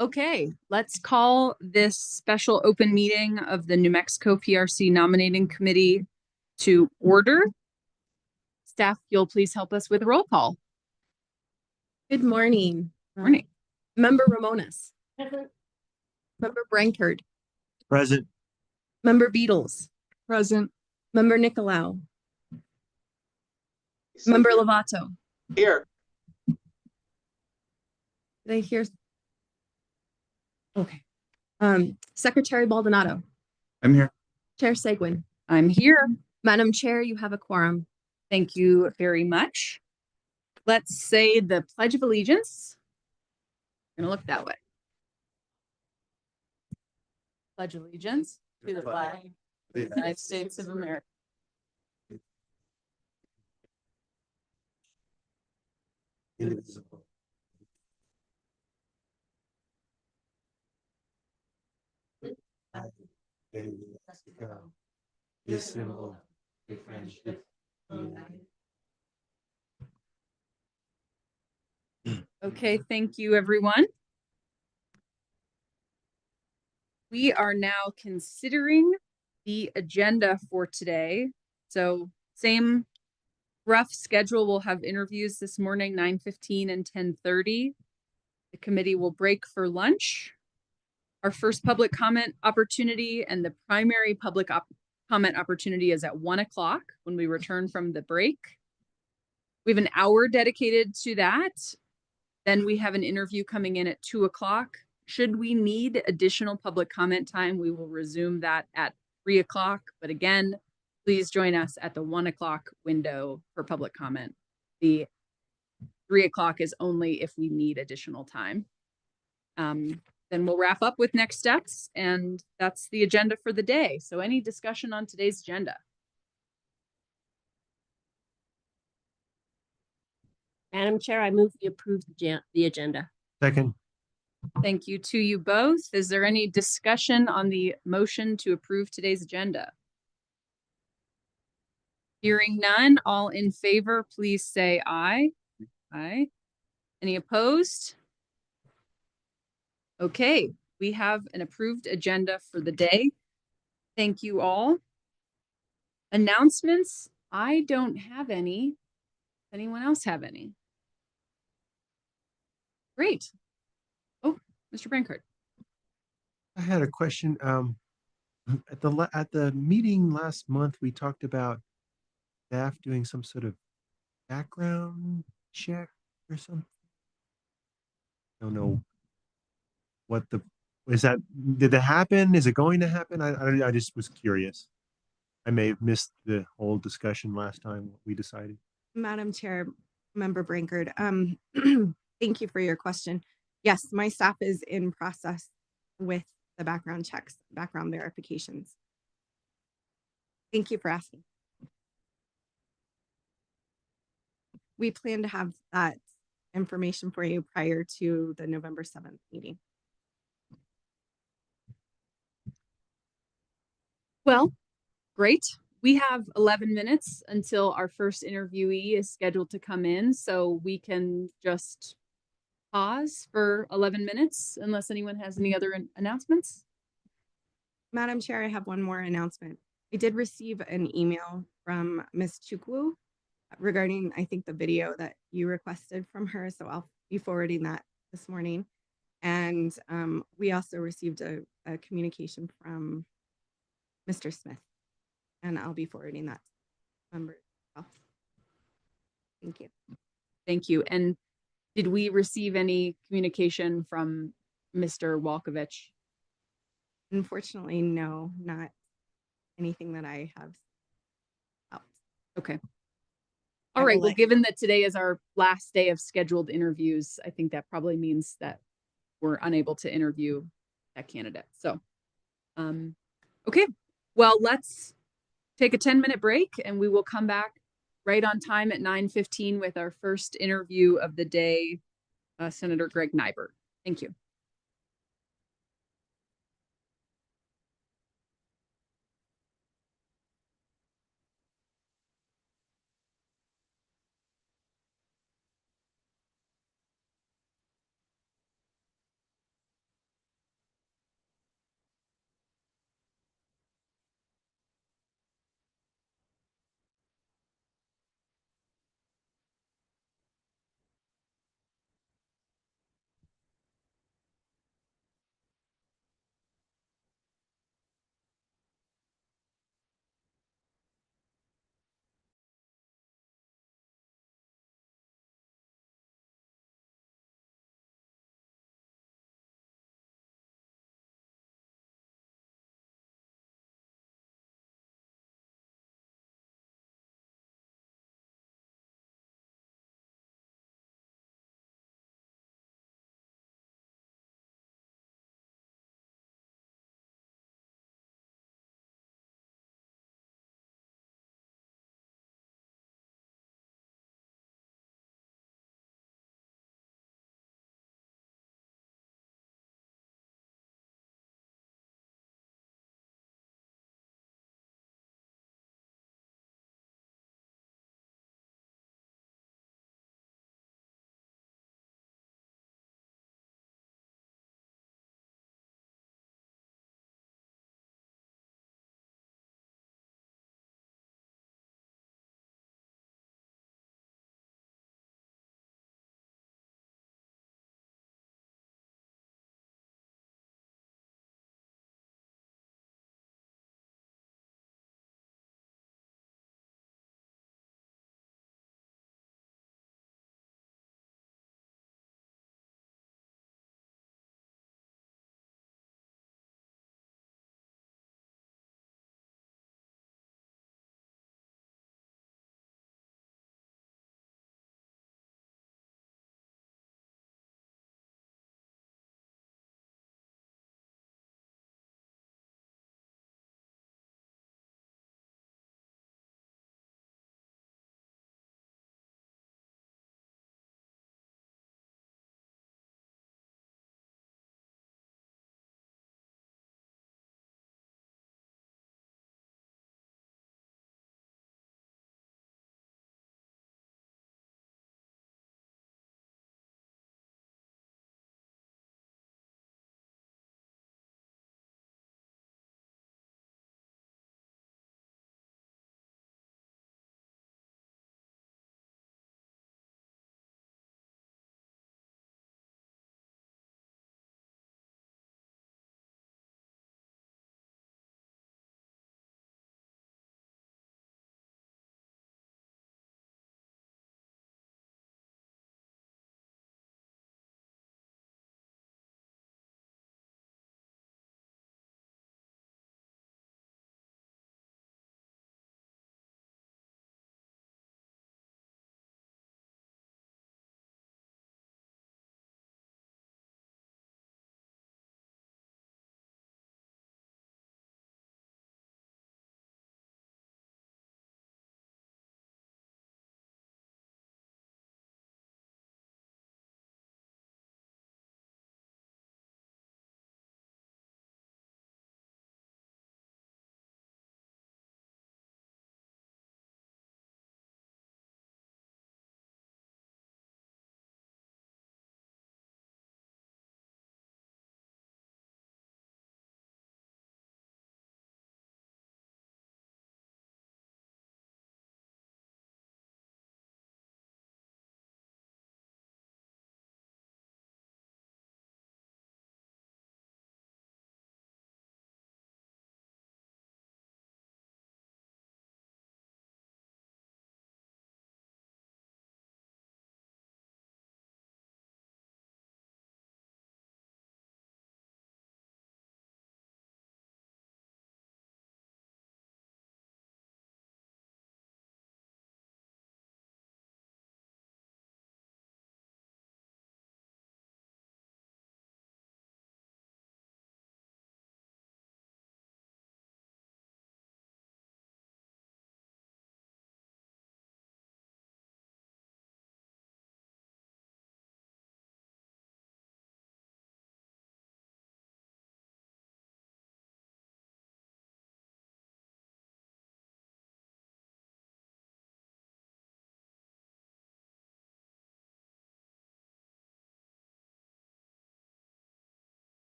Okay, let's call this special open meeting of the New Mexico PRC Nominating Committee to order. Staff, you'll please help us with a roll call. Good morning. Morning. Member Ramones. Present. Member Brankard. Present. Member Beatles. Present. Member Nicolau. Member Lovato. Here. Did I hear? Okay. Secretary Baldonado. I'm here. Chair Seguin. I'm here. Madam Chair, you have a quorum. Thank you very much. Let's say the Pledge of Allegiance. I'm going to look that way. Pledge allegiance to the flag of the United States of America. Indivisible. Okay, thank you, everyone. We are now considering the agenda for today. So same rough schedule. We'll have interviews this morning, 9:15 and 10:30. The committee will break for lunch. Our first public comment opportunity and the primary public comment opportunity is at 1 o'clock when we return from the break. We have an hour dedicated to that. Then we have an interview coming in at 2 o'clock. Should we need additional public comment time, we will resume that at 3 o'clock. But again, please join us at the 1 o'clock window for public comment. The 3 o'clock is only if we need additional time. Then we'll wrap up with next steps, and that's the agenda for the day. So any discussion on today's agenda? Madam Chair, I move we approve the agenda. Second. Thank you to you both. Is there any discussion on the motion to approve today's agenda? Hearing none, all in favor, please say aye. Aye. Any opposed? Okay, we have an approved agenda for the day. Thank you all. Announcements, I don't have any. Anyone else have any? Great. Oh, Mr. Brankard. I had a question. At the meeting last month, we talked about staff doing some sort of background check or something. I don't know what did that happen? Is it going to happen? I just was curious. I may have missed the whole discussion last time we decided. Madam Chair, Member Brankard, thank you for your question. Yes, my staff is in process with the background checks, background verifications. Thank you for asking. We plan to have that information for you prior to the November 7th meeting. Well, great. We have 11 minutes until our first interviewee is scheduled to come in, so we can just pause for 11 minutes unless anyone has any other announcements. Madam Chair, I have one more announcement. I did receive an email from Ms. Chukwu regarding, I think, the video that you requested from her, so I'll be forwarding that this morning. And we also received a communication from Mr. Smith, and I'll be forwarding that to members. Thank you. Thank you. And did we receive any communication from Mr. Walkovich? Unfortunately, no, not anything that I have out. Okay. All right. Well, given that today is our last day of scheduled interviews, I think that probably means that we're unable to interview that candidate. So, okay. Well, let's take a 10-minute break and we will come back right on time at 9:15 with our first interview of the day, Senator Greg Nybert. Thank you.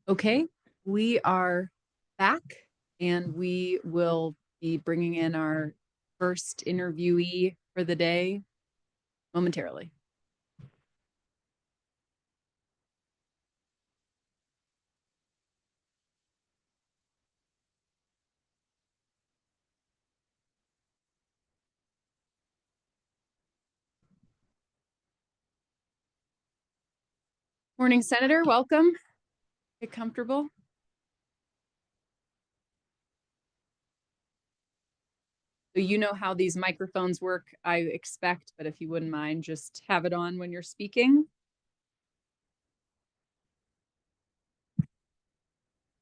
Okay, we are back and we will be bringing in our first interviewee for the day momentarily. Morning, Senator. Welcome. Get comfortable. So you know how these microphones work, I expect, but if you wouldn't mind, just have it on when you're speaking.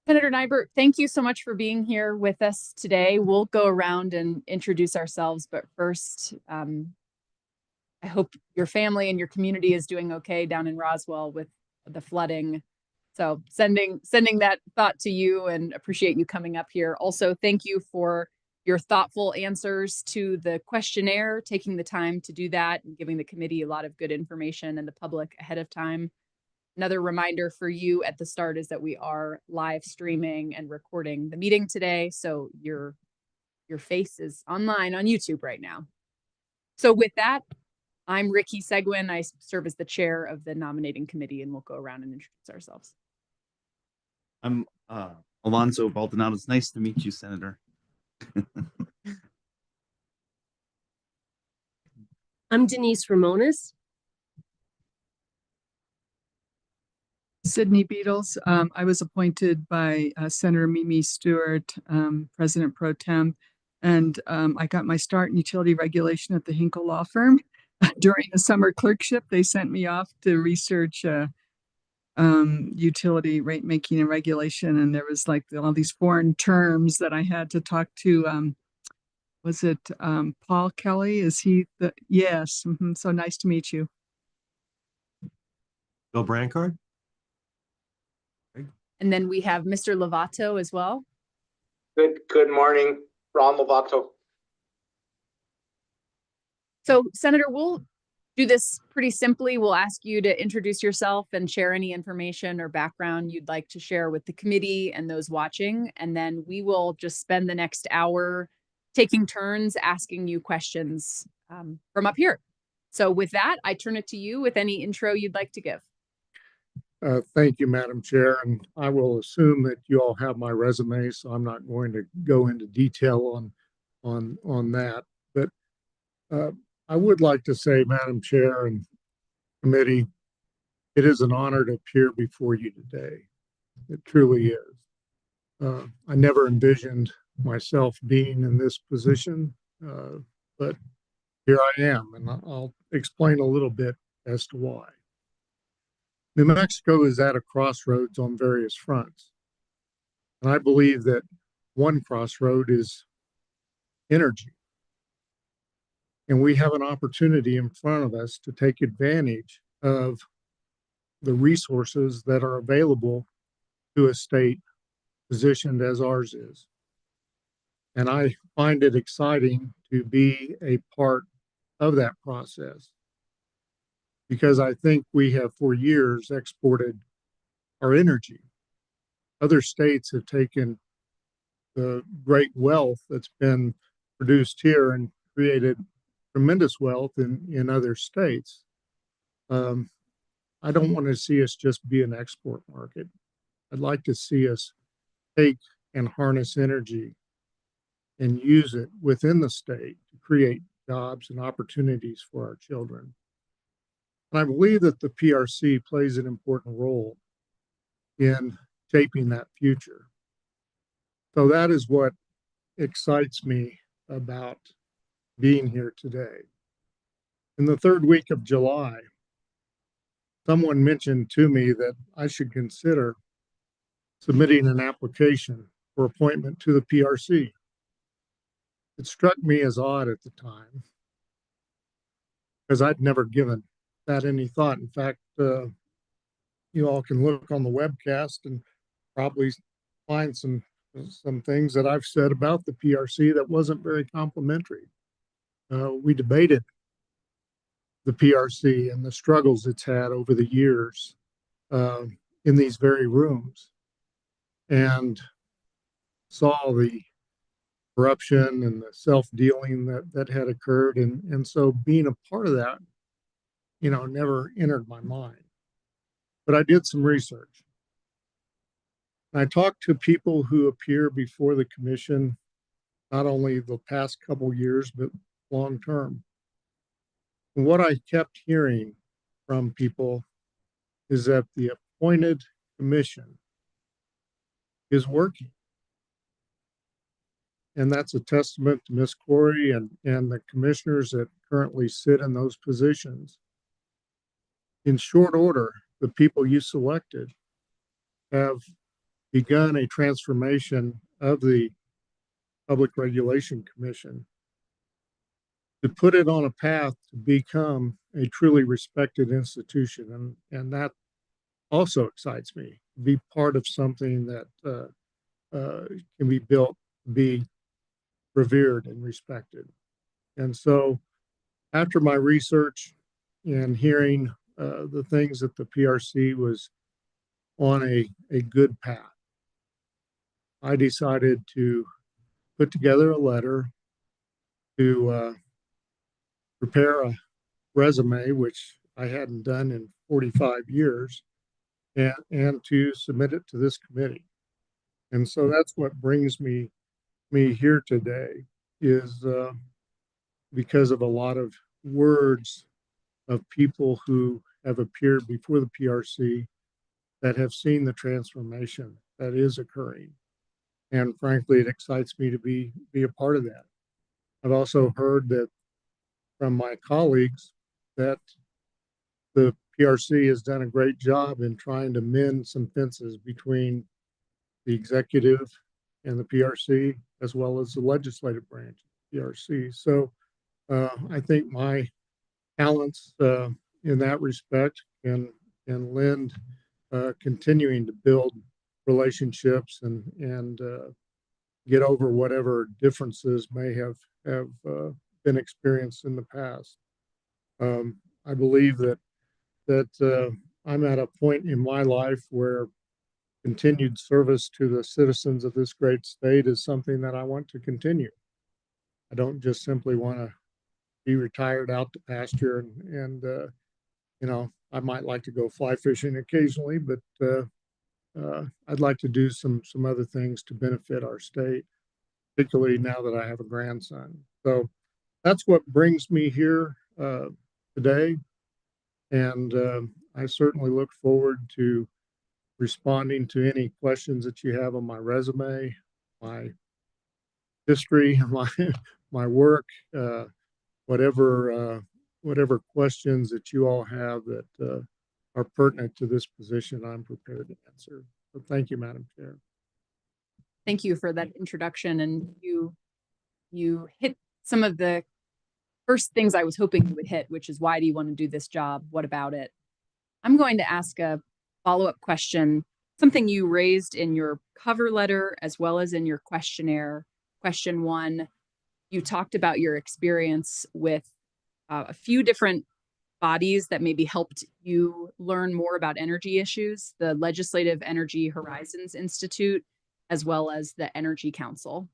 Senator Nybert, thank you so much for being here with us today. We'll go around and introduce ourselves, but first, I hope your family and your community is doing okay down in Roswell with the flooding. So sending that thought to you and appreciate you coming up here. Also, thank you for your thoughtful answers to the questionnaire, taking the time to do that and giving the committee a lot of good information and the public ahead of time. Another reminder for you at the start is that we are live streaming and recording the meeting today. So your face is online on YouTube right now. So with that, I'm Ricky Seguin. I serve as the chair of the nominating committee, and we'll go around and introduce ourselves. I'm Alonso Baldonado. It's nice to meet you, Senator. I'm Denise Ramones. Sydney Beatles. I was appointed by Senator Mimi Stewart, President Pro Tem, and I got my start in utility regulation at the Hinkle Law Firm. During the summer clerkship, they sent me off to research utility rate making and regulation, and there was like all these foreign terms that I had to talk to. Was it Paul Kelly? Is he the? Yes. So nice to meet you. Bill Brancard? And then we have Mr. Lovato as well. Good morning, Ron Lovato. So, Senator, we'll do this pretty simply. We'll ask you to introduce yourself and share any information or background you'd like to share with the committee and those watching. And then we will just spend the next hour taking turns asking you questions from up here. So with that, I turn it to you with any intro you'd like to give. Thank you, Madam Chair, and I will assume that you all have my resume, so I'm not going to go into detail on that. But I would like to say, Madam Chair and committee, it is an honor to appear before you today. It truly is. I never envisioned myself being in this position, but here I am, and I'll explain a little bit as to why. New Mexico is at a crossroads on various fronts. And I believe that one crossroad is energy. And we have an opportunity in front of us to take advantage of the resources that are available to a state positioned as ours is. And I find it exciting to be a part of that process, because I think we have for years exported our energy. Other states have taken the great wealth that's been produced here and created tremendous wealth in other states. I don't want to see us just be an export market. I'd like to see us take and harness energy and use it within the state to create jobs and opportunities for our children. And I believe that the PRC plays an important role in shaping that future. So that is what excites me about being here today. In the third week of July, someone mentioned to me that I should consider submitting an application for appointment to the PRC. It struck me as odd at the time, because I'd never given that any thought. In fact, you all can look on the webcast and probably find some things that I've said about the PRC that wasn't very complimentary. We debated the PRC and the struggles it's had over the years in these very rooms. and saw the corruption and the self-dealing that had occurred. And so being a part of that, never entered my mind. But I did some research. I talked to people who appear before the commission, not only the past couple years, but long term. And what I kept hearing from people is that the appointed commission is working. And that's a testament to Ms. Corey and the commissioners that currently sit in those positions. In short order, the people you selected have begun a transformation of the Public Regulation Commission to put it on a path to become a truly respected institution. And that also excites me, to be part of something that can be built to be revered and respected. And so after my research and hearing the things that the PRC was on a good path, I decided to put together a letter to prepare a resume, which I hadn't done in 45 years, and to submit it to this committee. And so that's what brings me here today, is because of a lot of words of people who have appeared before the PRC that have seen the transformation that is occurring. And frankly, it excites me to be a part of that. I've also heard that from my colleagues that the PRC has done a great job in trying to mend some fences between the executive and the PRC, as well as the legislative branch of the PRC. So I think my talents in that respect can lend continuing to build relationships and get over whatever differences may have been experienced in the past. I believe that I'm at a point in my life where continued service to the citizens of this great state is something that I want to continue. I don't just simply want to be retired out to pasture and I might like to go fly fishing occasionally, but I'd like to do some other things to benefit our state, particularly now that I have a grandson. So that's what brings me here today. And I certainly look forward to responding to any questions that you have on my resume, my history, my work, whatever questions that you all have that are pertinent to this position, I'm prepared to answer. So thank you, Madam Chair. Thank you for that introduction. And you hit some of the first things I was hoping you would hit, which is, why do you want to do this job? What about it? I'm going to ask a follow-up question, something you raised in your cover letter as well as in your questionnaire. Question 1, you talked about your experience with a few different bodies that maybe helped you learn more about energy issues, the Legislative Energy Horizons Institute, as well as the Energy Council.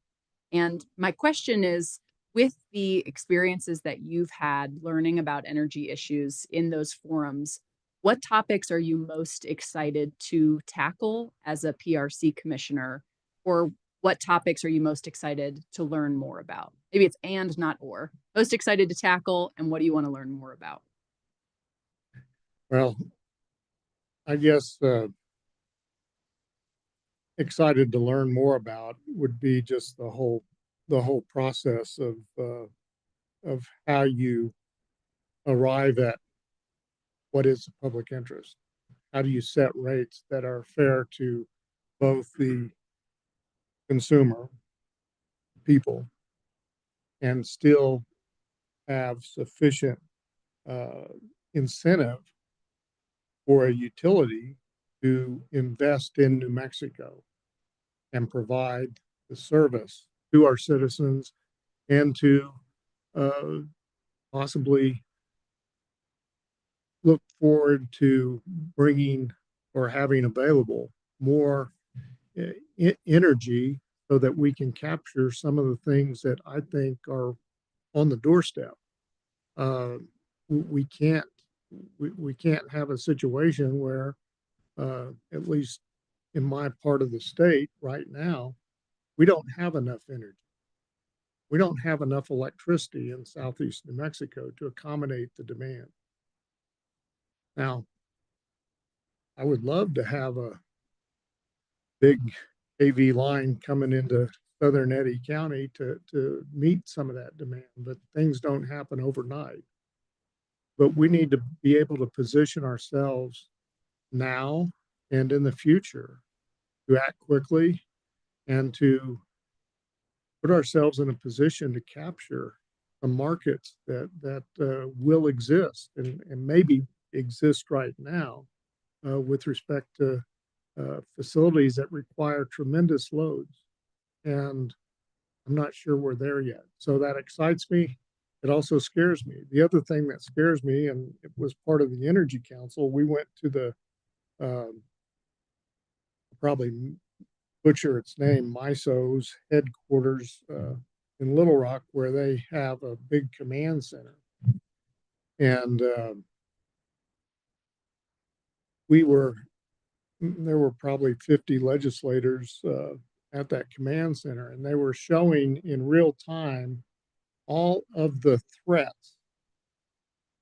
And my question is, with the experiences that you've had learning about energy issues in those forums, what topics are you most excited to tackle as a PRC commissioner? Or what topics are you most excited to learn more about? Maybe it's and, not or. Most excited to tackle, and what do you want to learn more about? Well, I guess excited to learn more about would be just the whole process of how you arrive at what is the public interest. How do you set rates that are fair to both the consumer, people, and still have sufficient incentive for a utility to invest in New Mexico and provide the service to our citizens and to possibly look forward to bringing or having available more energy so that we can capture some of the things that I think are on the doorstep. We can't we can't have a situation where at least in my part of the state right now, we don't have enough energy. We don't have enough electricity in southeast New Mexico to accommodate the demand. Now, I would love to have a big AV line coming into southern Eddy County to meet some of that demand, but things don't happen overnight. But we need to be able to position ourselves now and in the future to act quickly and to put ourselves in a position to capture the markets that will exist and maybe exist right now with respect to facilities that require tremendous loads. And I'm not sure we're there yet. So that excites me. It also scares me. The other thing that scares me, and it was part of the Energy Council, we went to the probably butcher its name, MISO's headquarters in Little Rock, where they have a big command center. And there were probably 50 legislators at that command center, and they were showing in real time all of the threats,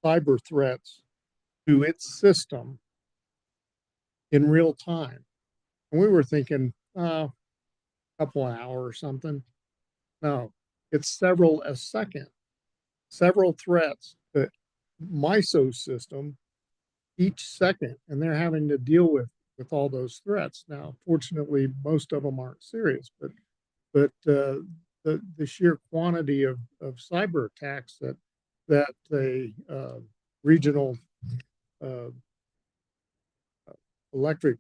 cyber threats to its system in real time. And we were thinking, a couple of hours or something. No, it's several a second, several threats that MISO system each second, and they're having to deal with all those threats. Now, fortunately, most of them aren't serious, but the sheer quantity of cyber attacks that a regional electric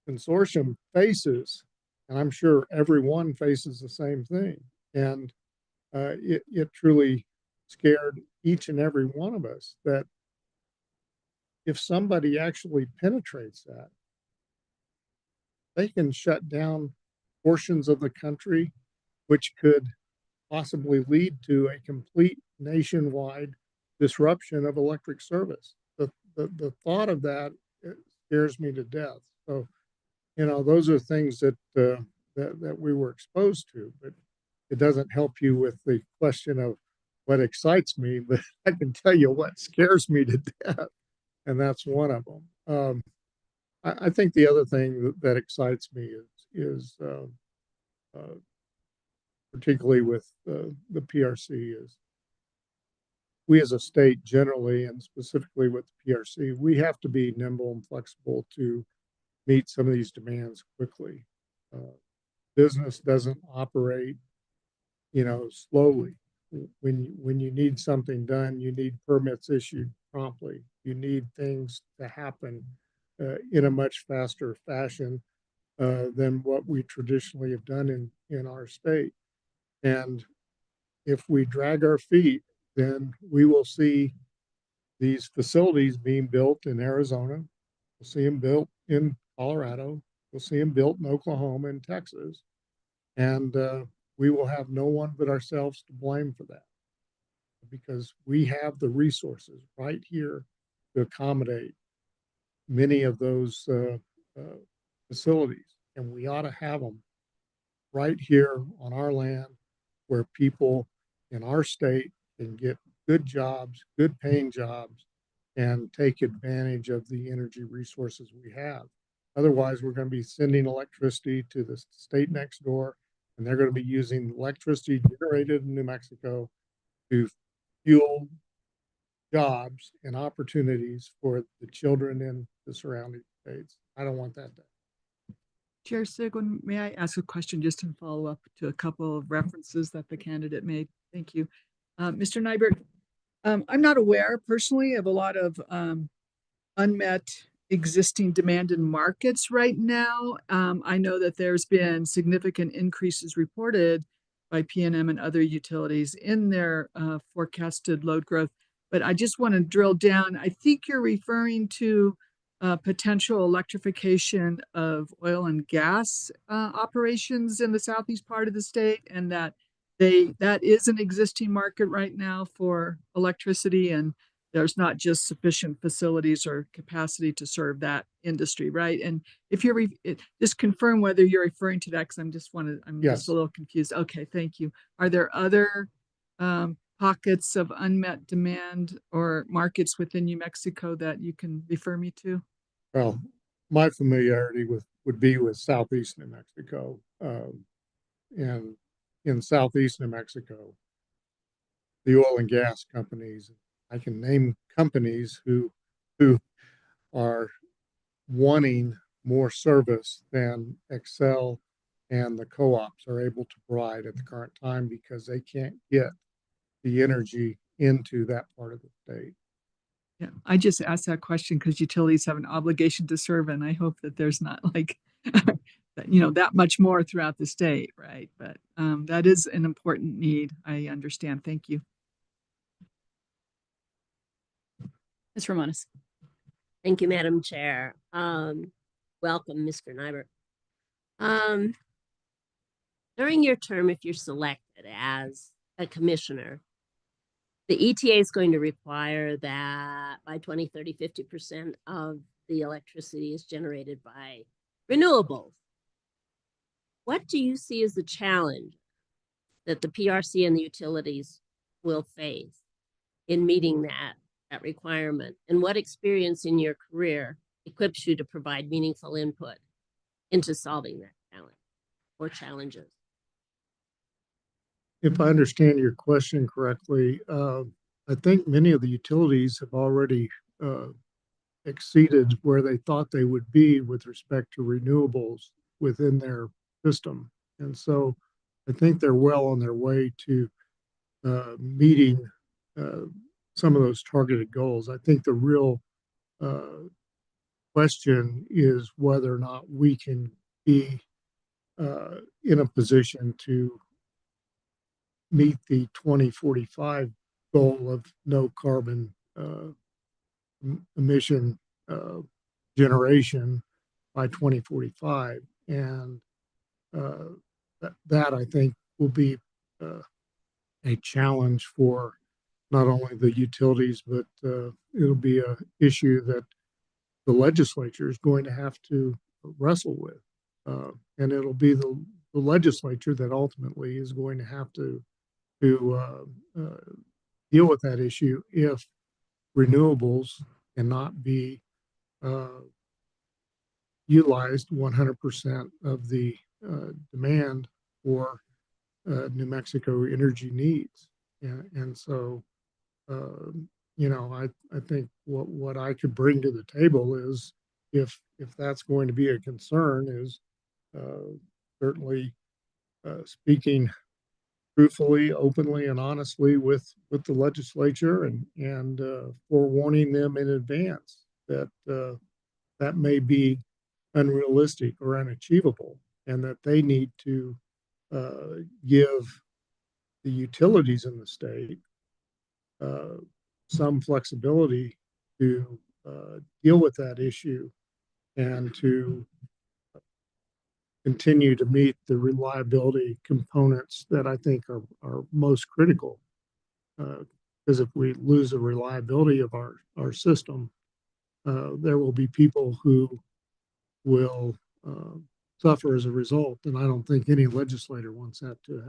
consortium faces, and I'm sure everyone faces the same thing. And it truly scared each and every one of us that if somebody actually penetrates that, they can shut down portions of the country, which could possibly lead to a complete nationwide disruption of electric service. The thought of that scares me to death. So, those are things that we were exposed to, but it doesn't help you with the question of what excites me, but I can tell you what scares me to death, and that's one of them. I think the other thing that excites me is particularly with the PRC is we as a state generally, and specifically with the PRC, we have to be nimble and flexible to meet some of these demands quickly. Business doesn't operate, slowly. When you need something done, you need permits issued promptly. You need things to happen in a much faster fashion than what we traditionally have done in our state. And if we drag our feet, then we will see these facilities being built in Arizona. We'll see them built in Colorado. We'll see them built in Oklahoma and Texas. And we will have no one but ourselves to blame for that, because we have the resources right here to accommodate many of those facilities. And we ought to have them right here on our land where people in our state can get good jobs, good paying jobs, and take advantage of the energy resources we have. Otherwise, we're going to be sending electricity to the state next door, and they're going to be using electricity generated in New Mexico to fuel jobs and opportunities for the children in the surrounding states. I don't want that to. Chair Sigwin, may I ask a question just to follow up to a couple of references that the candidate made? Thank you. Mr. Nybert, I'm not aware personally of a lot of unmet existing demand in markets right now. I know that there's been significant increases reported by PNM and other utilities in their forecasted load growth, but I just want to drill down. I think you're referring to potential electrification of oil and gas operations in the southeast part of the state, and that is an existing market right now for electricity, and there's not just sufficient facilities or capacity to serve that industry, right? And if you're just confirm whether you're referring to that, because I'm just Yes. a little confused. Okay, thank you. Are there other pockets of unmet demand or markets within New Mexico that you can refer me to? Well, my familiarity would be with Southeast New Mexico. And in Southeast New Mexico, the oil and gas companies, I can name companies who are wanting more service than Excel and the co-ops are able to provide at the current time because they can't get the energy into that part of the state. Yeah, I just asked that question because utilities have an obligation to serve, and I hope that there's not like, that much more throughout the state, right? But that is an important need. I understand. Thank you. Ms. Romanis. Thank you, Madam Chair. Welcome, Mr. Nybert. During your term, if you're selected as a commissioner, the ETA is going to require that by 2030, 50% of the electricity is generated by renewables. What do you see as the challenge that the PRC and the utilities will face in meeting that requirement? And what experience in your career equips you to provide meaningful input into solving that challenge or challenges? If I understand your question correctly, I think many of the utilities have already exceeded where they thought they would be with respect to renewables within their system. And so I think they're well on their way to meeting some of those targeted goals. I think the real question is whether or not we can be in a position to meet the 2045 goal of no carbon emission generation by 2045. And that I think will be a challenge for not only the utilities, but it'll be an issue that the legislature is going to have to wrestle with. And it'll be the legislature that ultimately is going to have to deal with that issue if renewables cannot be utilized 100% of the demand for New Mexico energy needs. And so, I think what I could bring to the table is if that's going to be a concern is certainly speaking truthfully, openly, and honestly with the legislature and forewarning them in advance that that may be unrealistic or unachievable, and that they need to give the utilities in the state some flexibility to deal with that issue and to continue to meet the reliability components that I think are most critical. Because if we lose the reliability of our system, there will be people who will suffer as a result. And I don't think any legislator wants that to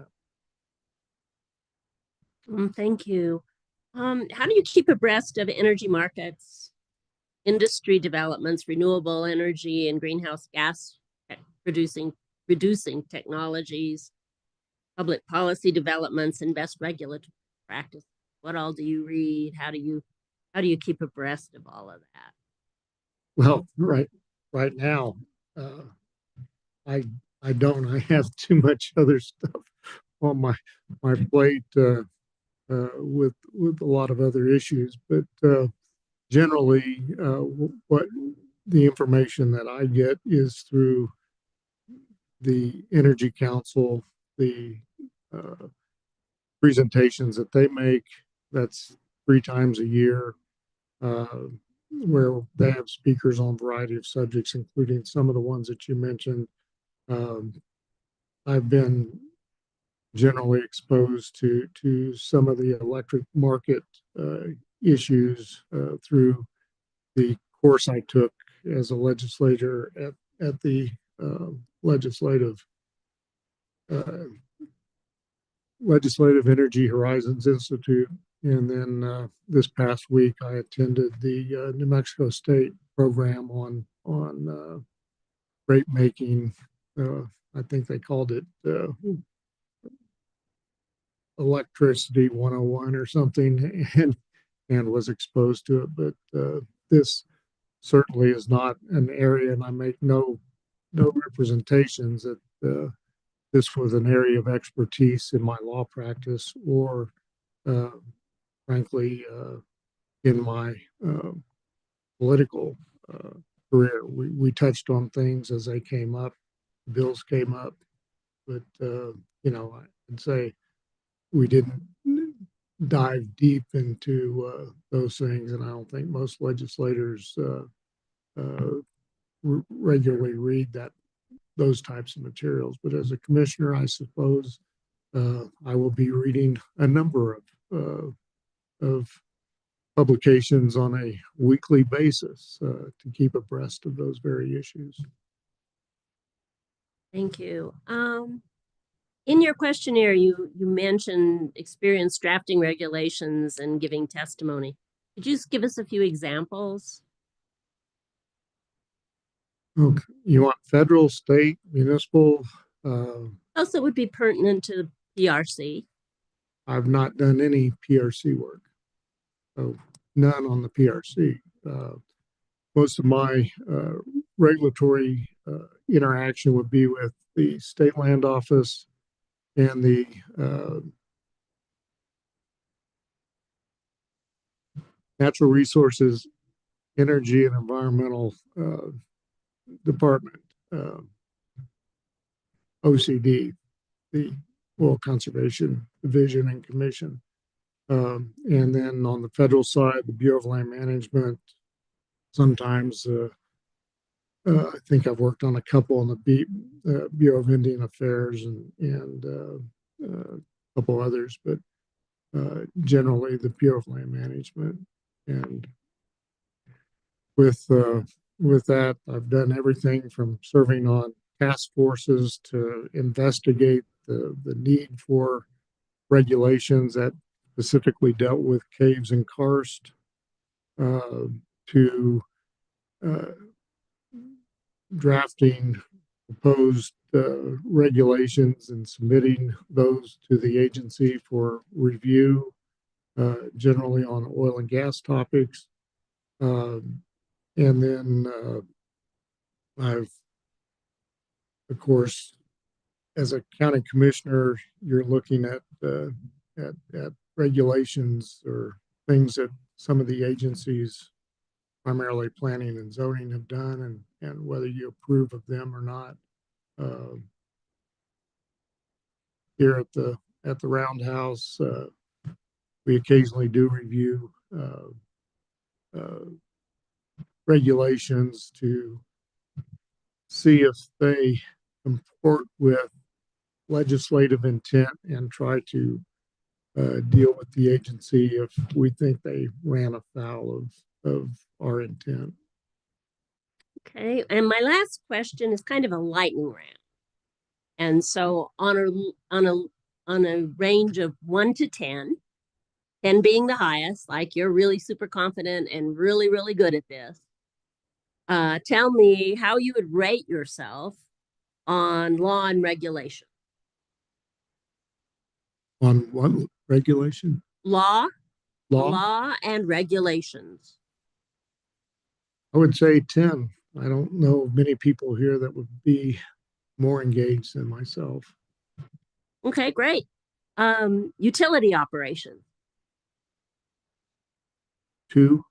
happen. Thank you. How do you keep abreast of energy markets, industry developments, renewable energy and greenhouse gas reducing technologies, public policy developments, and best regulatory practice? What all do you read? How do you keep abreast of all of that? Well, right now, I don't. I have too much other stuff on my plate with a lot of other issues. But generally, what the information that I get is through the Energy Council, the presentations that they make. That's 3 times a year. where they have speakers on a variety of subjects, including some of the ones that you mentioned. I've been generally exposed to some of the electric market issues through the course I took as a legislator at the Legislative Energy Horizons Institute. And then this past week, I attended the New Mexico State program on rate making. I think they called it Electricity 101 or something, and was exposed to it. But this certainly is not an area, and I make no representations that this was an area of expertise in my law practice or frankly in my political career. We touched on things as they came up, bills came up, but I'd say we didn't dive deep into those things, and I don't think most legislators regularly read those types of materials. But as a commissioner, I suppose I will be reading a number of publications on a weekly basis to keep abreast of those very issues. Thank you. In your questionnaire, you mentioned experience drafting regulations and giving testimony. Could you just give us a few examples? Okay. You want federal, state, municipal? Also, it would be pertinent to the PRC. I've not done any PRC work, so none on the PRC. Most of my regulatory interaction would be with the State Land Office and the Natural Resources, Energy and Environmental Department, OCD, the Oil Conservation Division and Commission. And then on the federal side, the Bureau of Land Management. Sometimes I think I've worked on a couple on the Bureau of Indian Affairs and a couple others, but generally the Bureau of Land Management. And with that, I've done everything from serving on task forces to investigate the need for regulations that specifically dealt with caves and karst, to drafting proposed regulations and submitting those to the agency for review, generally on oil and gas topics. And then I've, of course, as a county commissioner, you're looking at regulations or things that some of the agencies, primarily planning and zoning, have done, and whether you approve of them or not. Here at the Roundhouse, we occasionally do review regulations to see if they comport with legislative intent and try to deal with the agency if we think they ran afoul of our intent. Okay, and my last question is kind of a lightning round. And so on a range of 1 to 10, 10 being the highest, like you're really super confident and really, really good at this, tell me how you would rate yourself on law and regulation. On what regulation? Law and regulations. I would say 10. I don't know of many people here that would be more engaged than myself. Okay, great. Utility operations. 2.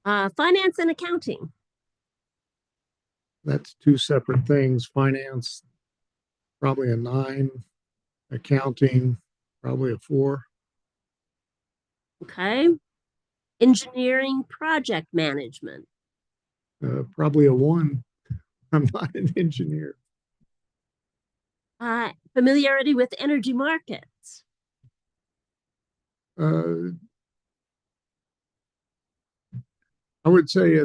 Finance and accounting. That's 2 separate things. Finance, probably a 9. Accounting, probably a 4. Okay. Engineering project management. Probably a 1. I'm not an engineer. Familiarity with energy markets. I would say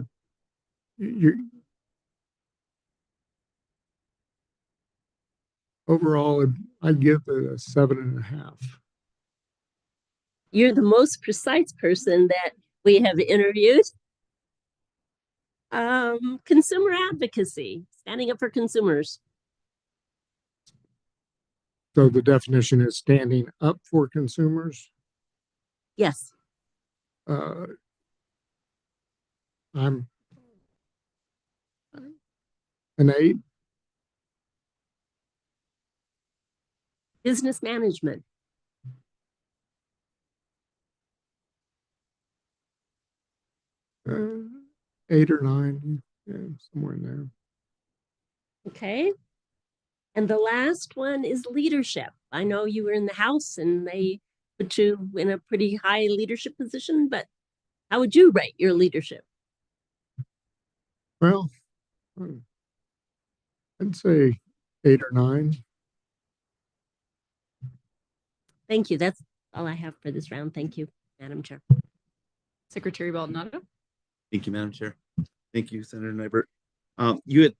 overall, I'd give it a 7.5. You're the most precise person that we have interviewed. Consumer advocacy, standing up for consumers. So the definition is standing up for consumers. Yes. I'm an 8. Business management. 8 or 9, yeah, somewhere in there. Okay. And the last one is leadership. I know you were in the House and they put you in a pretty high leadership position, but how would you rate your leadership? Well, I'd say 8 or 9. Thank you. That's all I have for this round. Thank you, Madam Chair. Secretary Baldonado. Thank you, Madam Chair. Thank you, Senator Nybert. You had,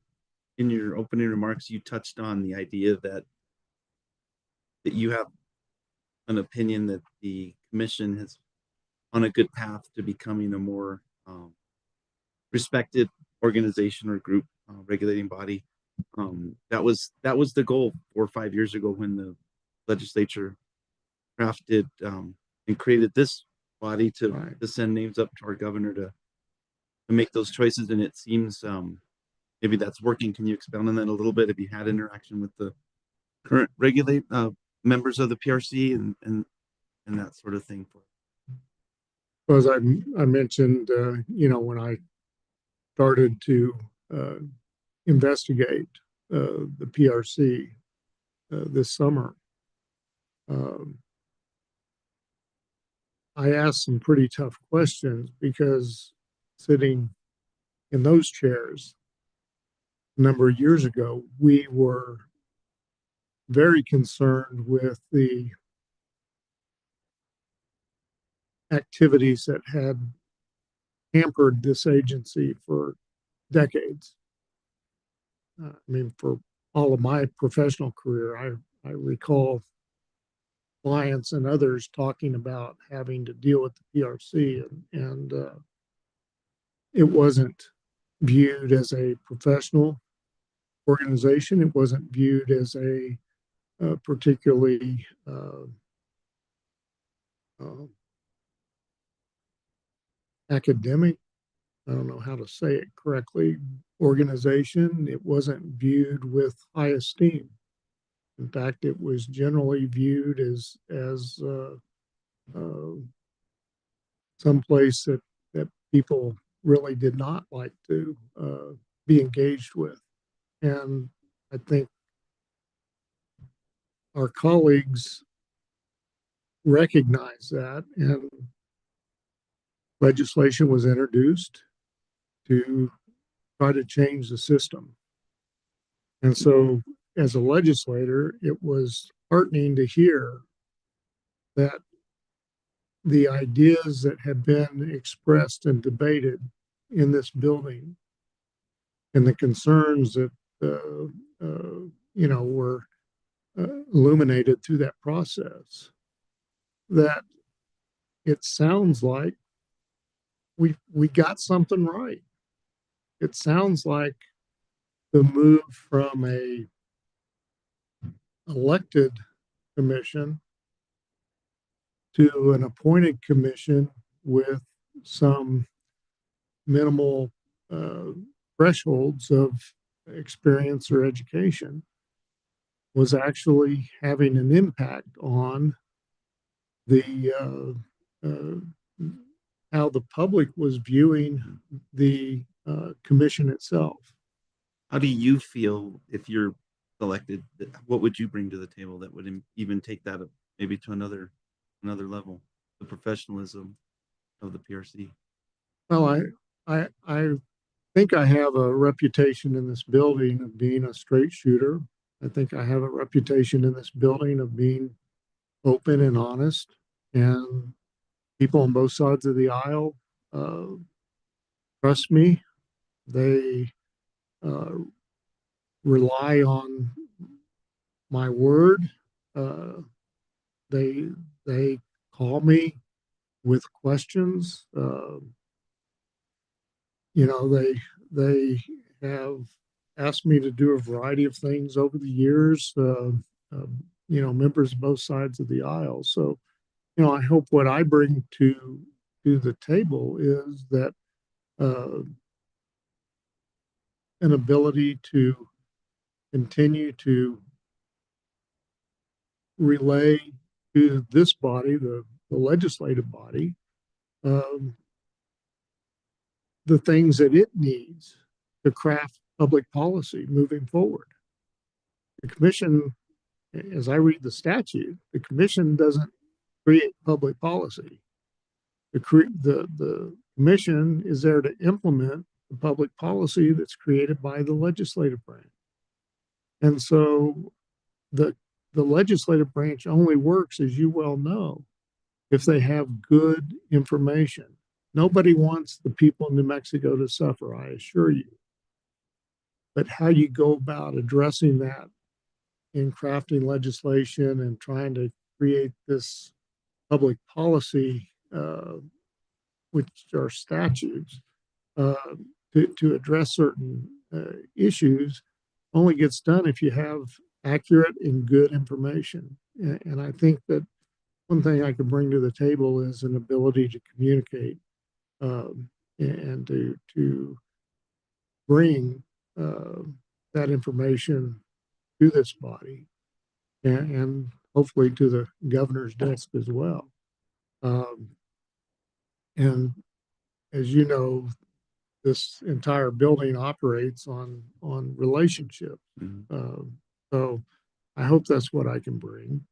in your opening remarks, you touched on the idea that you have an opinion that the commission is on a good path to becoming a more respected organization or group, regulating body. That was the goal 4 or 5 years ago when the legislature crafted and created this body to send names up to our governor to make those choices. And it seems maybe that's working. Can you expound on that a little bit? Have you had interaction with the current members of the PRC and that sort of thing? Well, as I mentioned, when I started to investigate the PRC this summer, I asked some pretty tough questions because sitting in those chairs a number of years ago, we were very concerned with the activities that had hampered this agency for decades. For all of my professional career, I recall clients and others talking about having to deal with the PRC, and it wasn't viewed as a professional organization. It wasn't viewed as a particularly academic, I don't know how to say it correctly, organization. It wasn't viewed with high esteem. In fact, it was generally viewed as someplace that people really did not like to be engaged with. And I think our colleagues recognize that, and legislation was introduced to try to change the system. And so as a legislator, it was heartening to hear that the ideas that had been expressed and debated in this building and the concerns that were illuminated through that process, that it sounds like we got something right. It sounds like the move from a elected commission to an appointed commission with some minimal thresholds of experience or education was actually having an impact on the how the public was viewing the commission itself. How do you feel if you're elected? What would you bring to the table that would even take that maybe to another level, the professionalism? of the PRC? Well, I think I have a reputation in this building of being a straight shooter. I think I have a reputation in this building of being open and honest, and people on both sides of the aisle trust me. They uh, rely on my word. Uh, they call me with questions. They have asked me to do a variety of things over the years. Members of both sides of the aisle. So, I hope what I bring to the table is that an ability to continue to relay to this body, the legislative body, um, the things that it needs to craft public policy moving forward. The commission, as I read the statute, the commission doesn't create public policy. The commission is there to implement the public policy that's created by the legislative branch. And so the legislative branch only works, as you well know, if they have good information. Nobody wants the people in New Mexico to suffer, I assure you. But how you go about addressing that in crafting legislation and trying to create this public policy, which are statutes, to address certain issues, only gets done if you have accurate and good information. And I think that one thing I can bring to the table is an ability to communicate and to bring that information to this body and hopefully to the governor's desk as well. And as you know, this entire building operates on relationships. So I hope that's what I can bring.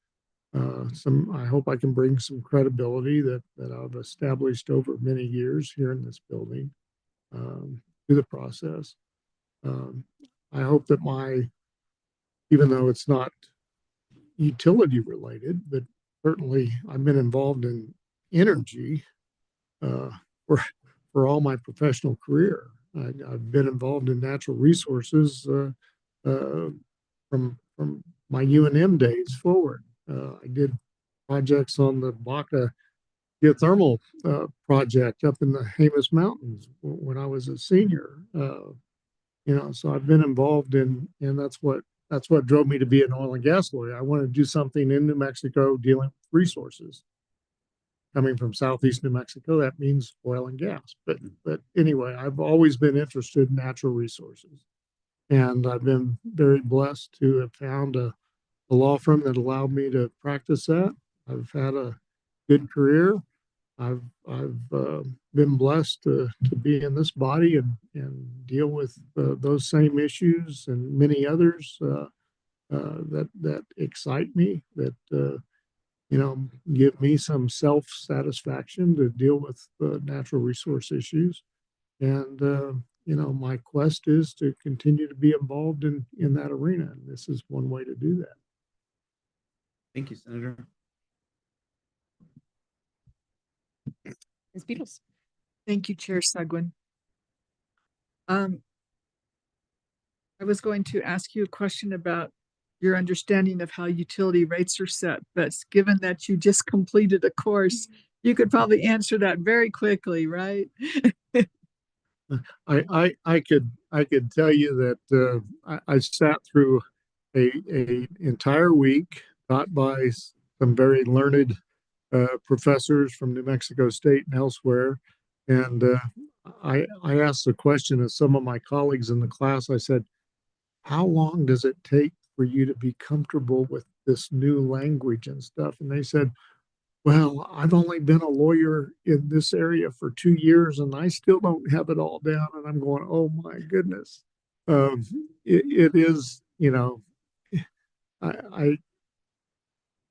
I hope I can bring some credibility that I've established over many years here in this building to the process. I hope that even though it's not utility related, but certainly I've been involved in energy for all my professional career. I've been involved in natural resources from my UNM days forward. I did projects on the Baca geothermal project up in the Jemez Mountains when I was a senior. So I've been involved in, and that's what drove me to be an oil and gas lawyer. I wanted to do something in New Mexico dealing with resources. Coming from Southeast New Mexico, that means oil and gas. But anyway, I've always been interested in natural resources. And I've been very blessed to have found a law firm that allowed me to practice that. I've had a good career. I've been blessed to be in this body and deal with those same issues and many others that excite me, that give me some self-satisfaction to deal with natural resource issues. And my quest is to continue to be involved in that arena. And this is one way to do that. Thank you, Senator. Ms. Beatles. Thank you, Chair Seguin. I was going to ask you a question about your understanding of how utility rates are set, but given that you just completed a course, you could probably answer that very quickly, right? I could tell you that I sat through a entire week taught by some very learned professors from New Mexico State and elsewhere, and I asked the question of some of my colleagues in the class. I said, "How long does it take for you to be comfortable with this new language and stuff?" And they said, "Well, I've only been a lawyer in this area for 2 years and I still don't have it all down." And I'm going, "Oh my goodness." It is,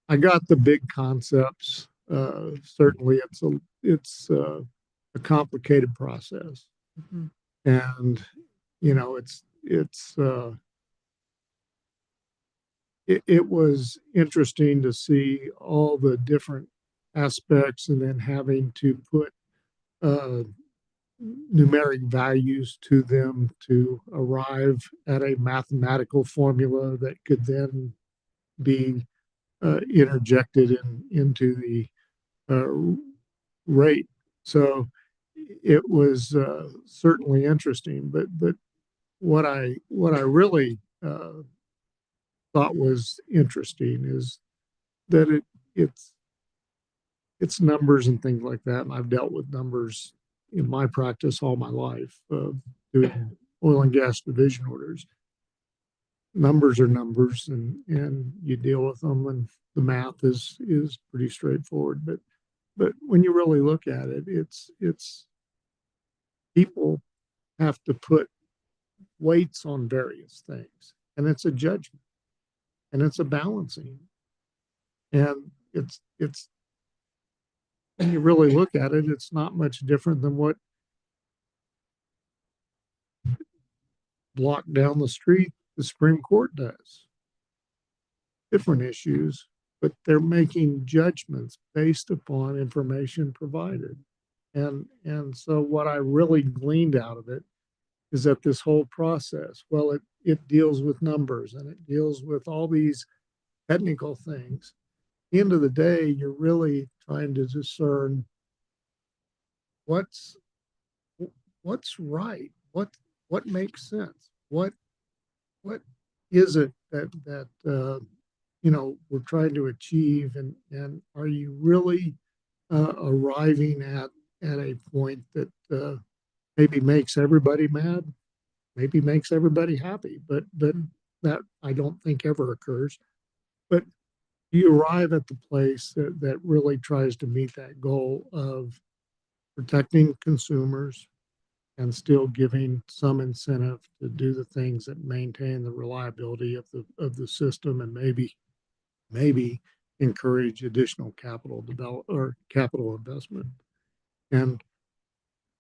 I got the big concepts. Certainly it's a complicated process. Mhm. And, you know, it was interesting to see all the different aspects and then having to put uh, numeric values to them to arrive at a mathematical formula that could then be interjected into the rate. So it was certainly interesting, but what I really thought was interesting is that it's numbers and things like that. And I've dealt with numbers in my practice all my life, doing oil and gas division orders. Numbers are numbers, and you deal with them, and the math is pretty straightforward. But when you really look at it, it's people have to put weights on various things, and it's a judgment, and it's a balancing, and it's when you really look at it, it's not much different than what block down the street the Supreme Court does. Different issues, but they're making judgments based upon information provided. And so what I really gleaned out of it is that this whole process, well, it deals with numbers and it deals with all these technical things. At the end of the day, you're really trying to discern what's right, what makes sense, what is it that you know we're trying to achieve, and are you really arriving at a point that maybe makes everybody mad, maybe makes everybody happy, but that I don't think ever occurs. But you arrive at the place that really tries to meet that goal of protecting consumers and still giving some incentive to do the things that maintain the reliability of the system, and maybe encourage additional capital develop or capital investment. And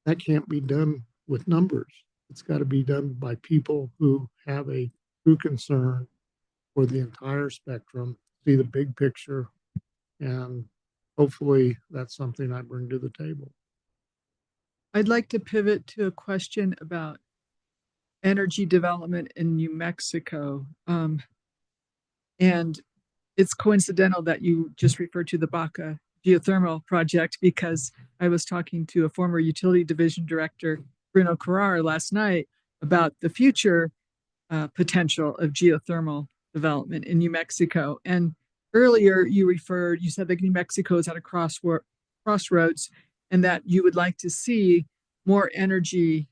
that can't be done with numbers. It's got to be done by people who have a true concern for the entire spectrum, see the big picture, and hopefully that's something I bring to the table. I'd like to pivot to a question about energy development in New Mexico. And it's coincidental that you just referred to the Baca geothermal project, because I was talking to a former utility division director, Bruno Carrara, last night about the future potential of geothermal development in New Mexico. And earlier you said that New Mexico is at a crossroads, and that you would like to see more energy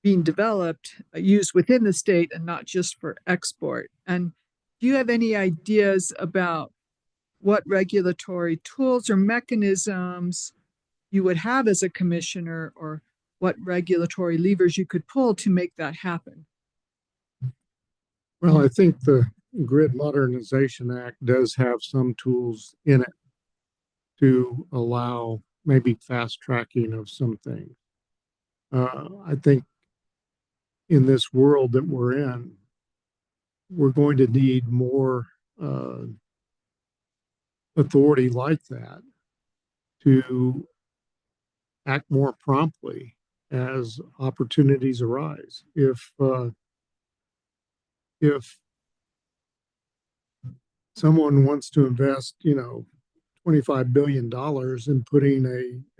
being developed, used within the state and not just for export. And do you have any ideas about what regulatory tools or mechanisms you would have as a commissioner, or what regulatory levers you could pull to make that happen? Well, I think the Grid Modernization Act does have some tools in it to allow maybe fast tracking of some things. I think in this world that we're in, we're going to need more authority like that to act more promptly as opportunities arise. If someone wants to invest, $25 billion in putting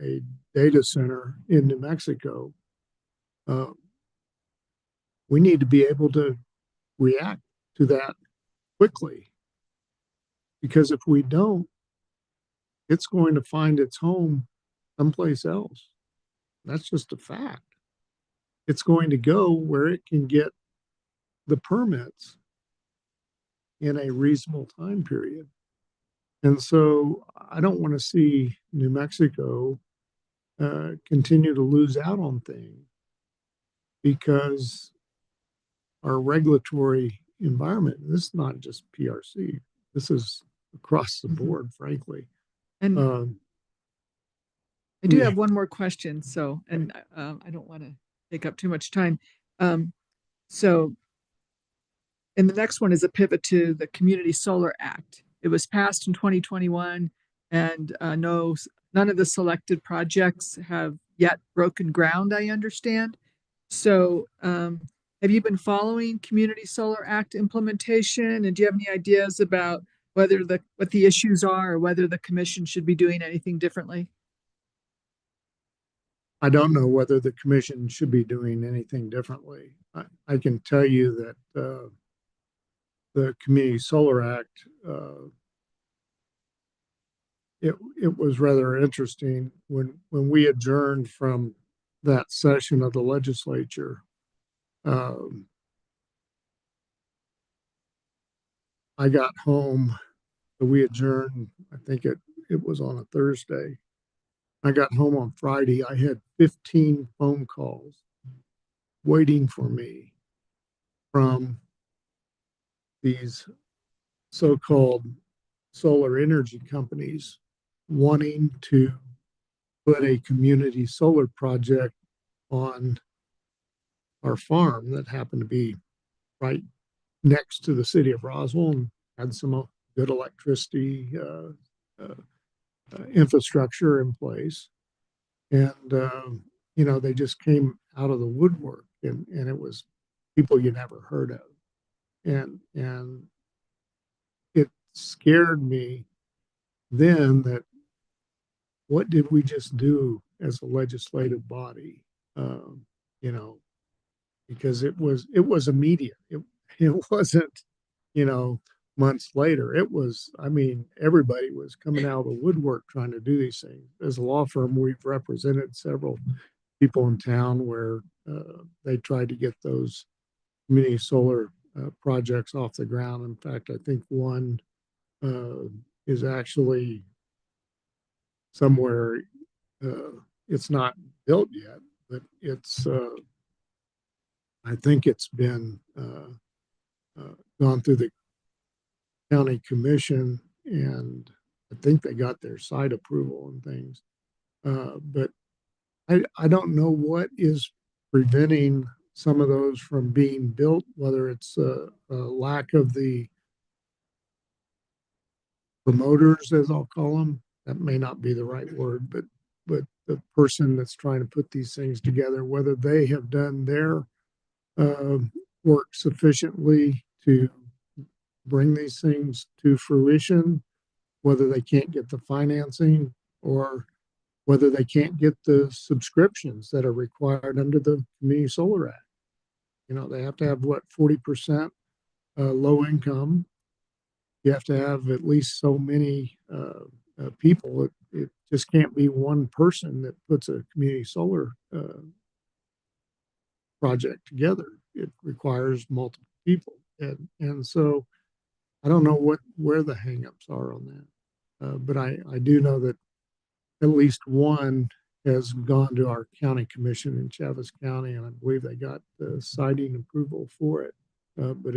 a data center in New Mexico, we need to be able to react to that quickly. Because if we don't, it's going to find its home someplace else. That's just a fact. It's going to go where it can get the permits in a reasonable time period. And so I don't want to see New Mexico continue to lose out on things because our regulatory environment, this is not just PRC, this is across the board, frankly. And I do Yeah. have one more question. So, and I don't want to take up too much time. So, and the next one is a pivot to the Community Solar Act. It was passed in 2021, and none of the selected projects have yet broken ground, I understand. So, have you been following Community Solar Act implementation? And do you have any ideas about what the issues are, or whether the commission should be doing anything differently? I don't know whether the commission should be doing anything differently. I can tell you that the Community Solar Act, it was rather interesting when we adjourned from that session of the legislature. I got home, we adjourned, I think it was on a Thursday. I got home on Friday. I had 15 phone calls waiting for me from these so-called solar energy companies wanting to put a community solar project on our farm that happened to be right next to the city of Roswell and had some good electricity infrastructure in place. And, they just came out of the woodwork, and it was people you never heard of. And it scared me then that what did we just do as a legislative body? Um, you know, because it was immediate. It wasn't, months later. It was, I mean, everybody was coming out of the woodwork trying to do these things. As a law firm, we've represented several people in town where they tried to get those community solar projects off the ground. In fact, I think one is actually somewhere. It's not built yet, but it's. I think it's been gone through the county commission, and I think they got their site approval and things. But I don't know what is preventing some of those from being built, whether it's a lack of the promoters, as I'll call them. That may not be the right word, but the person that's trying to put these things together, whether they have done their work sufficiently to bring these things to fruition, whether they can't get the financing or whether they can't get the subscriptions that are required under the Community Solar Act. They have to have 40% low income. You have to have at least so many people. It just can't be one person that puts a community solar project together. It requires multiple people, and so I don't know where the hangups are on that, but I do know that at least one has gone to our county commission in Chaves County, and I believe they got the siting approval for it. But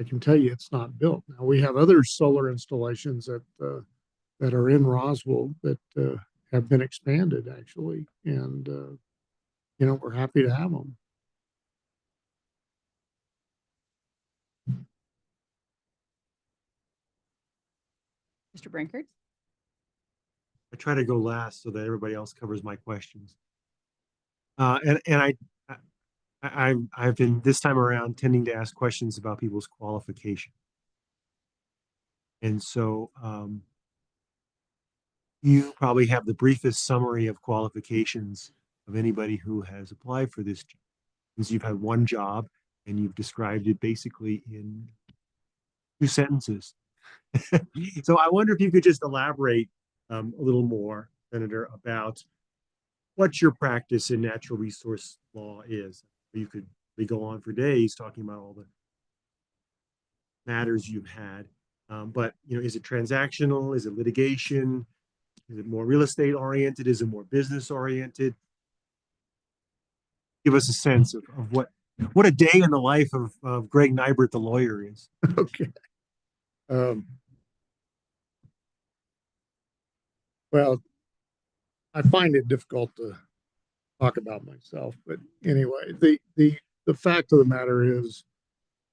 I can tell you, it's not built. Now we have other solar installations that are in Roswell that have been expanded actually, and we're happy to have them. Mr. Brankard? I try to go last so that everybody else covers my questions. And I've been this time around tending to ask questions about people's qualification. And so you probably have the briefest summary of qualifications of anybody who has applied for this, since you've had one job and you've described it basically in 2 sentences. So I wonder if you could just elaborate a little more, Senator, about what your practice in natural resource law is. We go on for days talking about all the matters you've had, but is it transactional? Is it litigation? Is it more real estate oriented? Is it more business oriented? Give us a sense of what a day in the life of Greg Nybert, the lawyer, is. Okay. Well, I find it difficult to talk about myself, but anyway, the fact of the matter is,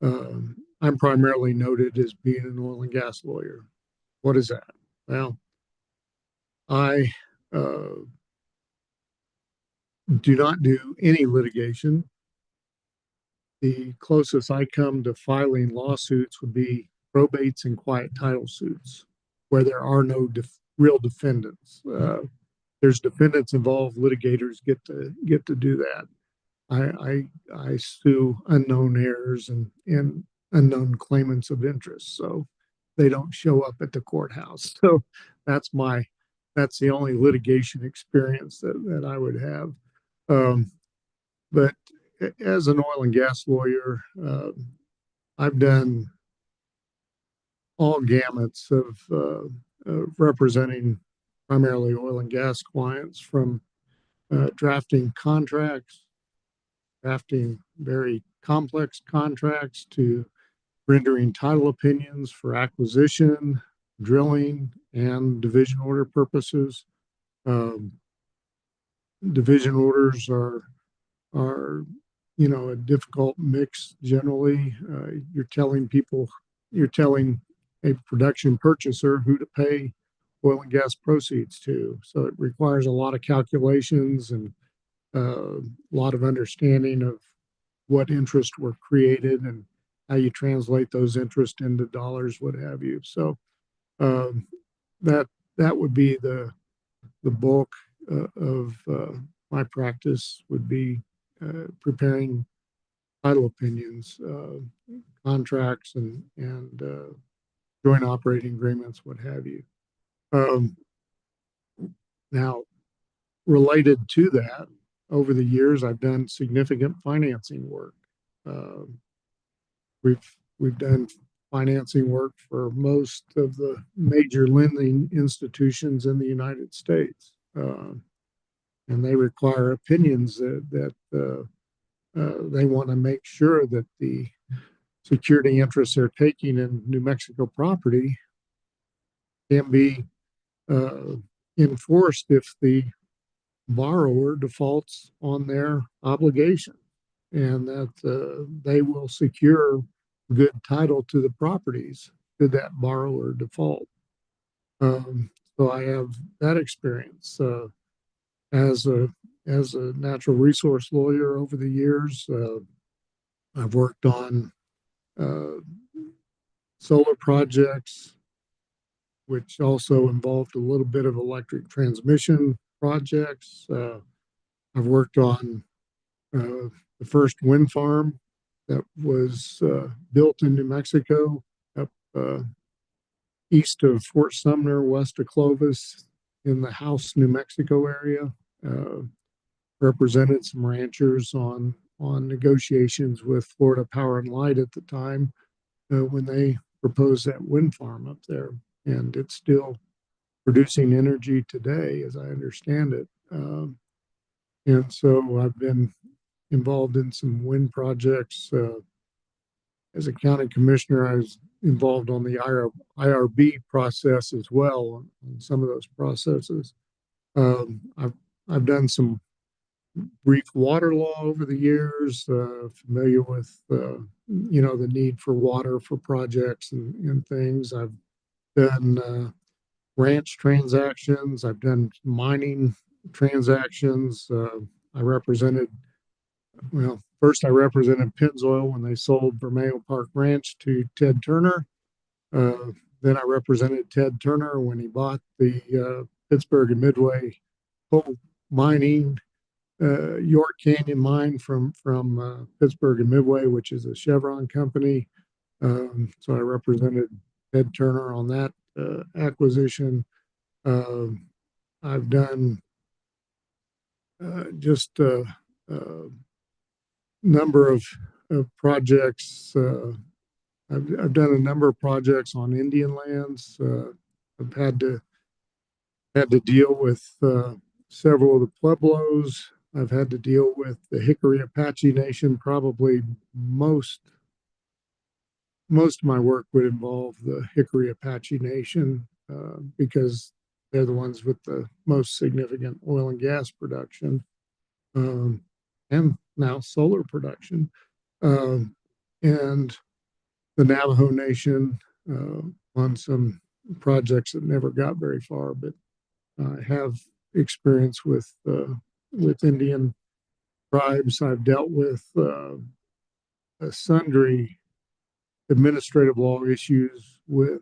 I'm primarily noted as being an oil and gas lawyer. What is that? Well, I do not do any litigation. The closest I come to filing lawsuits would be probates and quiet title suits, where there are no real defendants. There's defendants involved. Litigators get to do that. I sue unknown heirs and unknown claimants of interest, so they don't show up at the courthouse. So that's the only litigation experience that I would have. But as an oil and gas lawyer, I've done all gamuts of representing primarily oil and gas clients, from drafting contracts, drafting very complex contracts, to rendering title opinions for acquisition, drilling, and division order purposes. Division orders are a difficult mix generally. You're telling a production purchaser who to pay oil and gas proceeds to. So it requires a lot of calculations and a lot of understanding of what interests were created and how you translate those interests into dollars, what have you. So that would be the bulk of my practice, would be preparing title opinions, contracts, and joint operating agreements, what have you. Now, related to that, over the years, I've done significant financing work. We've done financing work for most of the major lending institutions in the United States, and they require opinions that they want to make sure that the security interests they're taking in New Mexico property can be enforced if the borrower defaults on their obligation, and that they will secure good title to the properties should that borrower default. So I have that experience as a natural resource lawyer over the years. I've worked on solar projects, which also involved a little bit of electric transmission projects. I've worked on the first wind farm that was built in New Mexico, up east of Fort Sumner, west of Clovis, in the House, New Mexico area. Represented some ranchers on negotiations with Florida Power and Light at the time when they proposed that wind farm up there, and it's still producing energy today, as I understand it. And so I've been involved in some wind projects. As a county commissioner, I was involved on the IRB process as well, on some of those processes. I've done some brief water law over the years, familiar with the need for water for projects and things. I've done ranch transactions. I've done mining transactions. First I represented Pennzoil when they sold Vermejo Park Ranch to Ted Turner. Then I represented Ted Turner when he bought the Pittsburgh and Midway coal mining York Canyon mine from Pittsburgh and Midway, which is a Chevron company. So I represented Ted Turner on that acquisition. I've done just a number of projects. I've done a number of projects on Indian lands. I've had to deal with several of the Pueblos. I've had to deal with the Hickory Apache Nation. Probably most of my work would involve the Hickory Apache Nation because they're the ones with the most significant oil and gas production, and now solar production. And the Navajo Nation on some projects that never got very far, but I have experience with Indian tribes. I've dealt with sundry administrative law issues with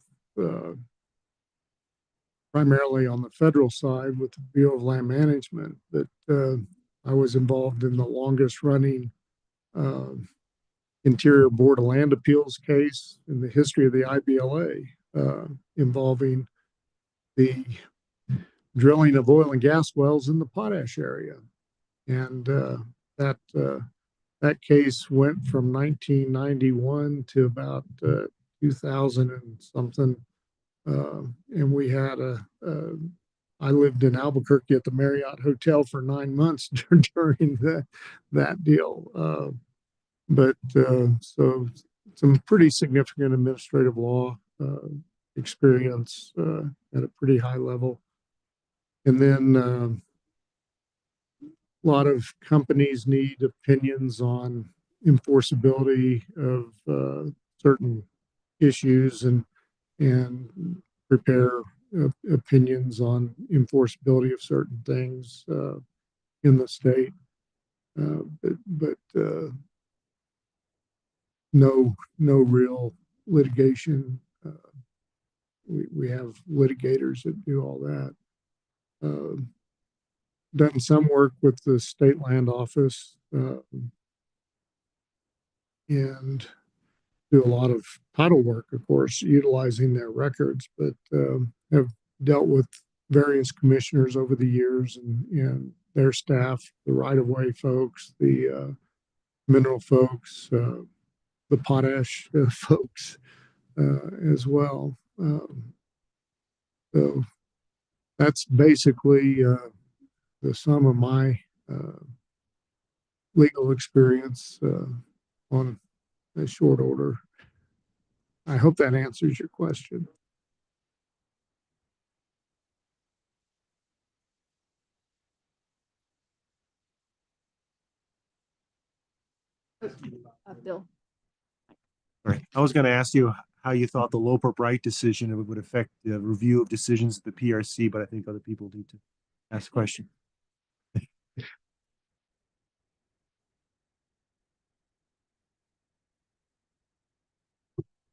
primarily on the federal side with the Bureau of Land Management, but I was involved in the longest running Interior Board of Land Appeals case in the history of the IBLA, involving the drilling of oil and gas wells in the potash area. And that case went from 1991 to about 2000 and something. And we had I lived in Albuquerque at the Marriott Hotel for 9 months during that deal. But so some pretty significant administrative law experience at a pretty high level. And then a lot of companies need opinions on enforceability of certain issues and prepare opinions on enforceability of certain things in the state. But no real litigation. We have litigators that do all that. Done some work with the state land office and do a lot of title work, of course, utilizing their records, but have dealt with various commissioners over the years and their staff, the right-of-way folks, the mineral folks, the potash folks as well. So that's basically the sum of my legal experience on a short order. I hope that answers your question. Bill. Right. I was going to ask you how you thought the Loper-Bright decision would affect the review of decisions at the PRC, but I think other people need to ask a question.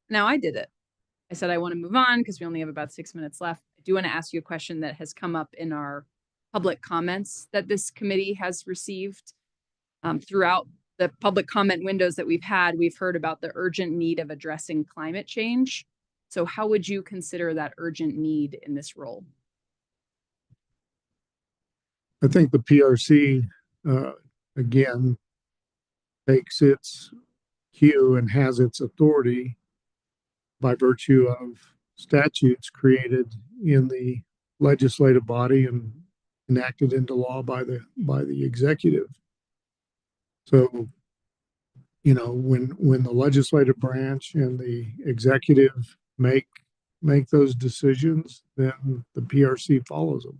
Now I did it. I said I want to move on because we only have about 6 minutes left. I do want to ask you a question that has come up in our public comments that this committee has received. Throughout the public comment windows that we've had, we've heard about the urgent need of addressing climate change. So how would you consider that urgent need in this role? I think the PRC, again, takes its cue and has its authority by virtue of statutes created in the legislative body and enacted into law by the executive. So, you know, when the legislative branch and the executive make those decisions, then the PRC follows them.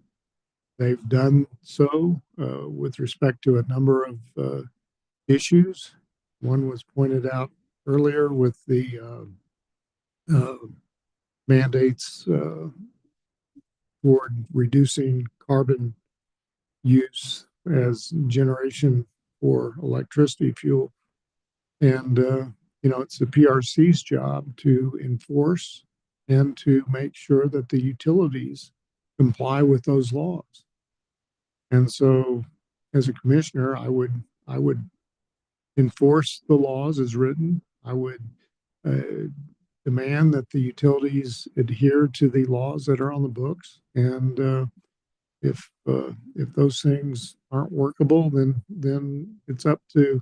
They've done so with respect to a number of issues. One was pointed out earlier with the mandates toward reducing carbon use as generation for electricity fuel. And, you know, it's the PRC's job to enforce and to make sure that the utilities comply with those laws. And so as a commissioner, I would enforce the laws as written. I would demand that the utilities adhere to the laws that are on the books. And if those things aren't workable, then it's up to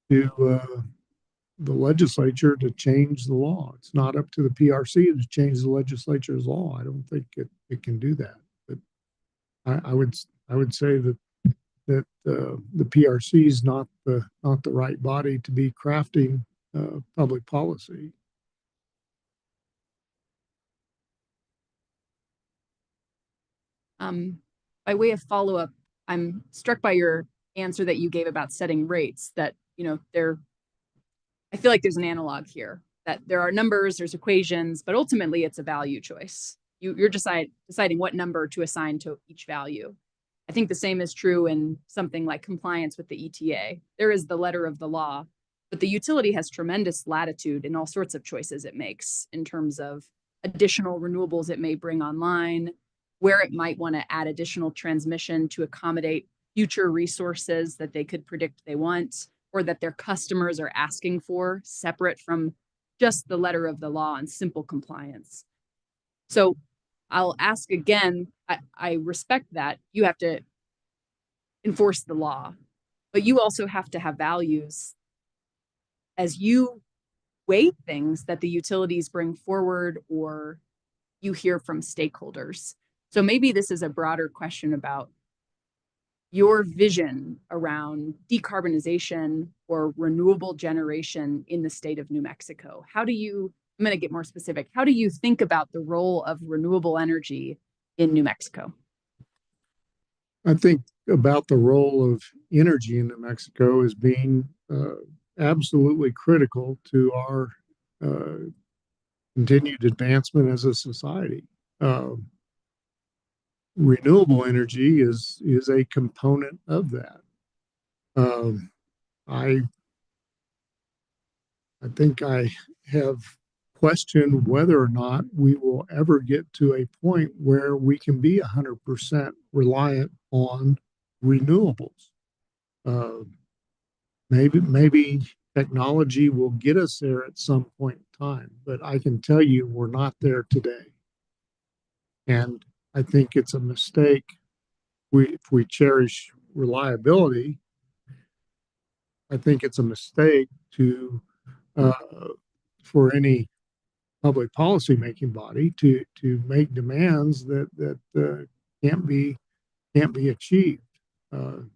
the legislature to change the law. It's not up to the PRC to change the legislature's law. I don't think it can do that. But I would say that the PRC is not the right body to be crafting public policy. By way of follow-up, I'm struck by your answer that you gave about setting rates, that, I feel like there's an analog here, that there are numbers, there's equations, but ultimately it's a value choice. You're deciding what number to assign to each value. I think the same is true in something like compliance with the ETA. There is the letter of the law, but the utility has tremendous latitude in all sorts of choices it makes in terms of additional renewables it may bring online, where it might want to add additional transmission to accommodate future resources that they could predict they want, or that their customers are asking for, separate from just the letter of the law and simple compliance. So I'll ask again, I respect that you have to enforce the law, but you also have to have values as you weigh things that the utilities bring forward or you hear from stakeholders. So maybe this is a broader question about your vision around decarbonization or renewable generation in the state of New Mexico. I'm going to get more specific. How do you think about the role of renewable energy in New Mexico? I think about the role of energy in New Mexico as being absolutely critical to our continued advancement as a society. Renewable energy is a component of that. I think I have questioned whether or not we will ever get to a point where we can be 100% reliant on renewables. Maybe technology will get us there at some point in time, but I can tell you we're not there today. And I think it's a mistake. If we cherish reliability, I think it's a mistake to for any public policy making body to make demands that can't be achieved.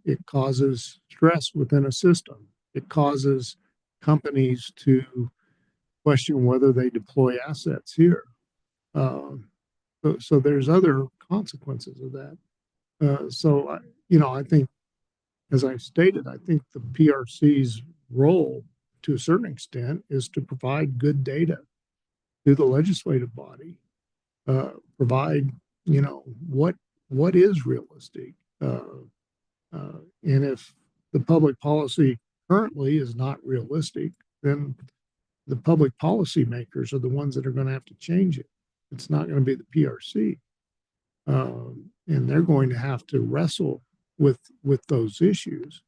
It causes stress within a system. It causes companies to question whether they deploy assets here. So there's other consequences of that. I think, as I stated, I think the PRC's role to a certain extent is to provide good data to the legislative body, provide, what is realistic. And if the public policy currently is not realistic, then the public policy makers are the ones that are going to have to change it. It's not going to be the PRC. And they're going to have to wrestle with those issues.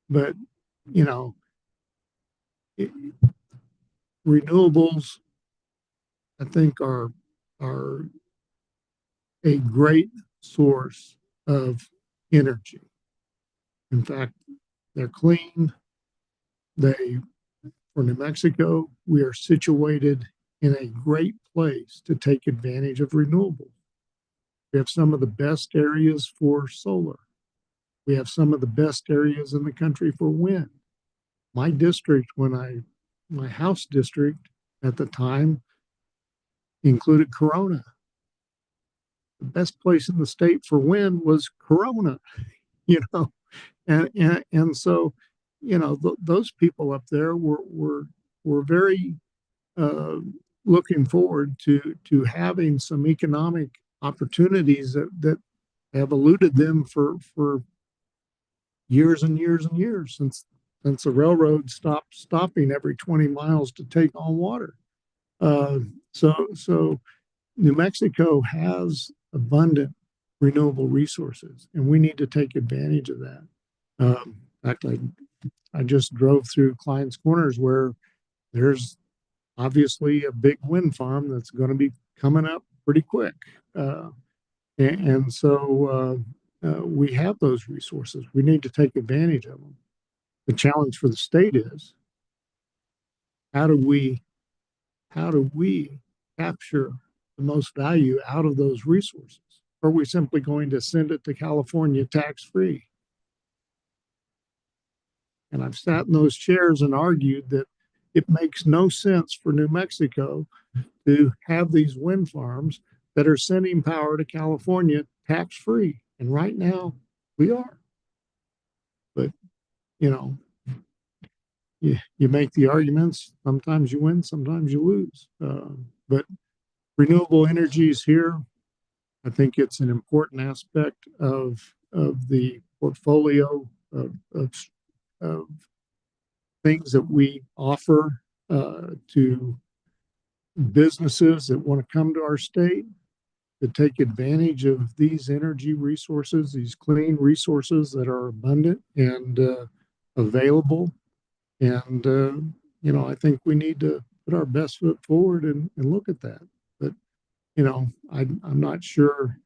But, renewables, I think, are a great source of energy. In fact, they're clean. For New Mexico, we are situated in a great place to take advantage of renewables. We have some of the best areas for solar. We have some of the best areas in the country for wind. My district, my house district at the time included Corona. The best place in the state for wind was Corona, and so, those people up there were very looking forward to having some economic opportunities that have eluded them for years and years and years since the railroad stopped stopping every 20 miles to take on water. So New Mexico has abundant renewable resources, and we need to take advantage of that. In fact, I just drove through Clines Corners, where there's obviously a big wind farm that's going to be coming up pretty quick. So we have those resources. We need to take advantage of them. The challenge for the state is, how do we capture the most value out of those resources? Or are we simply going to send it to California tax-free? And I've sat in those chairs and argued that it makes no sense for New Mexico to have these wind farms that are sending power to California tax-free. And right now we are. But, you know, you make the arguments. Sometimes you win, sometimes you lose. But renewable energy is here. I think it's an important aspect of the portfolio of things that we offer to businesses that want to come to our state to take advantage of these energy resources, these clean resources that are abundant and available. And, I think we need to put our best foot forward and look at that. But, I'm not sure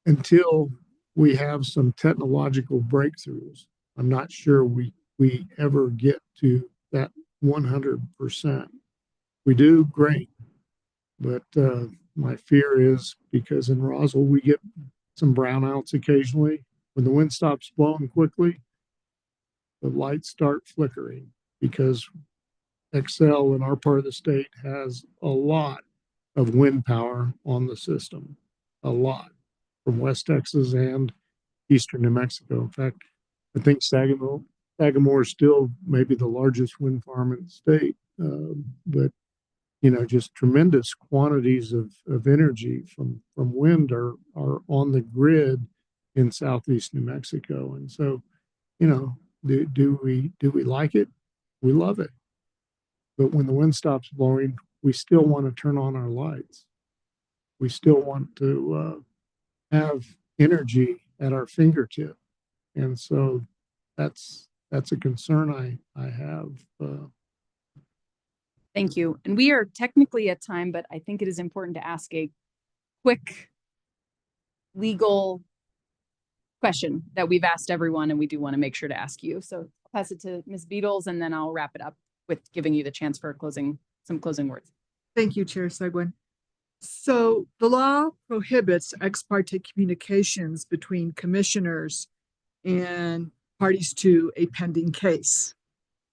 until we have some technological breakthroughs. I'm not sure we ever get to that 100%. We do great, but my fear is because in Roswell we get some brownouts occasionally. When the wind stops blowing quickly, the lights start flickering because Excel in our part of the state has a lot of wind power on the system, a lot from West Texas and eastern New Mexico. In fact, I think Sagamore is still maybe the largest wind farm in the state, but just tremendous quantities of energy from wind are on the grid in southeast New Mexico, and so do we like it? We love it, but when the wind stops blowing, we still want to turn on our lights. We still want to have energy at our fingertip, and so that's a concern I have. Thank you. And we are technically at time, but I think it is important to ask a quick legal question that we've asked everyone, and we do want to make sure to ask you. So I'll pass it to Ms. Beatles, and then I'll wrap it up with giving you the chance for some closing words. Thank you, Chair Seguin. So the law prohibits ex parte communications between commissioners and parties to a pending case.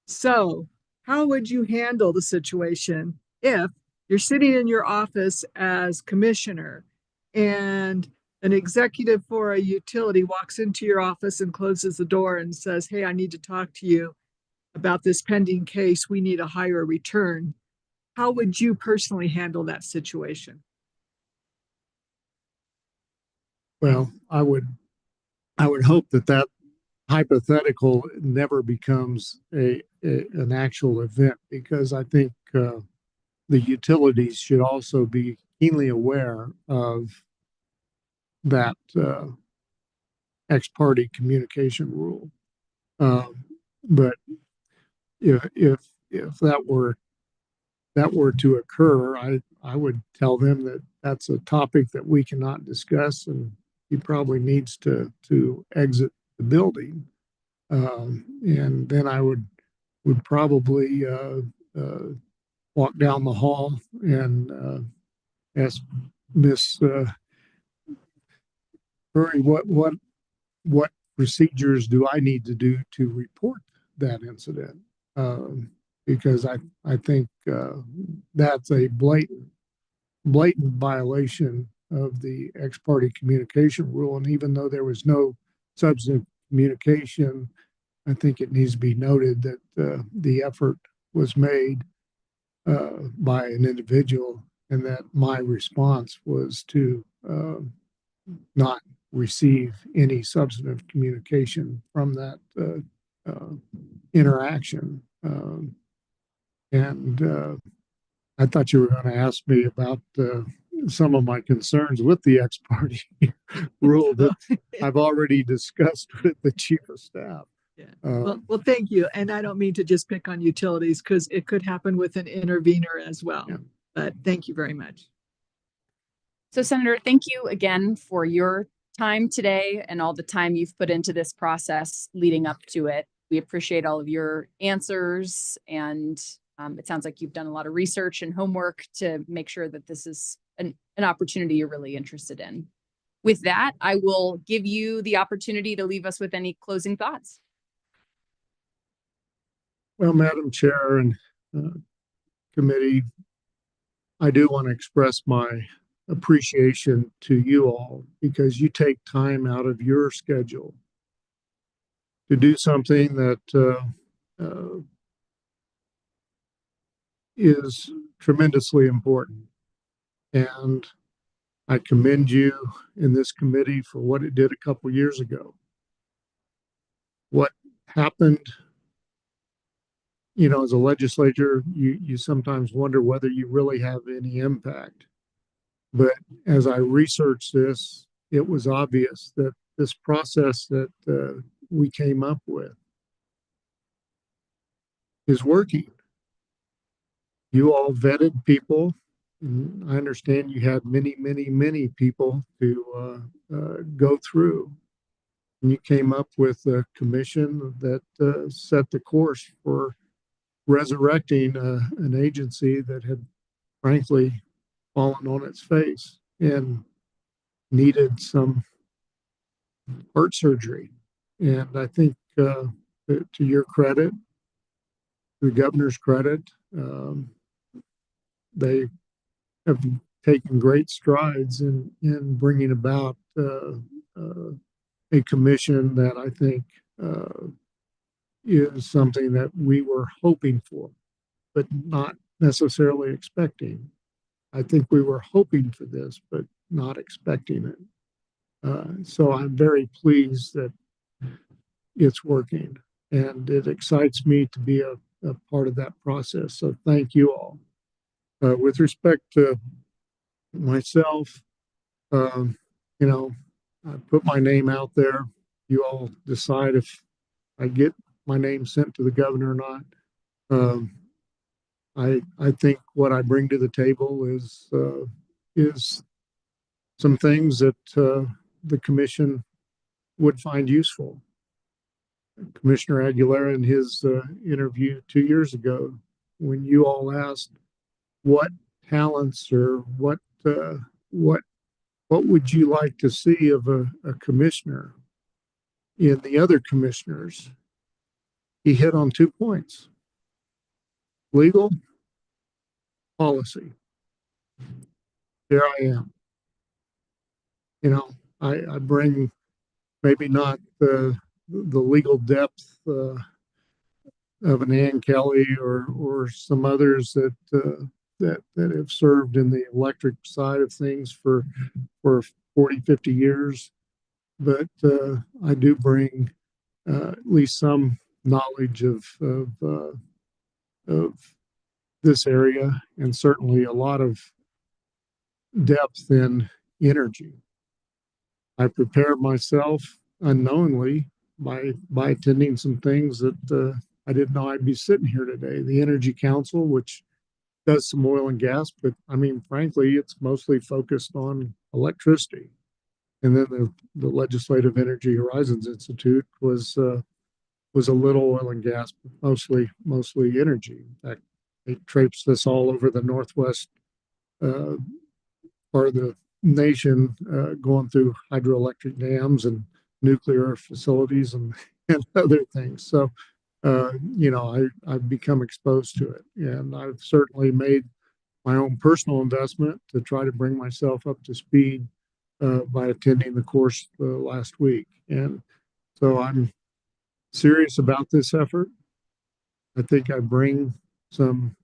So how would you handle the situation if you're sitting in your office as commissioner and an executive for a utility walks into your office and closes the door and says, "Hey, I need to talk to you about this pending case. We need a higher return." How would you personally handle that situation? Well, I would hope that hypothetical never becomes an actual event, because I think the utilities should also be keenly aware of that ex parte communication rule. But if that were to occur, I would tell them that that's a topic that we cannot discuss, and he probably needs to exit the building. And then I would probably walk down the hall and ask Miss Curry, what procedures do I need to do to report that incident? Because I think that's a blatant violation of the ex parte communication rule. And even though there was no substantive communication, I think it needs to be noted that the effort was made by an individual, and that my response was to not receive any substantive communication from that interaction. And I thought you were going to ask me about some of my concerns with the ex parte rule that I've already discussed with the chief of staff. Yeah. Well, thank you. And I don't mean to just pick on utilities, because it could happen with an intervener as well. Yeah. But thank you very much. So, Senator, thank you again for your time today and all the time you've put into this process leading up to it. We appreciate all of your answers, and it sounds like you've done a lot of research and homework to make sure that this is an opportunity you're really interested in. With that, I will give you the opportunity to leave us with any closing thoughts. Well, Madam Chair and committee, I do want to express my appreciation to you all because you take time out of your schedule to do something that is tremendously important. And I commend you in this committee for what it did a couple years ago. What happened, as a legislator, you sometimes wonder whether you really have any impact. But as I researched this, it was obvious that this process that we came up with is working. You all vetted people. I understand you had many, many, many people to go through. And you came up with a commission that set the course for resurrecting an agency that had frankly fallen on its face and needed some heart surgery. And I think to your credit, the governor's credit, they have taken great strides in bringing about a commission that I think is something that we were hoping for, but not necessarily expecting. I think we were hoping for this, but not expecting it. So I'm very pleased that it's working, and it excites me to be a part of that process. So thank you all. With respect to myself, I put my name out there. You all decide if I get my name sent to the governor or not. I think what I bring to the table is some things that the commission would find useful. Commissioner Aguilera in his interview 2 years ago, when you all asked what talents or what would you like to see of a commissioner in the other commissioners, he hit on 2 points: legal, policy. Here I am. I bring maybe not the legal depth of an Ann Kelly or some others that have served in the electric side of things for 40, 50 years. But I do bring at least some knowledge of this area, and certainly a lot of depth in energy. I prepared myself unknowingly by attending some things that I didn't know I'd be sitting here today. The Energy Council, which does some oil and gas, but I mean, frankly, it's mostly focused on electricity. And then the Legislative Energy Horizons Institute was a little oil and gas, but mostly energy. In fact, they traipsed us all over the northwest part of the nation, going through hydroelectric dams and nuclear facilities and other things. So, I've become exposed to it, and I've certainly made my own personal investment to try to bring myself up to speed by attending the course last week. And so I'm serious about this effort. I think I bring some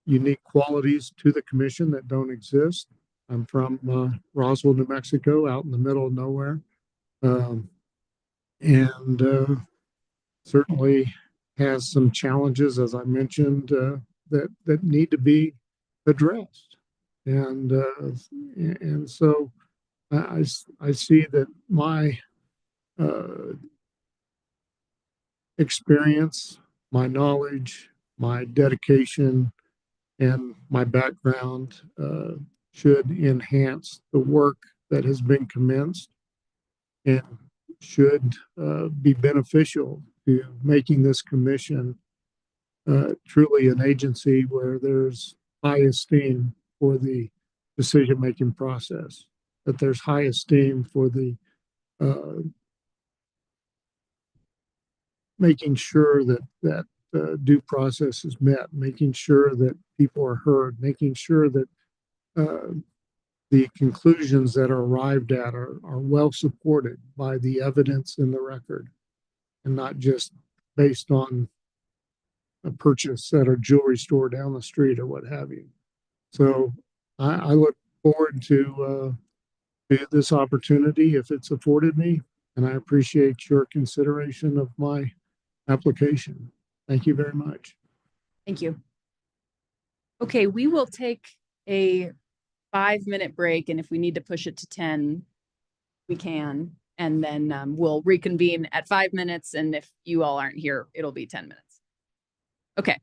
unique qualities to the commission that don't exist. I'm from Roswell, New Mexico, out in the middle of nowhere. And certainly has some challenges, as I mentioned, that need to be addressed. And so I see that my experience, my knowledge, my dedication, and my background should enhance the work that has been commenced and should be beneficial to making this commission truly an agency where there's high esteem for the decision-making process, that there's high esteem for the making sure that due process is met, making sure that people are heard, making sure that the conclusions that are arrived at are well supported by the evidence in the record and not just based on a purchase at a jewelry store down the street or what have you. So I look forward to this opportunity if it's afforded me, and I appreciate your consideration of my application. Thank you very much. Thank you. Okay, we will take a 5-minute break, and if we need to push it to 10, we can. And then we'll reconvene at 5 minutes, and if you all aren't here, it'll be 10 minutes. Okay,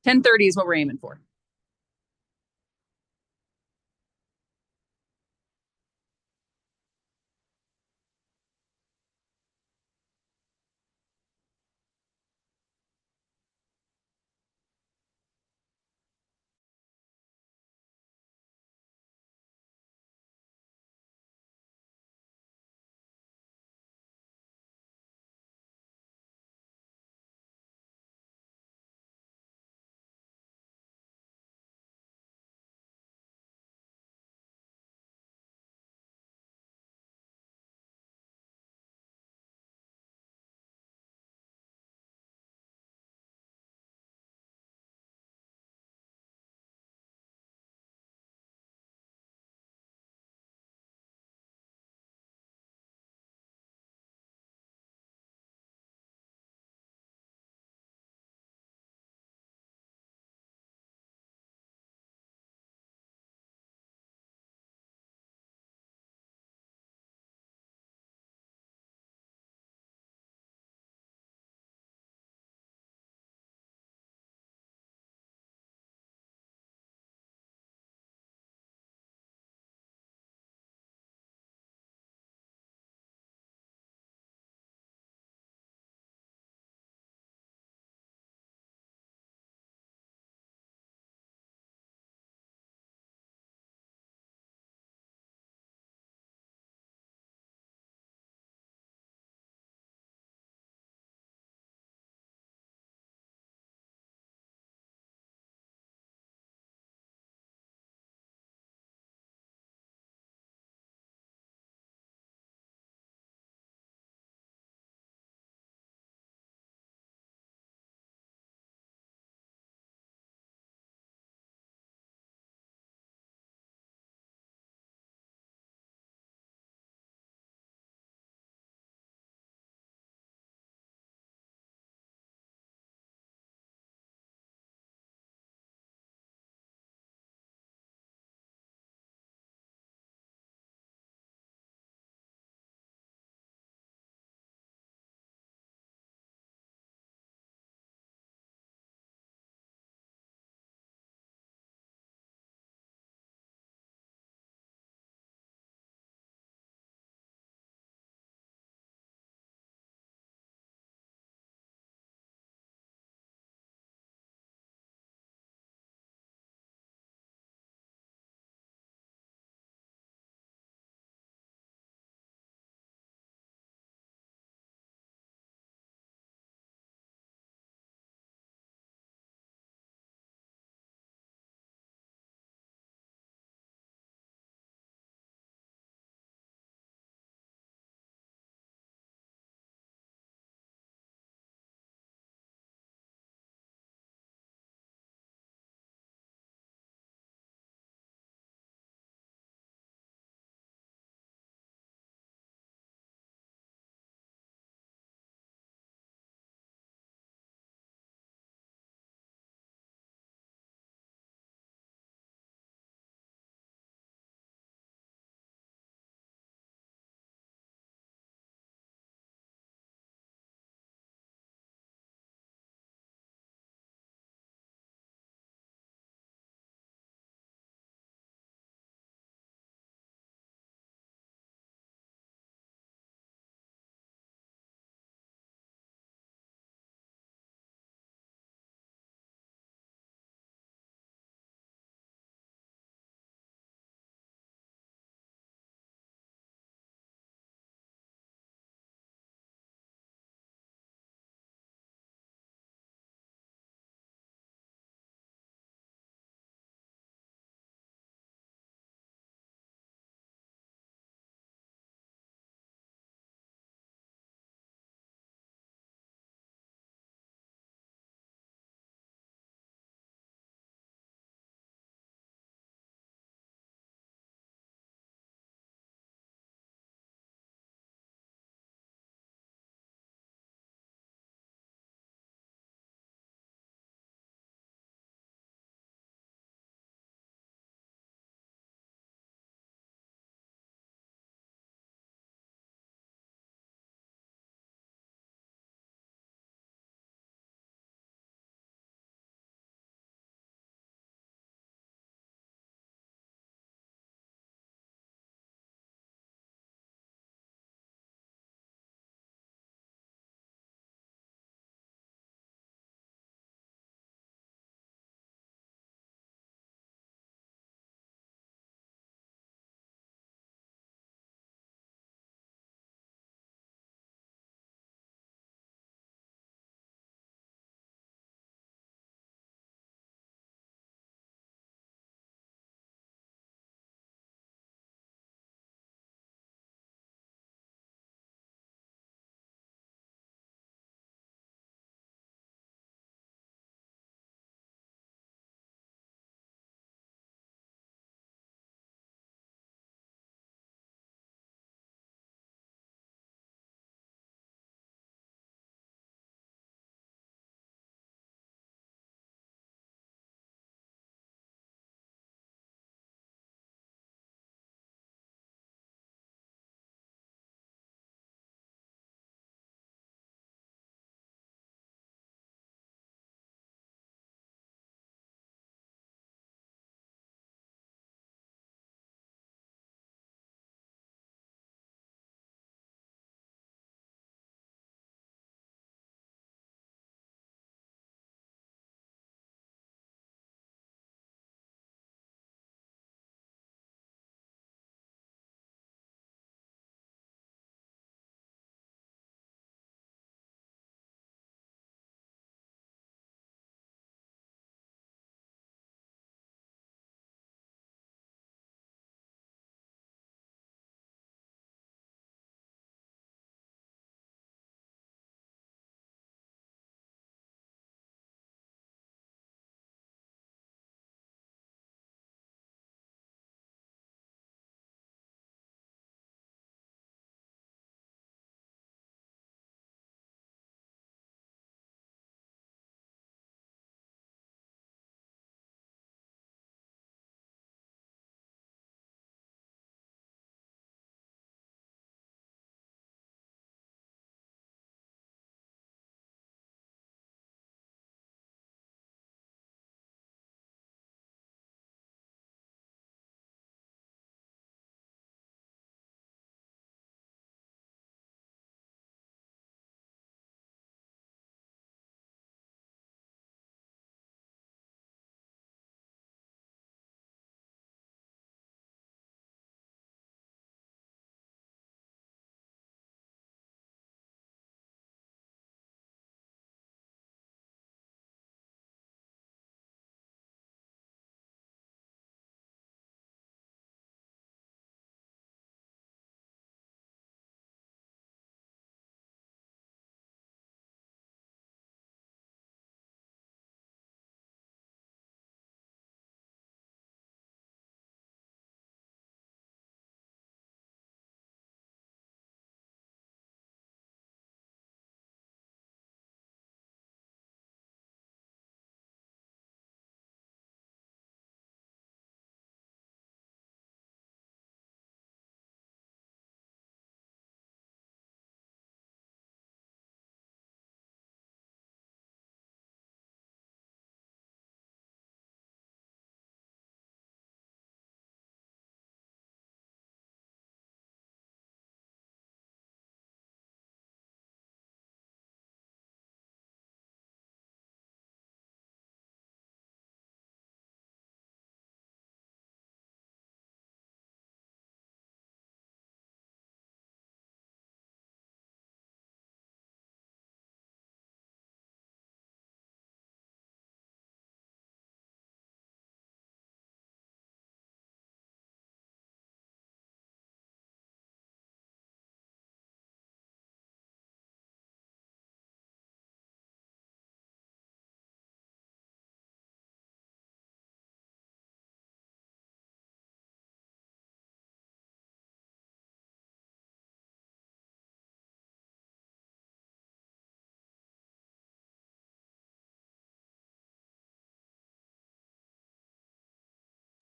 10:30 is what we're aiming for.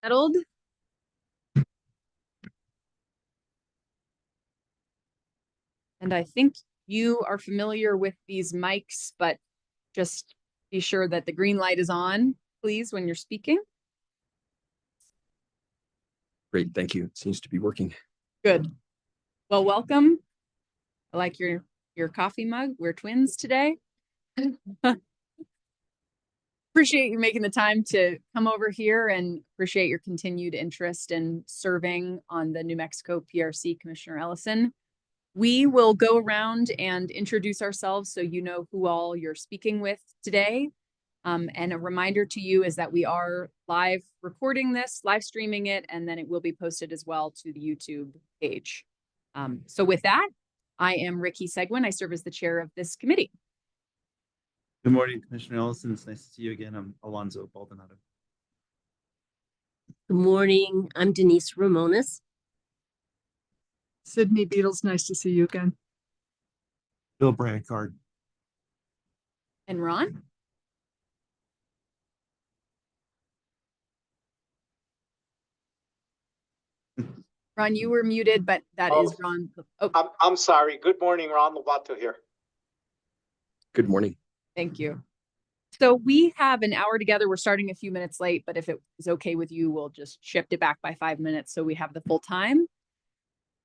Settled? And I think you are familiar with these mics, but just be sure that the green light is on, please, when you're speaking. Great, thank you. It seems to be working. Good. Well, welcome. I like your coffee mug. We're twins today. Appreciate you making the time to come over here and appreciate your continued interest in serving on the New Mexico PRC, Commissioner Ellison. We will go around and introduce ourselves so you know who all you're speaking with today. And a reminder to you is that we are live recording this, live streaming it, and then it will be posted as well to the YouTube page. So with that, I am Ricky Seguin. I serve as the chair of this committee. Good morning, Commissioner Ellison. It's nice to see you again. I'm Alonzo Baldonado. Good morning. I'm Denise Ramones. Sydney Beatles, nice to see you again. Bill Brancard. And Ron? Ron, you were muted, but that is Ron. Oh, I'm sorry. Good morning, Ron Lovato here. Good morning. thank you. So we have an hour together. We're starting a few minutes late, but if it is okay with you, we'll just shift it back by 5 minutes so we have the full time.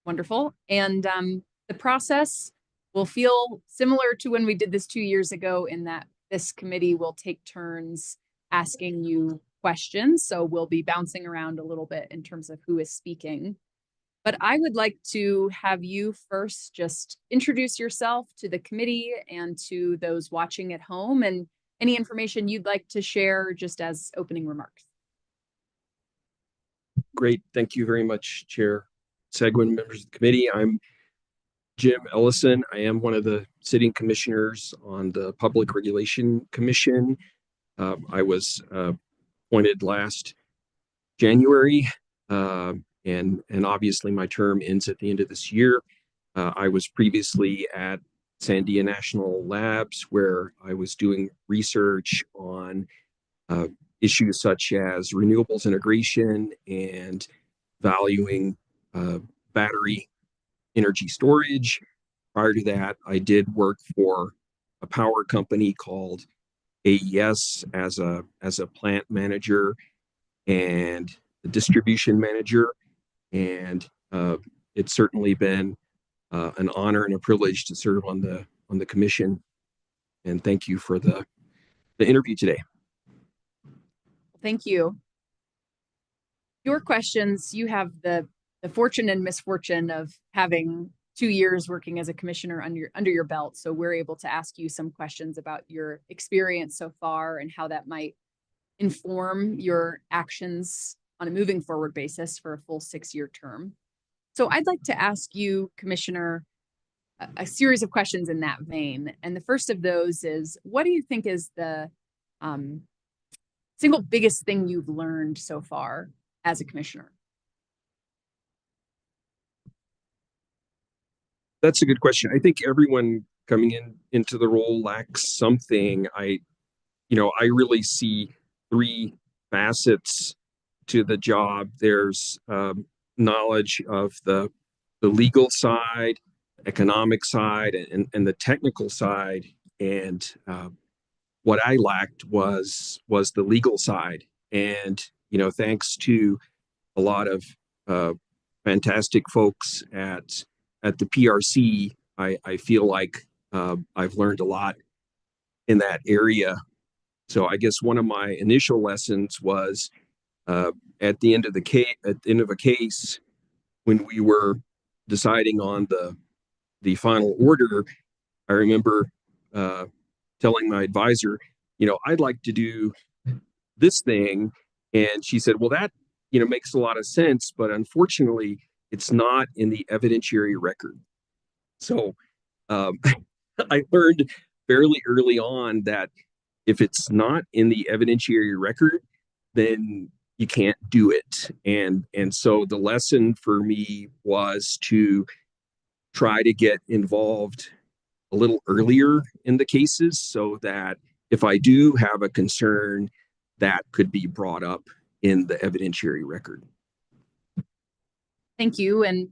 Wonderful. And the process will feel similar to when we did this 2 years ago, in that this committee will take turns asking you questions. So we'll be bouncing around a little bit in terms of who is speaking. But I would like to have you first just introduce yourself to the committee and to those watching at home, and any information you'd like to share just as opening remarks. Great. Thank you very much, Chair Seguin, members of the committee. I'm Jim Ellison. I am one of the sitting commissioners on the Public Regulation Commission. I was appointed last January, and obviously my term ends at the end of this year. I was previously at Sandia National Labs, where I was doing research on issues such as renewables integration and valuing battery energy storage. Prior to that, I did work for a power company called AES as a plant manager and a distribution manager. And it's certainly been an honor and a privilege to serve on the commission. And thank you for the interview today. Thank you. Your questions, you have the fortune and misfortune of having 2 years working as a commissioner under your belt. So we're able to ask you some questions about your experience so far and how that might inform your actions on a moving forward basis for a full 6-year term. So I'd like to ask you, Commissioner, a series of questions in that vein. And the first of those is, what do you think is the single biggest thing you've learned so far as a commissioner? That's a good question. I think everyone coming into the role lacks something. I really see 3 facets to the job. There's knowledge of the legal side, economic side, and the technical side. And what I lacked was the legal side. And thanks to a lot of fantastic folks at the PRC, I feel like I've learned a lot in that area. So I guess one of my initial lessons was at the end of a case, when we were deciding on the final order, I remember telling my advisor, I'd like to do this thing, and she said, well, that makes a lot of sense, but unfortunately, it's not in the evidentiary record. So I learned fairly early on that if it's not in the evidentiary record, then you can't do it. And so the lesson for me was to try to get involved a little earlier in the cases, so that if I do have a concern, that could be brought up in the evidentiary record. Thank you. And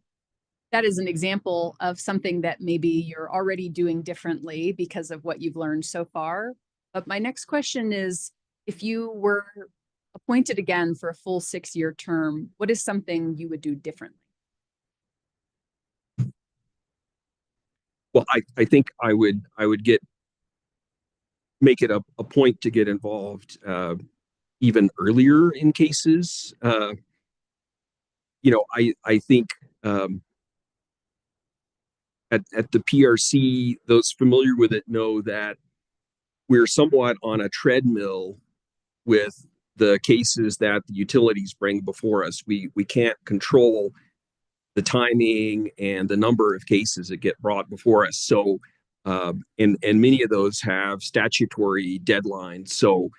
that is an example of something that maybe you're already doing differently because of what you've learned so far. But my next question is, if you were appointed again for a full 6-year term, what is something you would do differently? Well, I think I would make it a point to get involved even earlier in cases. I think at the PRC, those familiar with it know that we're somewhat on a treadmill with the cases that the utilities bring before us. We can't control the timing and the number of cases that get brought before us. So, and many of those have statutory deadlines. So,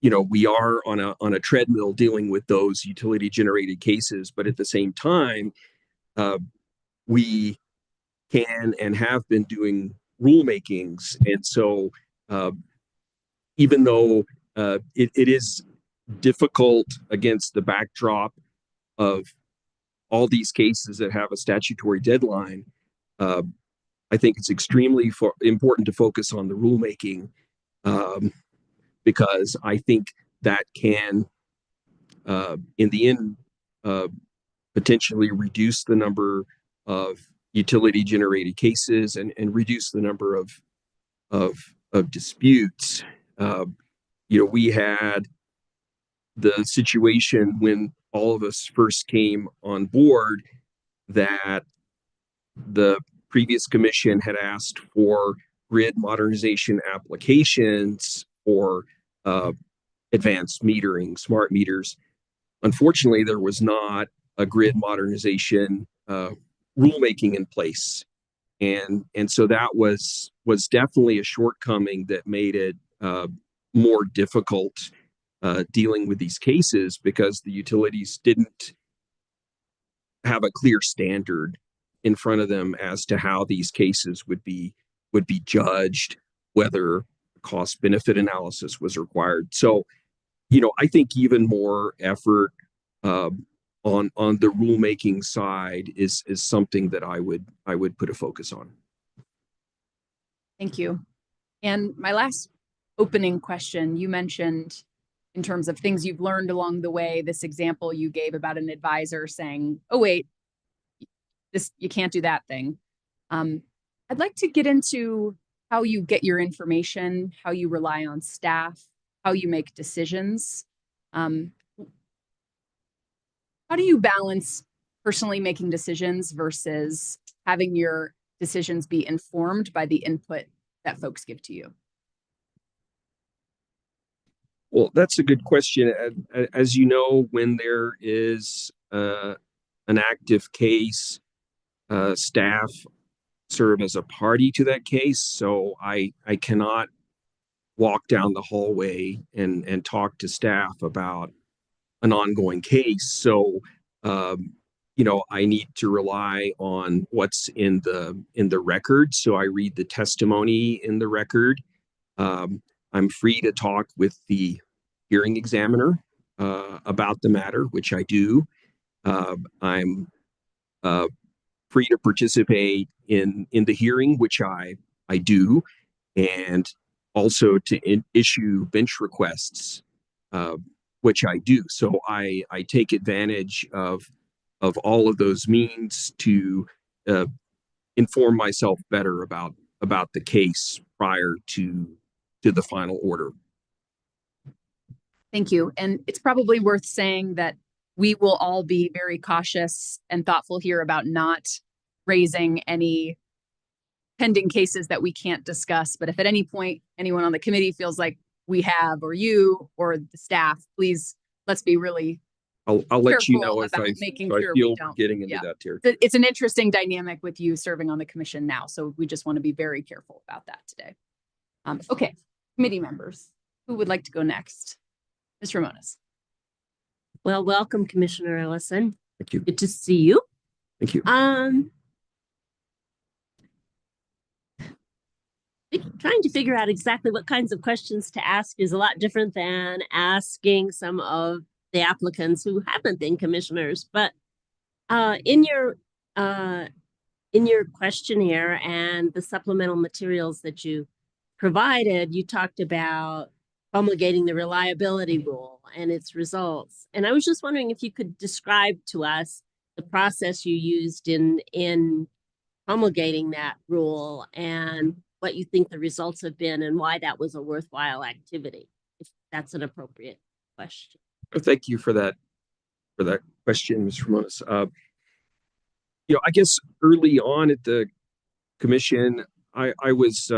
we are on a treadmill dealing with those utility generated cases, but at the same time, we can and have been doing rulemakings. And so, even though it is difficult against the backdrop of all these cases that have a statutory deadline, I think it's extremely important to focus on the rulemaking, because I think that can, in the end, potentially reduce the number of utility generated cases and reduce the number of disputes. We had the situation when all of us first came on board that the previous commission had asked for grid modernization applications for advanced metering, smart meters. Unfortunately, there was not a grid modernization rulemaking in place. And so that was definitely a shortcoming that made it more difficult dealing with these cases, because the utilities didn't have a clear standard in front of them as to how these cases would be judged, whether cost benefit analysis was required. So, I think even more effort on the rulemaking side is something that I would put a focus on. Thank you. And my last opening question, you mentioned in terms of things you've learned along the way, this example you gave about an advisor saying, oh, wait, you can't do that thing. I'd like to get into how you get your information, how you rely on staff, how you make decisions. How do you balance personally making decisions versus having your decisions be informed by the input that folks give to you? Well, that's a good question. As you know, when there is an active case, staff serve as a party to that case. So I cannot walk down the hallway and talk to staff about an ongoing case. So, I need to rely on what's in the record. So I read the testimony in the record. I'm free to talk with the hearing examiner about the matter, which I do. I'm free to participate in the hearing, which I do, and also to issue bench requests, which I do. So I take advantage of all of those means to inform myself better about the case prior to the final order. Thank you. And it's probably worth saying that we will all be very cautious and thoughtful here about not raising any pending cases that we can't discuss. But if at any point anyone on the committee feels like we have, or you or the staff, please, let's be really I'll let you know if I making sure we we're don't. getting into that territory. It's an interesting dynamic with you serving on the commission now. So we just want to be very careful about that today. Okay, committee members, who would like to go next? Ms. Ramones. Well, welcome, Commissioner Ellison. Thank you. Good to see you. Thank you. trying to figure out exactly what kinds of questions to ask is a lot different than asking some of the applicants who haven't been commissioners. But in your questionnaire and the supplemental materials that you provided, you talked about promulgating the reliability rule and its results. And I was just wondering if you could describe to us the process you used in promulgating that rule and what you think the results have been and why that was a worthwhile activity, if that's an appropriate question. Thank you for that question, Ms. Ramones. I guess early on at the commission, I was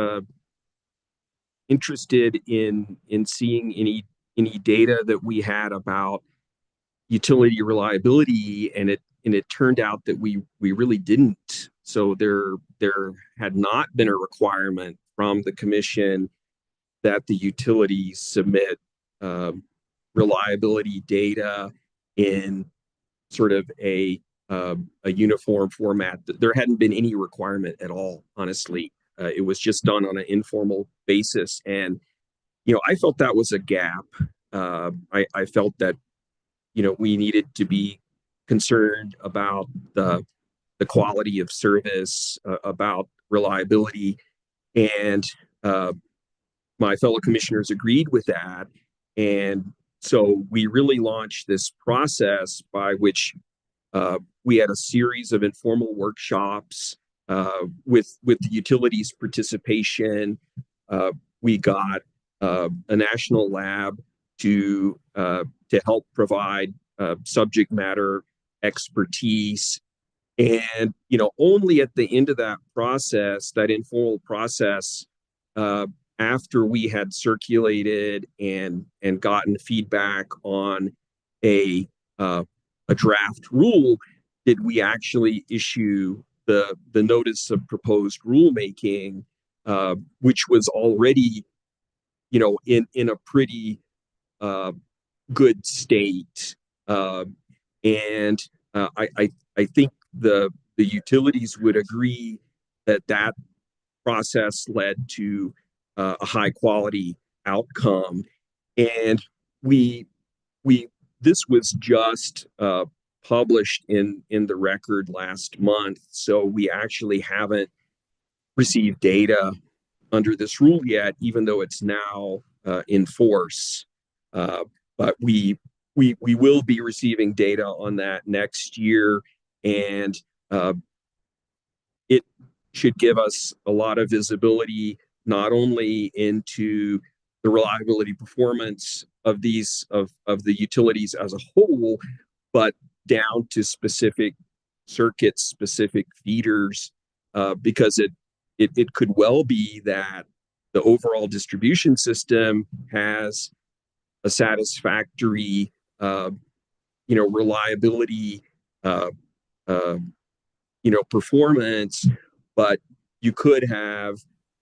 interested in seeing any data that we had about utility reliability, and it turned out that we really didn't. So there had not been a requirement from the commission that the utilities submit reliability data in sort of a uniform format. There hadn't been any requirement at all, honestly. It was just done on an informal basis. And, I felt that was a gap. I felt that, we needed to be concerned about the quality of service, about reliability. And my fellow commissioners agreed with that. And so we really launched this process by which we had a series of informal workshops with the utilities' participation. We got a national lab to help provide subject matter expertise. And only at the end of that process, that informal process, after we had circulated and gotten feedback on a draft rule, did we actually issue the notice of proposed rulemaking, which was already, in a pretty good state. And I think the utilities would agree that process led to a high quality outcome. And this was just published in the record last month, so we actually haven't received data under this rule yet, even though it's now in force. But we will be receiving data on that next year, and it should give us a lot of visibility not only into the reliability performance of the utilities as a whole, but down to specific circuits, specific feeders, because it could well be that the overall distribution system has a satisfactory reliability performance, but you could have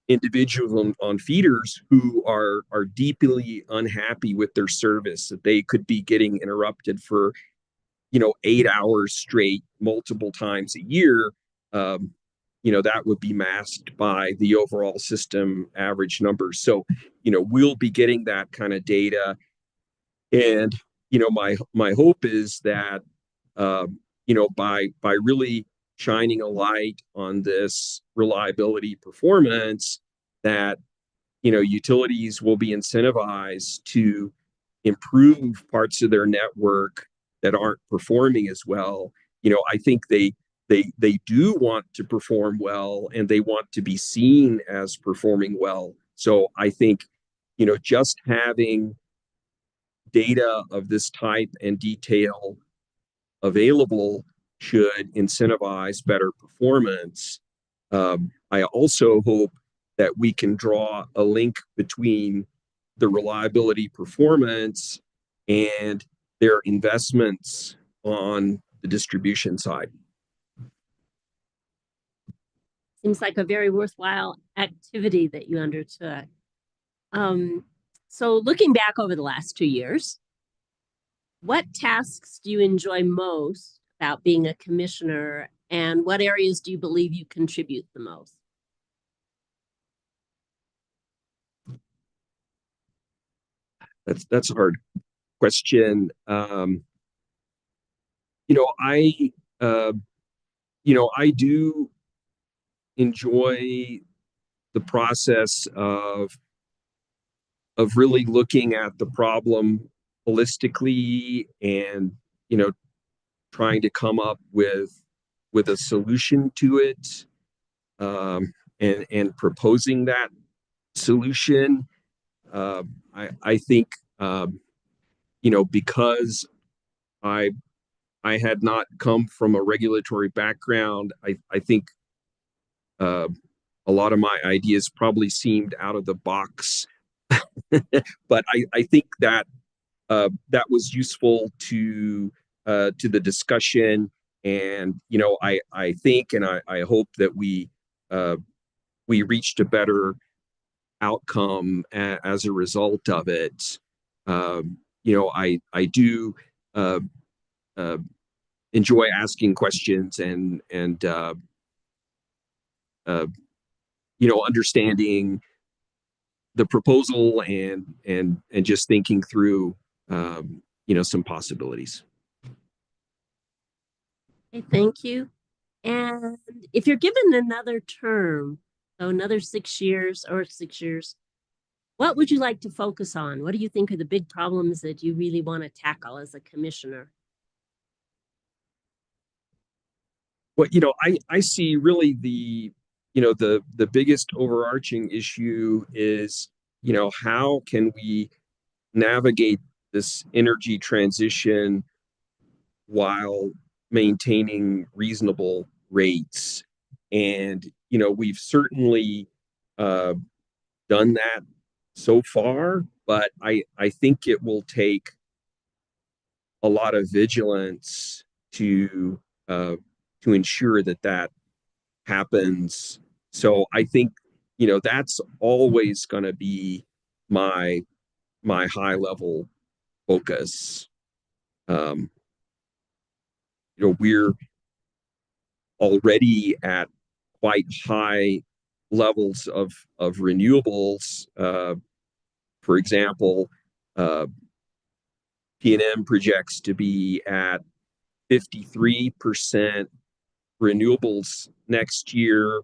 individuals on feeders who are deeply unhappy with their service, that they could be getting interrupted for 8 hours straight multiple times a year. That would be masked by the overall system average numbers. So we'll be getting that kind of data. And my hope is that by really shining a light on this reliability performance, that utilities will be incentivized to improve parts of their network that aren't performing as well. I think they do want to perform well, and they want to be seen as performing well. So I think just having data of this type and detail available should incentivize better performance. I also hope that we can draw a link between the reliability performance and their investments on the distribution side. Seems like a very worthwhile activity that you undertook. So looking back over the last 2 years, what tasks do you enjoy most about being a commissioner, and what areas do you believe you contribute the most? That's a hard question. You know, uh, I do enjoy the process of really looking at the problem holistically and, trying to come up with a solution to it, and proposing that solution. I think, because I I had not come from a regulatory background, I think uh, a lot of my ideas probably seemed out of the box, but I think that that was useful to the discussion, and I think and I hope that we reached a better outcome as a result of it. I do uh, uh, enjoy asking questions and uh, understanding the proposal and just thinking through some possibilities. Okay, thank you. And if you're given another term, so another 6 years or 6 years, what would you like to focus on? What do you think are the big problems that you really want to tackle as a commissioner? Well, I see really the biggest overarching issue is, how can we navigate this energy transition while maintaining reasonable rates? And, we've certainly uh, done that so far, but I think it will take a lot of vigilance uh, to ensure that that happens. So I think, that's always going to be my high level focus. Um, we're already at quite high levels of renewables. For example, uh, PNM projects to be at 53% renewables next year,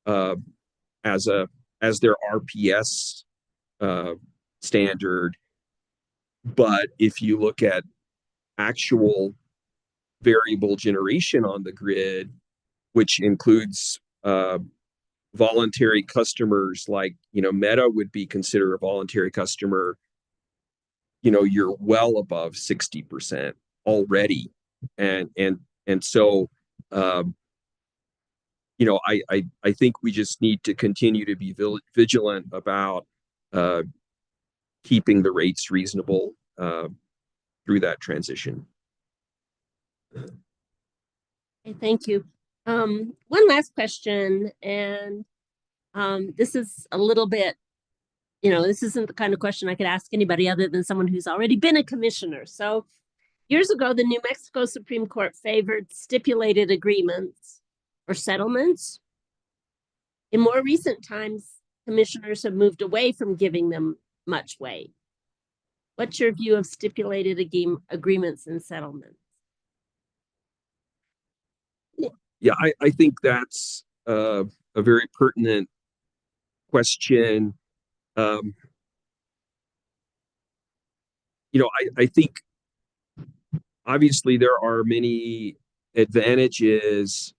uh, as their RPS uh, standard. But if you look at actual variable generation on the grid, which includes voluntary customers, like Meta would be considered a voluntary customer, you're well above 60% already. And so I think we just need to continue to be vigilant about uh, keeping the rates reasonable through that transition. Okay, thank you. One last question, and this is a little bit, this isn't the kind of question I could ask anybody other than someone who's already been a commissioner. So years ago, the New Mexico Supreme Court favored stipulated agreements or settlements. In more recent times, commissioners have moved away from giving them much weight. What's your view of stipulated agreements and settlements? Yeah, I think that's a very pertinent question. I think obviously there are many advantages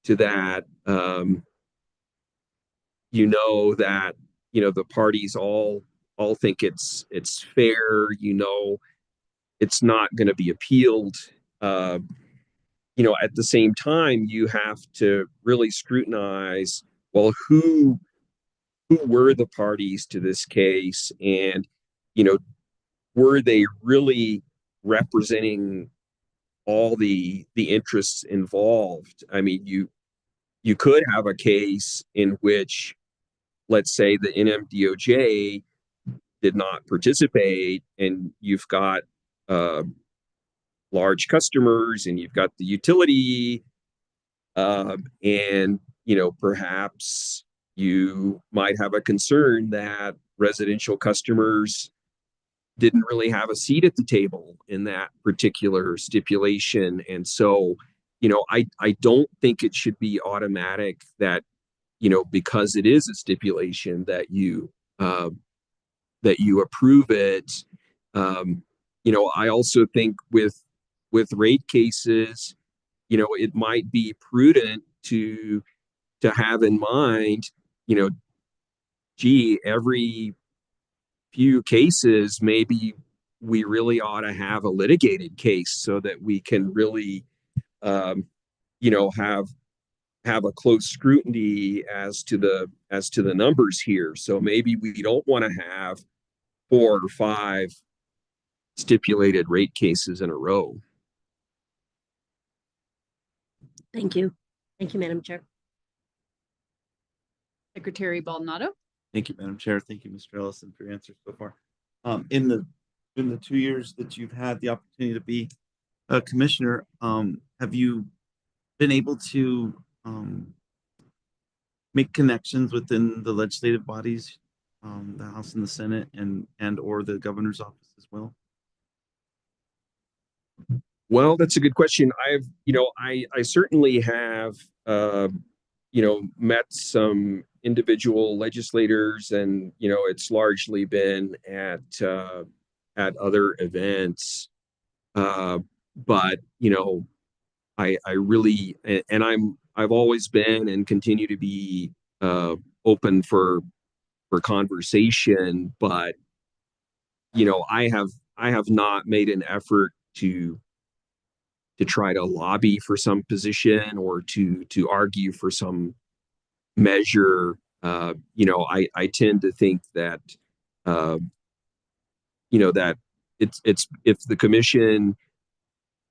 to that. That the parties all think it's fair. It's not going to be appealed. At the same time, you have to really scrutinize, well, who were the parties to this case, and were they really representing all the interests involved? I mean, you could have a case in which, let's say, the NMDOJ did not participate, and you've got large customers, and you've got the utility, and perhaps you might have a concern that residential customers didn't really have a seat at the table in that particular stipulation. And so, I don't think it should be automatic that, because it is a stipulation that you approve it. I also think with rate cases, it might be prudent to have in mind, gee, every few cases, maybe we really ought to have a litigated case so that we can really, have a close scrutiny as to the numbers here. So maybe we don't want to have 4 or 5 stipulated rate cases in a row. Thank you. Thank you, Madam Chair. Secretary Baldonado. Thank you, Madam Chair. Thank you, Mr. Ellison, for your answers so far. In the 2 years that you've had the opportunity to be a commissioner, have you been able to make connections within the legislative bodies, the House and the Senate, and or the governor's office as well? Well, that's a good question. I certainly have, met some individual legislators, and, it's largely been at other events. But, I really, and I've always been and continue to be open for conversation, but, I have not made an effort to try to lobby for some position or to argue for some measure. I tend to think that that it's if the commission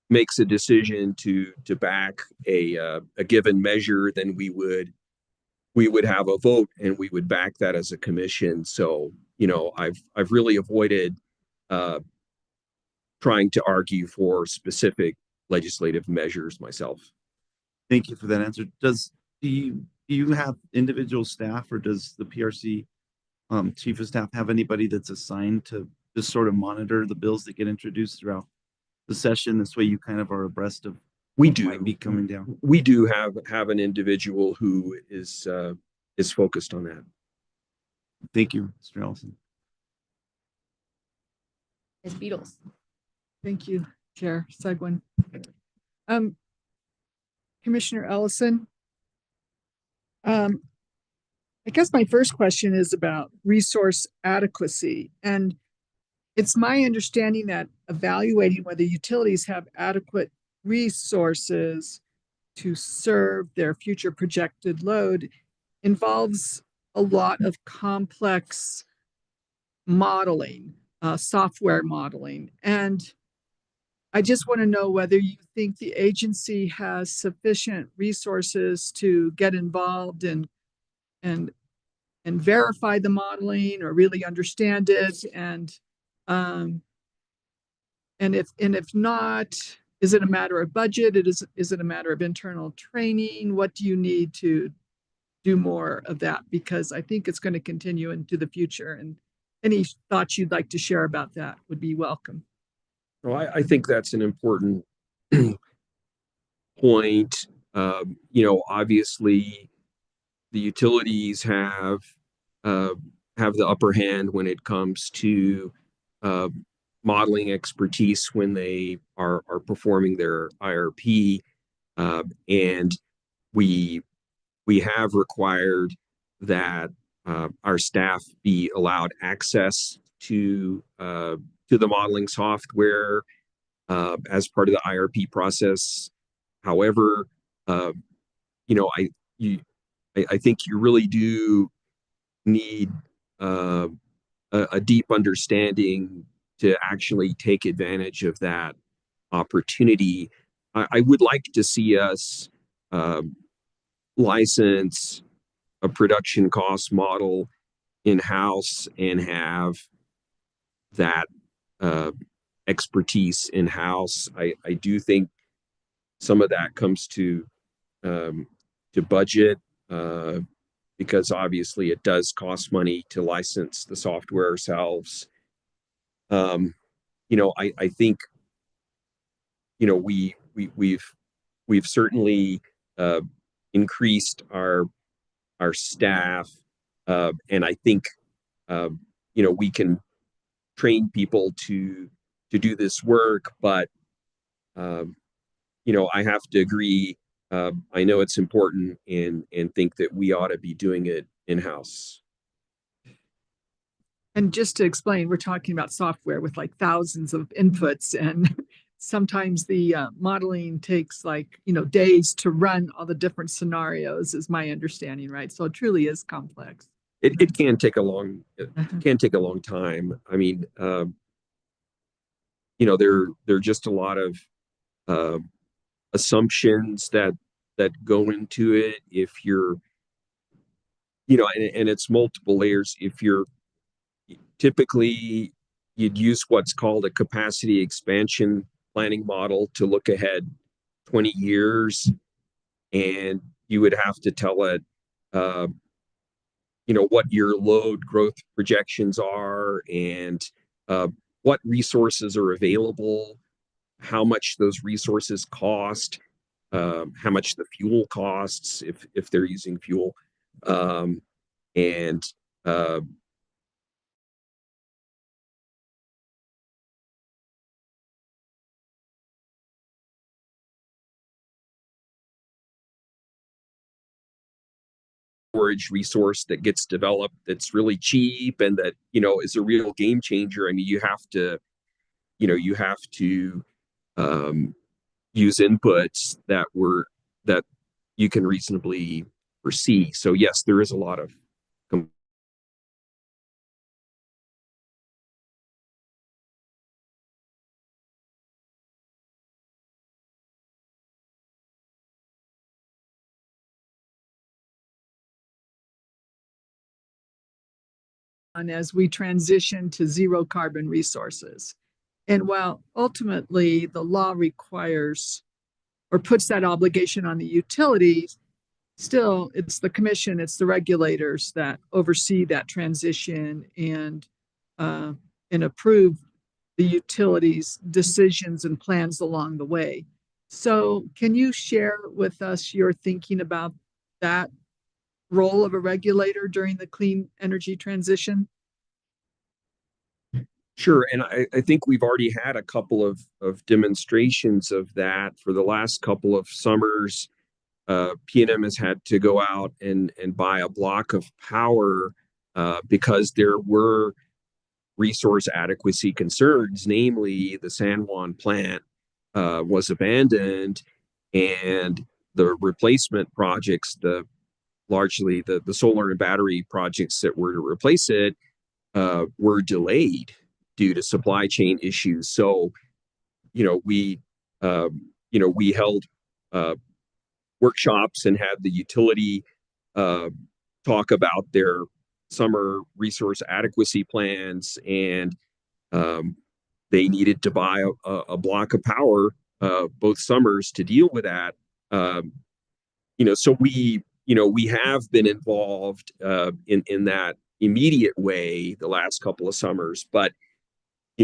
makes a decision to back a given measure, then we would have a vote and we would back that as a commission. So I've really avoided trying to argue for specific legislative measures myself. Thank you for that answer. Do you have individual staff, or does the PRC chief of staff have anybody that's assigned to just sort of monitor the bills that get introduced throughout the session? This way you kind of are abreast of what might be coming down. We do have an individual who is focused on that. Thank you, Mr. Ellison. Ms. Beatles. Thank you, Chair Seguin. Commissioner Ellison, I guess my first question is about resource adequacy. And it's my understanding that evaluating whether utilities have adequate resources to serve their future projected load involves a lot of complex modeling, software modeling. And I just want to know whether you think the agency has sufficient resources to get involved and verify the modeling or really understand it, and if not, is it a matter of budget? Is it a matter of internal training? What do you need to do more of that? Because I think it's going to continue into the future, and any thoughts you'd like to share about that would be welcome. Well, I think that's an important point. Obviously, the utilities have the upper hand when it comes to modeling expertise when they are performing their IRP, and we have required that our staff be allowed access to the modeling software as part of the IRP process. However, I think you really do need a deep understanding to actually take advantage of that opportunity. I would like to see us license a production cost model in-house and have that expertise in-house. I do think some of that comes to budget, because obviously it does cost money to license the software ourselves. I think, we've certainly increased our staff, and I think we can train people to do this work, but I have to agree. I know it's important and think that we ought to be doing it in-house. And just to explain, we're talking about software with like thousands of inputs, and sometimes the modeling takes days to run all the different scenarios, is my understanding, right? So it truly is complex. It can take a long time. I mean, there are just a lot of assumptions that go into it. If you're, and it's multiple layers. If you're typically, you'd use what's called a capacity expansion planning model to look ahead 20 years, and you would have to tell it, what your load growth projections are, and what resources are available, how much those resources cost, how much the fuel costs if they're using fuel, and storage resource that gets developed that's really cheap and that is a real game changer. I mean, you have to use inputs that you can reasonably foresee. So yes, there is a lot of as we transition to zero carbon resources. And while ultimately the law requires or puts that obligation on the utilities, still it's the commission, it's the regulators that oversee that transition and approve the utilities' decisions and plans along the way. So can you share with us your thinking about that role of a regulator during the clean energy transition? Sure. And I think we've already had a couple of demonstrations of that for the last couple of summers. PNM has had to go out and buy a block of power because there were resource adequacy concerns, namely the San Juan plant was abandoned, and the replacement projects, largely the solar and battery projects that were to replace it, were delayed due to supply chain issues. So, we held workshops and had the utility talk about their summer resource adequacy plans, and they needed to buy a block of power both summers to deal with that. So we have been involved in that immediate way the last couple of summers, but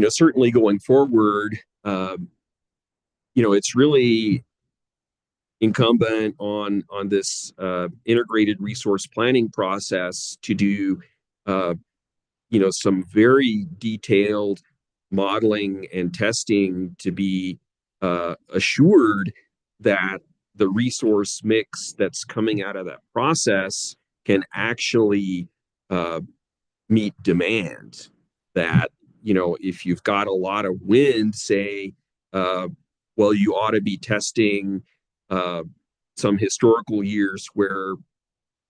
certainly going forward, it's really incumbent on this integrated resource planning process to do some very detailed modeling and testing to be assured that the resource mix that's coming out of that process can actually meet demand. That if you've got a lot of wind, say, well, you ought to be testing some historical years where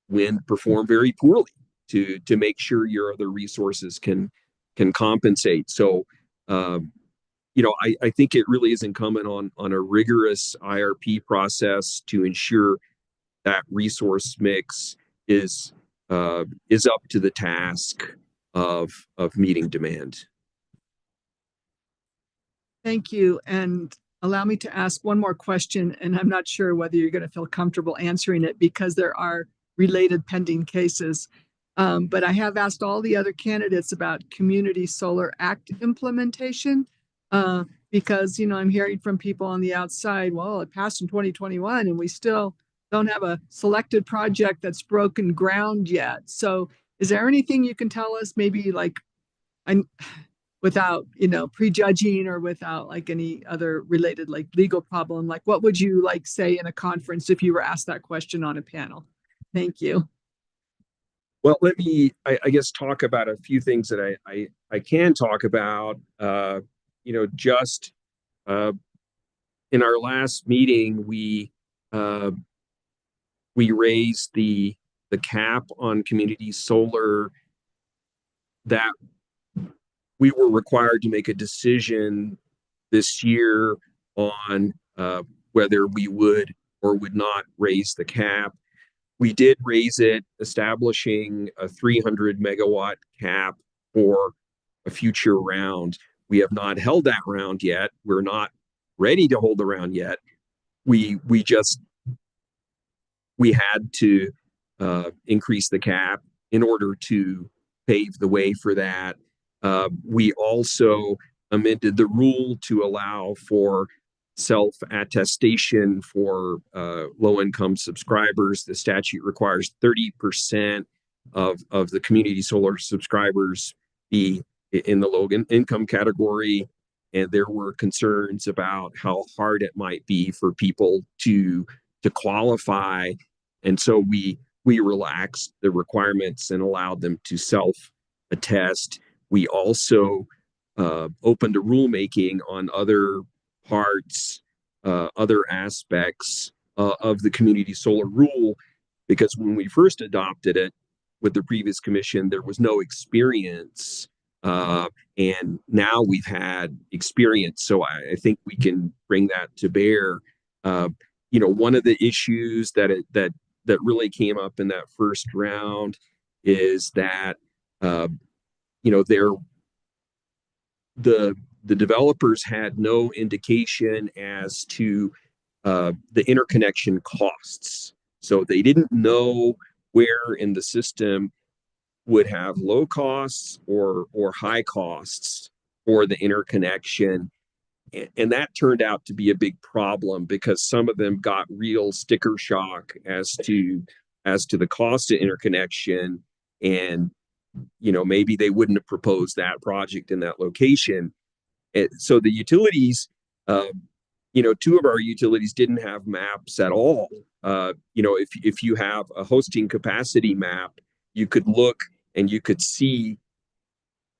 wind performed very poorly to make sure your other resources can compensate. So, I think it really is incumbent on a rigorous IRP process to ensure that resource mix is up to the task of meeting demand. Thank you. And allow me to ask one more question, and I'm not sure whether you're going to feel comfortable answering it because there are related pending cases. But I have asked all the other candidates about Community Solar Act implementation. Because, I'm hearing from people on the outside, well, it passed in 2021 and we still don't have a selected project that's broken ground yet. So is there anything you can tell us, maybe like, without, prejudging or without like any other related like legal problem, like what would you like say in a conference if you were asked that question on a panel? Thank you. Well, let me, I guess, talk about a few things that I can talk about. Just in our last meeting, we raised the cap on community solar, that we were required to make a decision this year on whether we would or would not raise the cap. We did raise it, establishing a 300 megawatt cap for a future round. We have not held that round yet. We're not ready to hold the round yet. We had to increase the cap in order to pave the way for that. We also amended the rule to allow for self-attestation for low-income subscribers. The statute requires 30% of the community solar subscribers be in the low-income category, and there were concerns about how hard it might be for people to qualify, and so we relaxed the requirements and allowed them to self-attest. We also opened a rulemaking on other parts, other aspects of the community solar rule, because when we first adopted it with the previous commission, there was no experience, and now we've had experience. So I think we can bring that to bear. One of the issues that really came up in that first round is that the developers had no indication as to the interconnection costs. So they didn't know where in the system would have low costs or high costs for the interconnection. And that turned out to be a big problem, because some of them got real sticker shock as to the cost of interconnection, and maybe they wouldn't have proposed that project in that location. And so the utilities, two of our utilities didn't have maps at all. If you have a hosting capacity map, you could look and you could see,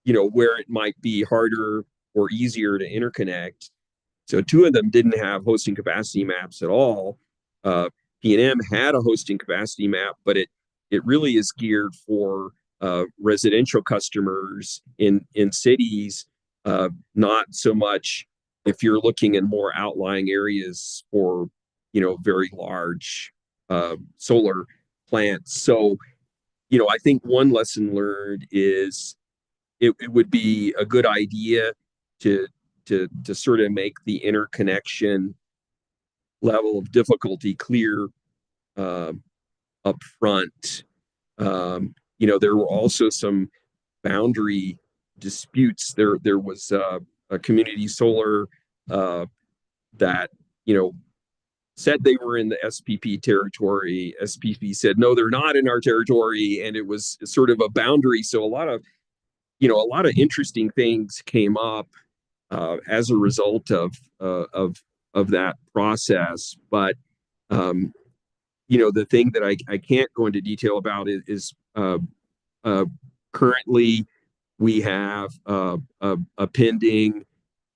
where it might be harder or easier to interconnect. So two of them didn't have hosting capacity maps at all. P&M had a hosting capacity map, but it really is geared for residential customers in cities, not so much if you're looking in more outlying areas for very large solar plants. So I think one lesson learned is it would be a good idea to sort of make the interconnection level of difficulty clear up front. There were also some boundary disputes. There was a community solar that said they were in the SPP territory. SPP said no, they're not in our territory, and it was sort of a boundary. So a lot of interesting things came up as a result of that process. But the thing that I can't go into detail about is currently we have a pending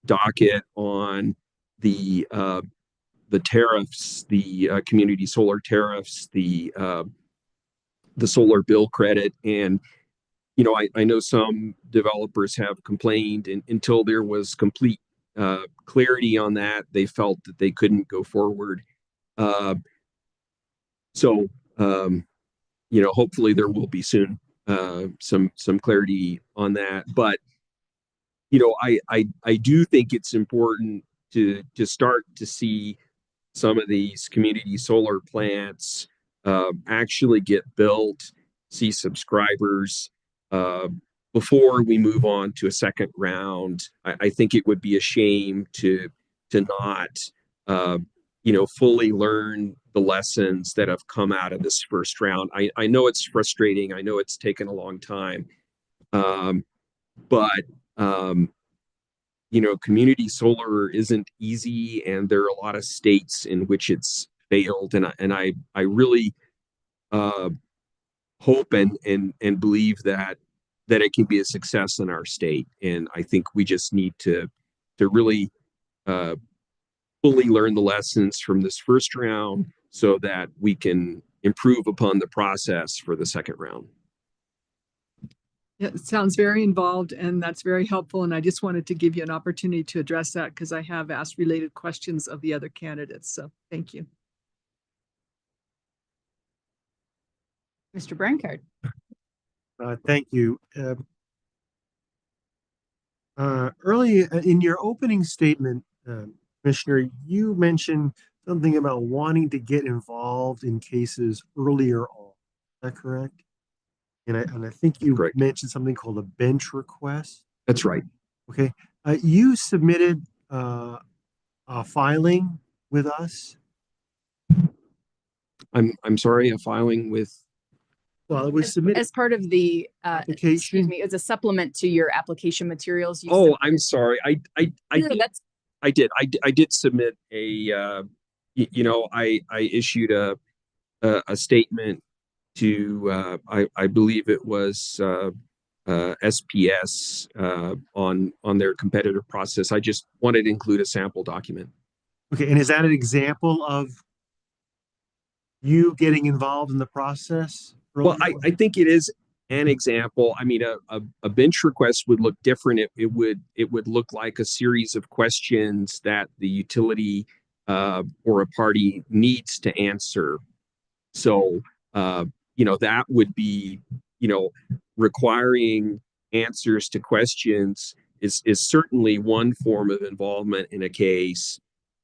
docket on the tariffs, the community solar tariffs, the solar bill credit. And I know some developers have complained, and until there was complete clarity on that, they felt that they couldn't go forward. So hopefully there will be soon some clarity on that. But I do think it's important to start to see some of these community solar plants actually get built see subscribers before we move on to a second round. I think it would be a shame to not fully learn the lessons that have come out of this first round. I know it's frustrating. I know it's taken a long time. But community solar isn't easy, and there are a lot of states in which it's failed. And I really hope and believe that it can be a success in our state. And I think we just need to really fully learn the lessons from this first round so that we can improve upon the process for the second round. Yeah, it sounds very involved, and that's very helpful. And I just wanted to give you an opportunity to address that because I have asked related questions of the other candidates. So thank you. Mr. Brancard. Thank you. Early in your opening statement, Commissioner, you mentioned something about wanting to get involved in cases earlier on. Is that correct? And I think you Correct. mentioned something called a bench request. That's right. Okay. You submitted a filing with us. I'm sorry, a filing with. Well, it was submitted As part of the application. excuse me, as a supplement to your application materials. I'm sorry. I did submit a I issued a statement to I believe it was SPS on their competitive process. I just wanted to include a sample document. Okay, and is that an example of you getting involved in the process? Well, I think it is an example. I mean, a bench request would look different. It would look like a series of questions that the utility or a party needs to answer. So that would be requiring answers to questions is certainly one form of involvement in a case.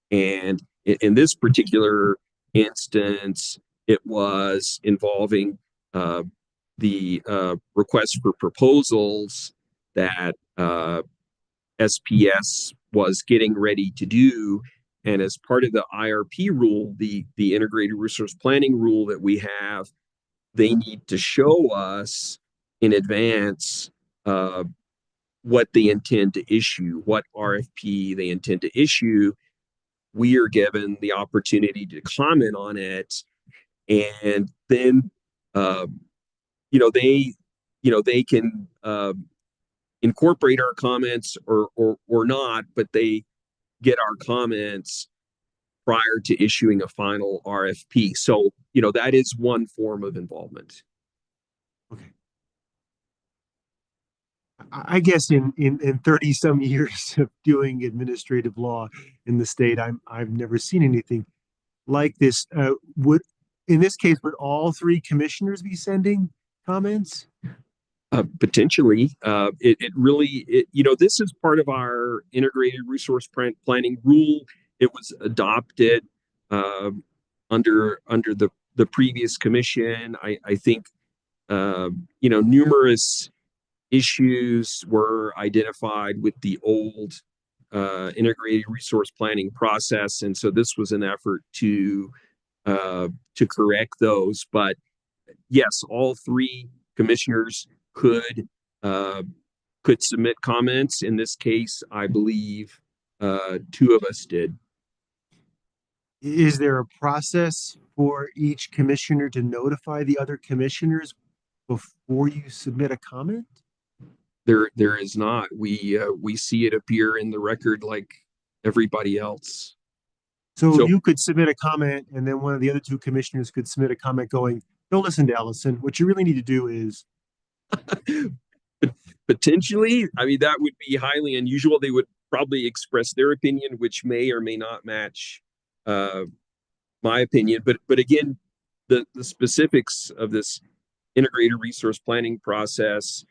And in this particular instance, it was involving the request for proposals that SPS was getting ready to do. And as part of the IRP rule, the integrated resource planning rule that we have, they need to show us in advance what they intend to issue, what RFP they intend to issue. We are given the opportunity to comment on it, and then they can incorporate our comments or not, but they get our comments prior to issuing a final RFP. So that is one form of involvement. Okay. I guess in 30 some years of doing administrative law in the state, I've never seen anything like this. In this case, would all three commissioners be sending comments? Potentially. This is part of our integrated resource planning rule. It was adopted under the previous commission. I think numerous issues were identified with the old integrated resource planning process, and so this was an effort to correct those. But yes, all three commissioners could submit comments. In this case, I believe two of us did. Is there a process for each commissioner to notify the other commissioners before you submit a comment? There is not. We see it appear in the record like everybody else. So you could submit a comment, and then one of the other two commissioners could submit a comment going, "Don't listen to Ellison. What you really need to do is." Potentially, I mean, that would be highly unusual. They would probably express their opinion, which may or may not match my opinion. But again, the specifics of this integrated resource planning process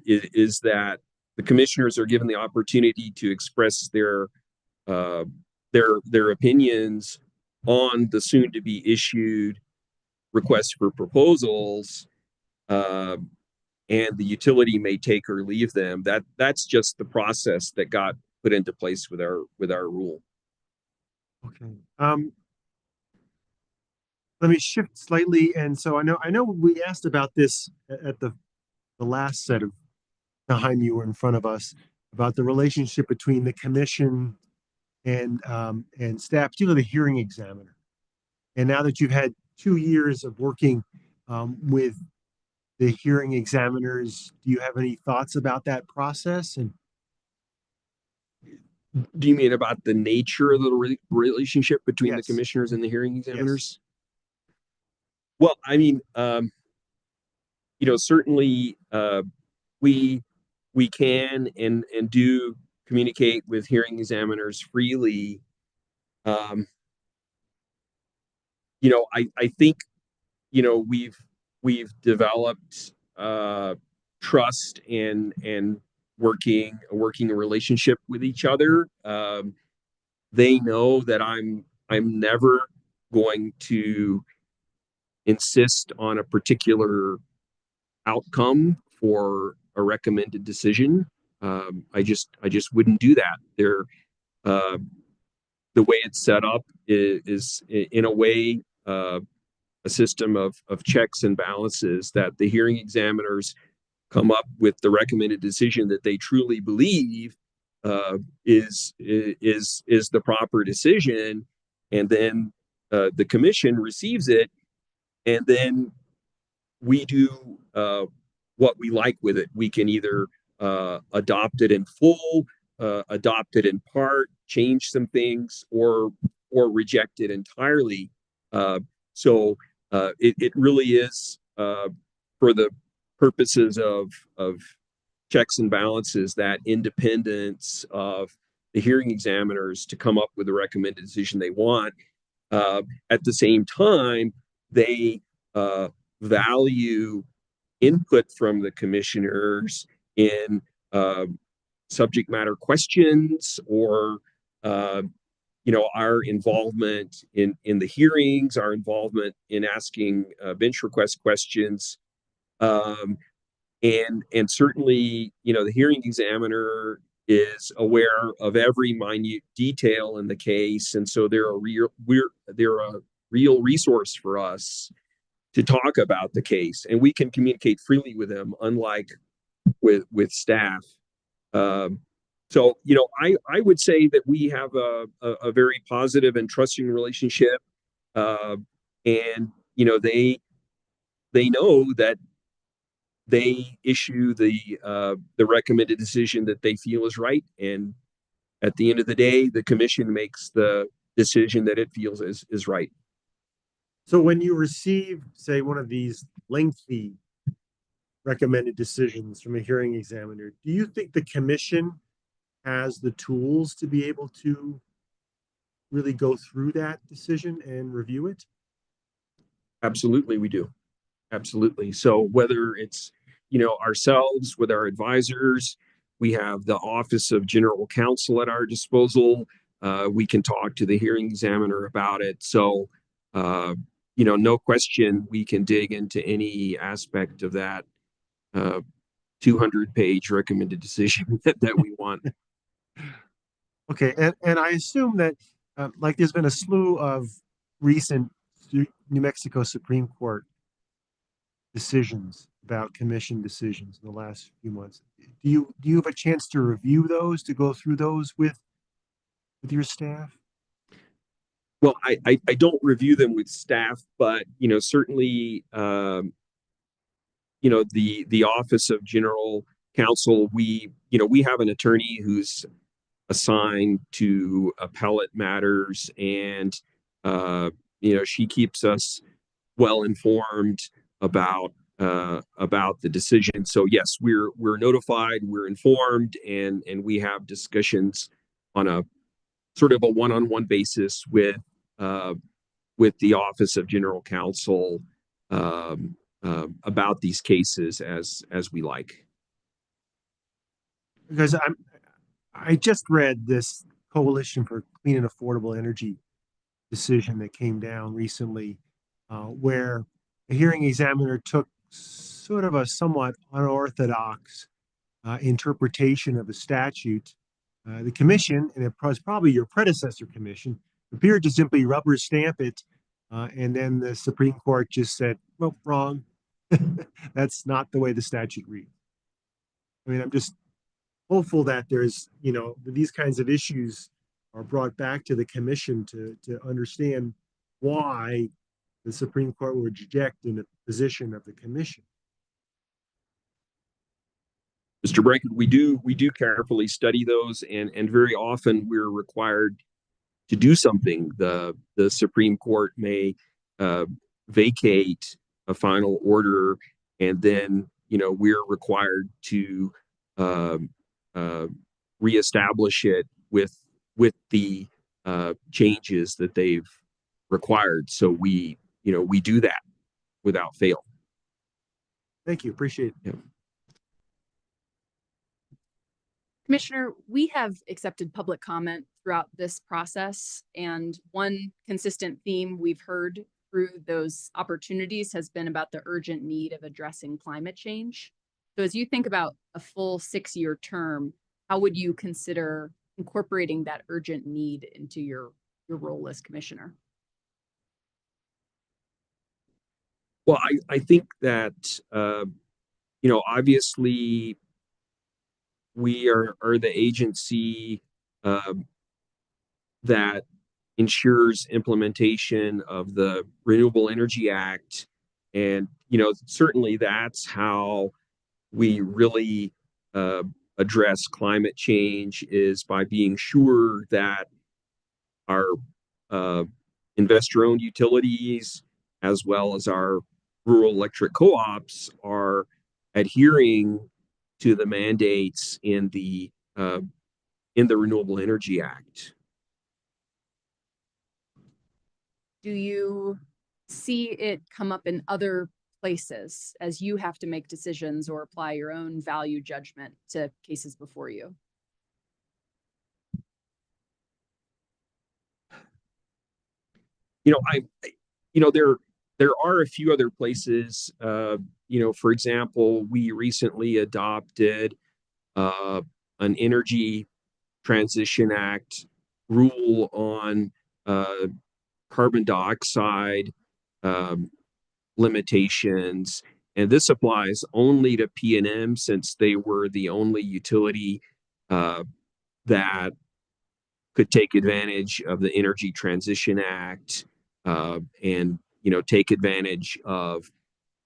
is that the commissioners are given the opportunity to express their opinions on the soon to be issued request for proposals. and the utility may take or leave them. That's just the process that got put into place with our rule. Okay. Let me shift slightly. And so I know we asked about this at the last set of time you were in front of us about the relationship between the commission and staff, particularly the hearing examiner. And now that you've had 2 years of working with the hearing examiners, do you have any thoughts about that process? And do you mean about the nature of the relationship between the yes. commissioners and the hearing examiners? Yes. Well, I mean, certainly we can and do communicate with hearing examiners freely. I think we've developed trust and working a relationship with each other. They know that I'm never going to insist on a particular outcome for a recommended decision. I just wouldn't do that. The way it's set up is in a way a system of checks and balances that the hearing examiners come up with the recommended decision that they truly believe is the proper decision, and then the commission receives it, and then we do what we like with it. We can either adopt it in full, adopt it in part, change some things, or reject it entirely. So it really is for the purposes of checks and balances, that independence of the hearing examiners to come up with the recommended decision they want. At the same time, they value input from the commissioners in subject matter questions, or our involvement in the hearings, our involvement in asking bench request questions, and certainly the hearing examiner is aware of every minute detail in the case, and so they're a real resource for us to talk about the case, and we can communicate freely with them, unlike with staff. So I would say that we have a very positive and trusting relationship, and they know that they issue the recommended decision that they feel is right, and at the end of the day, the commission makes the decision that it feels is right. So when you receive, say, one of these lengthy recommended decisions from a hearing examiner, do you think the commission has the tools to be able to really go through that decision and review it? Absolutely, we do. Absolutely. So whether it's, ourselves with our advisors, we have the Office of General Counsel at our disposal. We can talk to the hearing examiner about it. So, no question, we can dig into any aspect of that 200-page recommended decision that we want. Okay, and I assume that there's been a slew of recent New Mexico Supreme Court decisions about commission decisions in the last few months. Do you have a chance to review those, to go through those with your staff? Well, I don't review them with staff, but certainly the Office of General Counsel, we have an attorney who's assigned to appellate matters, and she keeps us well informed about the decision. So yes, we're notified, we're informed, and we have discussions on a sort of a one-on-one basis with the Office of General Counsel about these cases as we like. Because I just read this Coalition for Clean and Affordable Energy decision that came down recently, where a hearing examiner took sort of a somewhat unorthodox interpretation of a statute, the commission, and it was probably your predecessor commission, appeared to simply rubber stamp it, and then the Supreme Court just said, well, wrong. That's not the way the statute reads. I mean, I'm just hopeful that there's, these kinds of issues are brought back to the commission to understand why the Supreme Court would reject in the position of the commission. Mr. Brackett, we do carefully study those, and very often we're required to do something. The Supreme Court may vacate a final order, and then we're required to reestablish it with the changes that they've required. So we do that without fail. Thank you. Appreciate it. Yeah. Commissioner, we have accepted public comment throughout this process, and one consistent theme we've heard through those opportunities has been about the urgent need of addressing climate change. So as you think about a full 6-year term, how would you consider incorporating that urgent need into your role as commissioner? Well, I think that, obviously we are the agency that ensures implementation of the Renewable Energy Act. And, certainly that's how we really address climate change, is by being sure that our investor-owned utilities, as well as our rural electric co-ops, are adhering to the mandates in the Renewable Energy Act. Do you see it come up in other places as you have to make decisions or apply your own value judgment to cases before you? There are a few other places. For example, we recently adopted an Energy Transition Act rule on carbon dioxide limitations, and this applies only to PNM, since they were the only utility that could take advantage of the Energy Transition Act and take advantage of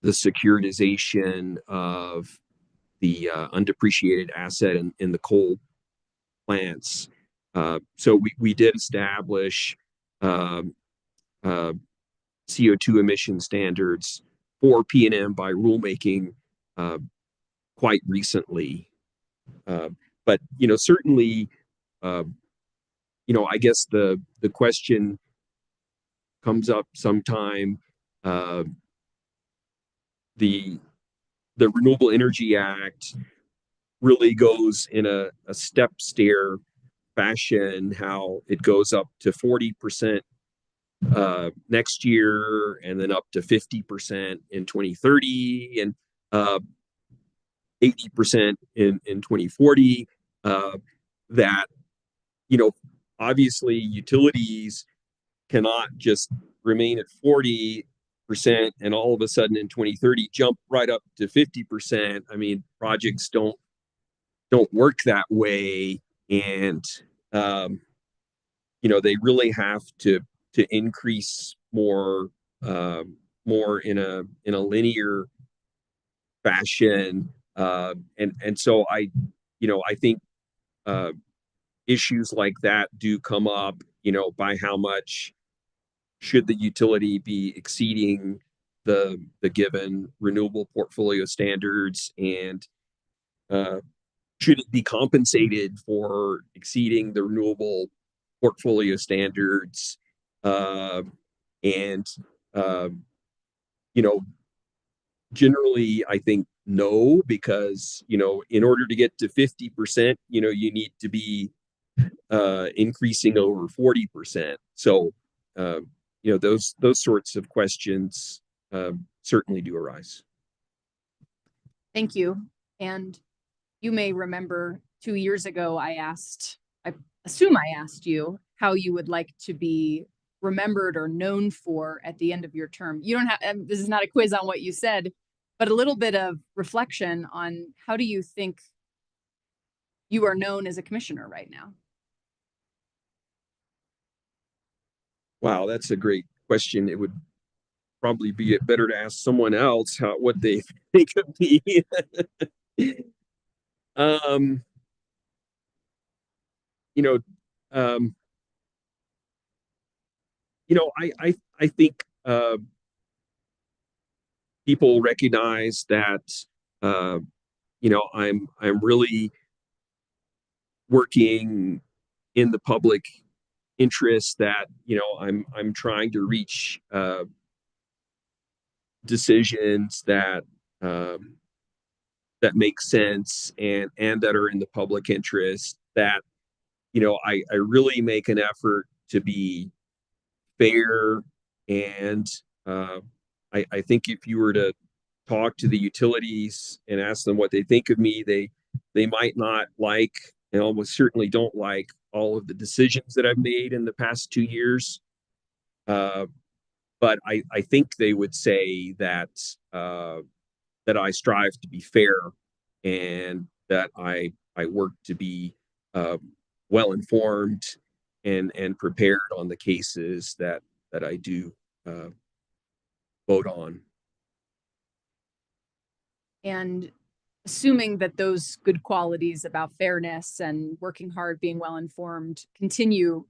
the securitization of the undepreciated asset in the coal plants. So we did establish CO2 emission standards for PNM by rulemaking quite recently. But certainly, I guess the question comes up sometime. The Renewable Energy Act really goes in a step stair fashion, how it goes up to 40% next year, and then up to 50% in 2030, and 80% in 2040. That obviously utilities cannot just remain at 40% and all of a sudden in 2030 jump right up to 50%. I mean, projects don't work that way, and they really have to increase more in a linear fashion, and so I think issues like that do come up. By how much should the utility be exceeding the given renewable portfolio standards, and should it be compensated for exceeding the renewable portfolio standards? Generally, I think no, because in order to get to 50%, you need to be increasing over 40%. So those sorts of questions certainly do arise. Thank you. And you may remember 2 years ago, I assume I asked you how you would like to be remembered or known for at the end of your term. You don't have, this is not a quiz on what you said, but a little bit of reflection on how do you think you are known as a commissioner right now? Wow, that's a great question. It would probably be better to ask someone else what they think of me. um, you know, um, I think people recognize that uh, I'm really working in the public interest, that I'm trying to reach decisions that make sense and that are in the public interest, that I really make an effort to be fair. And uh, I think if you were to talk to the utilities and ask them what they think of me, they might not like, and almost certainly don't like, all of the decisions that I've made in the past 2 years. But I think they would say that that I strive to be fair, and that I work to be uh, well informed and prepared on the cases that I do uh, vote on. And assuming that those good qualities about fairness and working hard, being well informed continue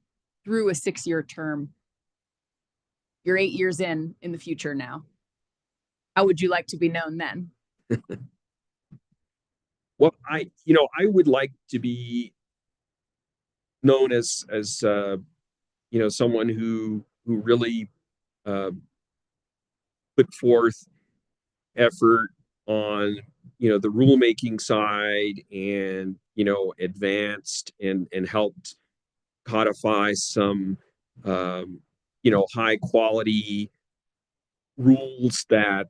through a 6-year term, you're 8 years in the future now. How would you like to be known then? Well, I would like to be known as someone who really uh, put forth effort on the rulemaking side, and advanced and helped codify some high quality rules that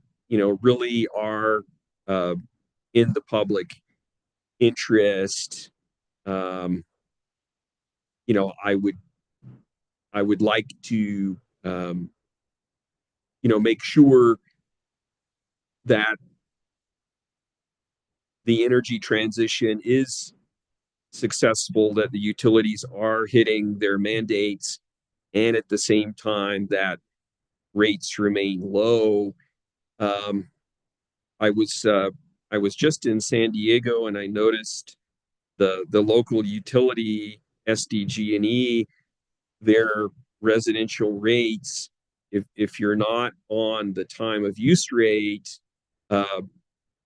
really are uh, in the public interest. um, I would like to make sure that the energy transition is successful, that the utilities are hitting their mandates, and at the same time that rates remain low. Um, I was just in San Diego, and I noticed the local utility SDG&E, their residential rates. If you're not on the time of use rate, uh,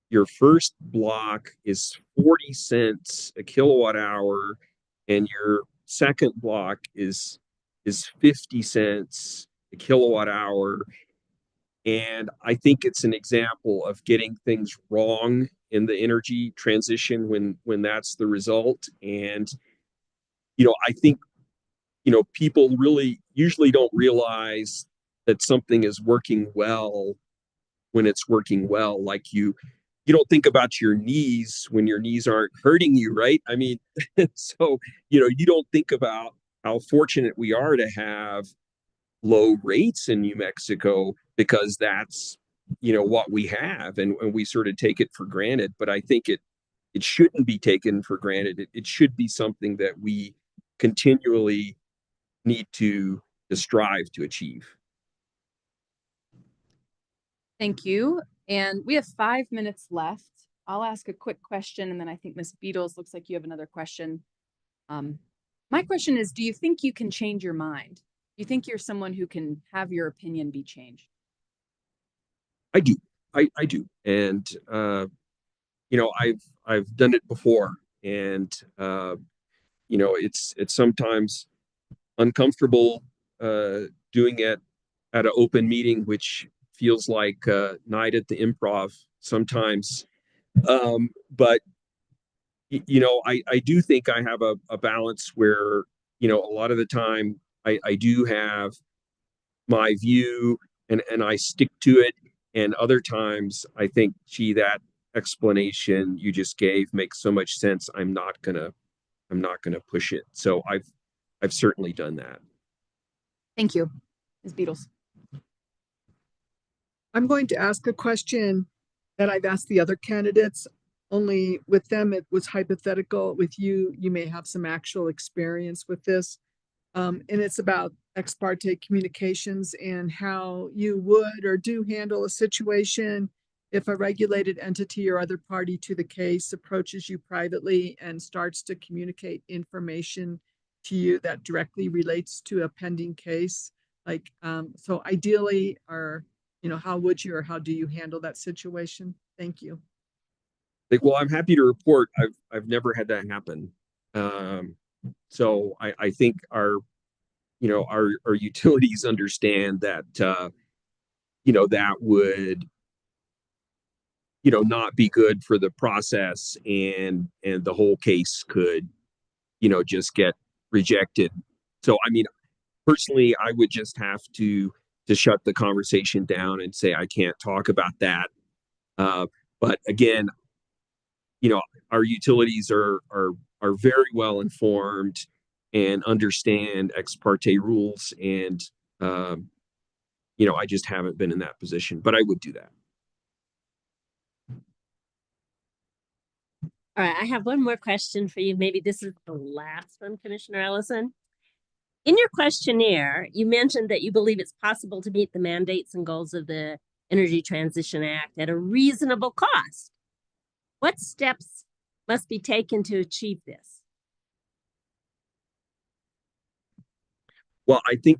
your first block is 40 cents a kilowatt hour, and your second block is 50 cents a kilowatt hour. And I think it's an example of getting things wrong in the energy transition when that's the result. And I think people really usually don't realize that something is working well when it's working well. Like you don't think about your knees when your knees aren't hurting you, right? I mean, so you don't think about how fortunate we are to have low rates in New Mexico, because that's what we have, and we sort of take it for granted. But I think it shouldn't be taken for granted. It should be something that we continually need to strive to achieve. Thank you. And we have 5 minutes left. I'll ask a quick question, and then I think Ms. Beatles, looks like you have another question. My question is, do you think you can change your mind? Do you think you're someone who can have your opinion be changed? I do. I do. And I've done it before, and it's sometimes uncomfortable doing it at an open meeting, which feels like a night at the Improv sometimes. But I do think I have a balance where a lot of the time I do have my view, and I stick to it, and other times I think, gee, explanation you just gave makes so much sense. I'm not gonna push it. So I've certainly done that. Thank you. Ms. Beatles. I'm going to ask a question that I've asked the other candidates, only with them it was hypothetical. With you, you may have some actual experience with this. And it's about ex parte communications and how you would or do handle a situation if a regulated entity or other party to the case approaches you privately and starts to communicate information to you that directly relates to a pending case. Like, so ideally, or, how would you or how do you handle that situation? Thank you. Like, well, I'm happy to report I've never had that happen. So I think our utilities understand that that would not be good for the process, and the whole case could just get rejected. So I mean, personally, I would just have to shut the conversation down and say I can't talk about that. But again, our utilities are very well informed and understand ex parte rules, and I just haven't been in that position, but I would do that. All right, I have one more question for you. Maybe this is the last one, Commissioner Ellison. In your questionnaire, you mentioned that you believe it's possible to meet the mandates and goals of the Energy Transition Act at a reasonable cost. What steps must be taken to achieve this? Well, I think,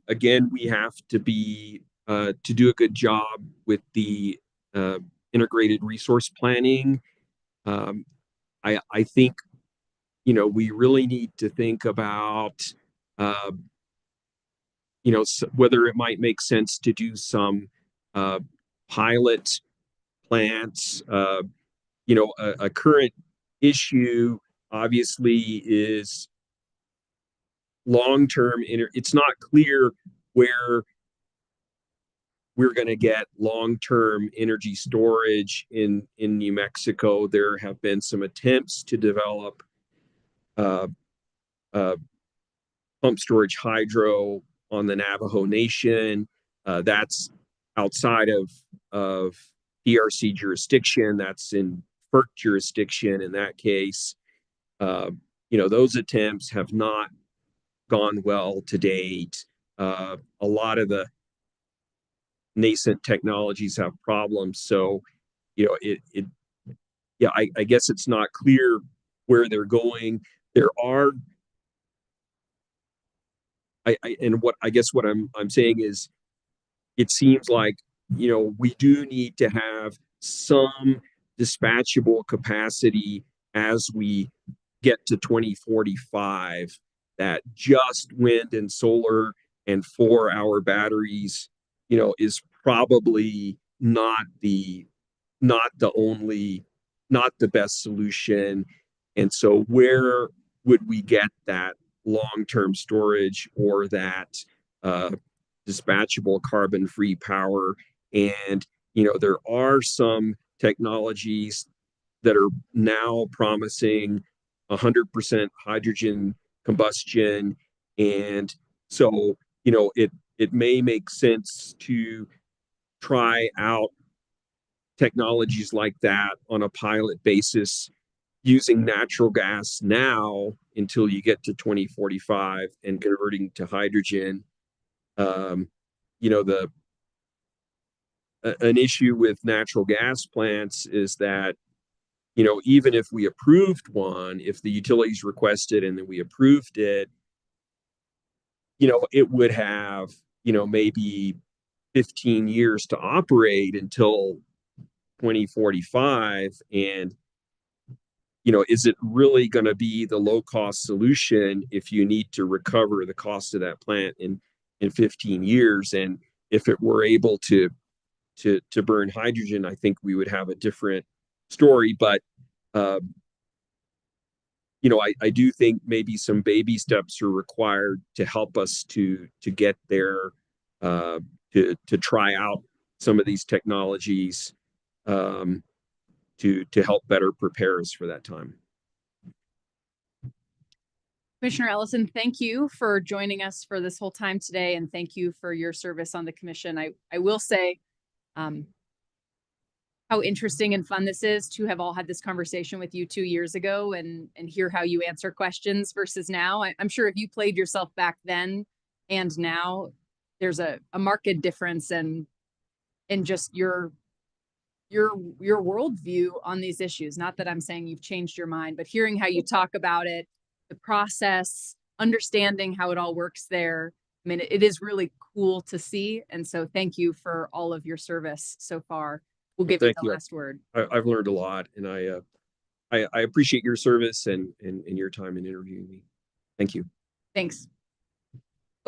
again, we have to be to do a good job with the integrated resource planning. I think, we really need to think about, whether it might make sense to do some pilot plants. A current issue obviously is long-term. It's not clear where we're going to get long-term energy storage in New Mexico. There have been some attempts to develop pump storage hydro on the Navajo Nation. That's outside of PRC jurisdiction. That's in FERC jurisdiction in that case. Those attempts have not gone well to date. A lot of the nascent technologies have problems. So, I guess it's not clear where they're going. There are, what I'm saying is, it seems like, we do need to have some dispatchable capacity as we get to 2045, that just wind and solar and 4-hour batteries, is probably not the best solution. And so where would we get that long-term storage or that dispatchable carbon-free power? And there are some technologies that are now promising 100% hydrogen combustion, and so it may make sense to try out technologies like that on a pilot basis, using natural gas now until you get to 2045 and converting to hydrogen. An issue with natural gas plants is that, even if we approved one, if the utilities requested and then we approved it, it would have, maybe 15 years to operate until 2045. And, is it really going to be the low cost solution if you need to recover the cost of that plant in 15 years? And if it were able to burn hydrogen, I think we would have a different story. But I do think maybe some baby steps are required to help us to get there, to try out some of these technologies. to help better prepare us for that time. Commissioner Ellison, thank you for joining us for this whole time today, and thank you for your service on the commission. I will say how interesting and fun this is to have all had this conversation with you 2 years ago and hear how you answer questions versus now. I'm sure if you played yourself back then and now, there's a marked difference in just your worldview on these issues. Not that I'm saying you've changed your mind, but hearing how you talk about it, the process, understanding how it all works there. I mean, it is really cool to see. And so thank you for all of your service so far. We'll give you Thank the you. last word. I've learned a lot, and I appreciate your service and your time in interviewing me. Thank you. Thanks.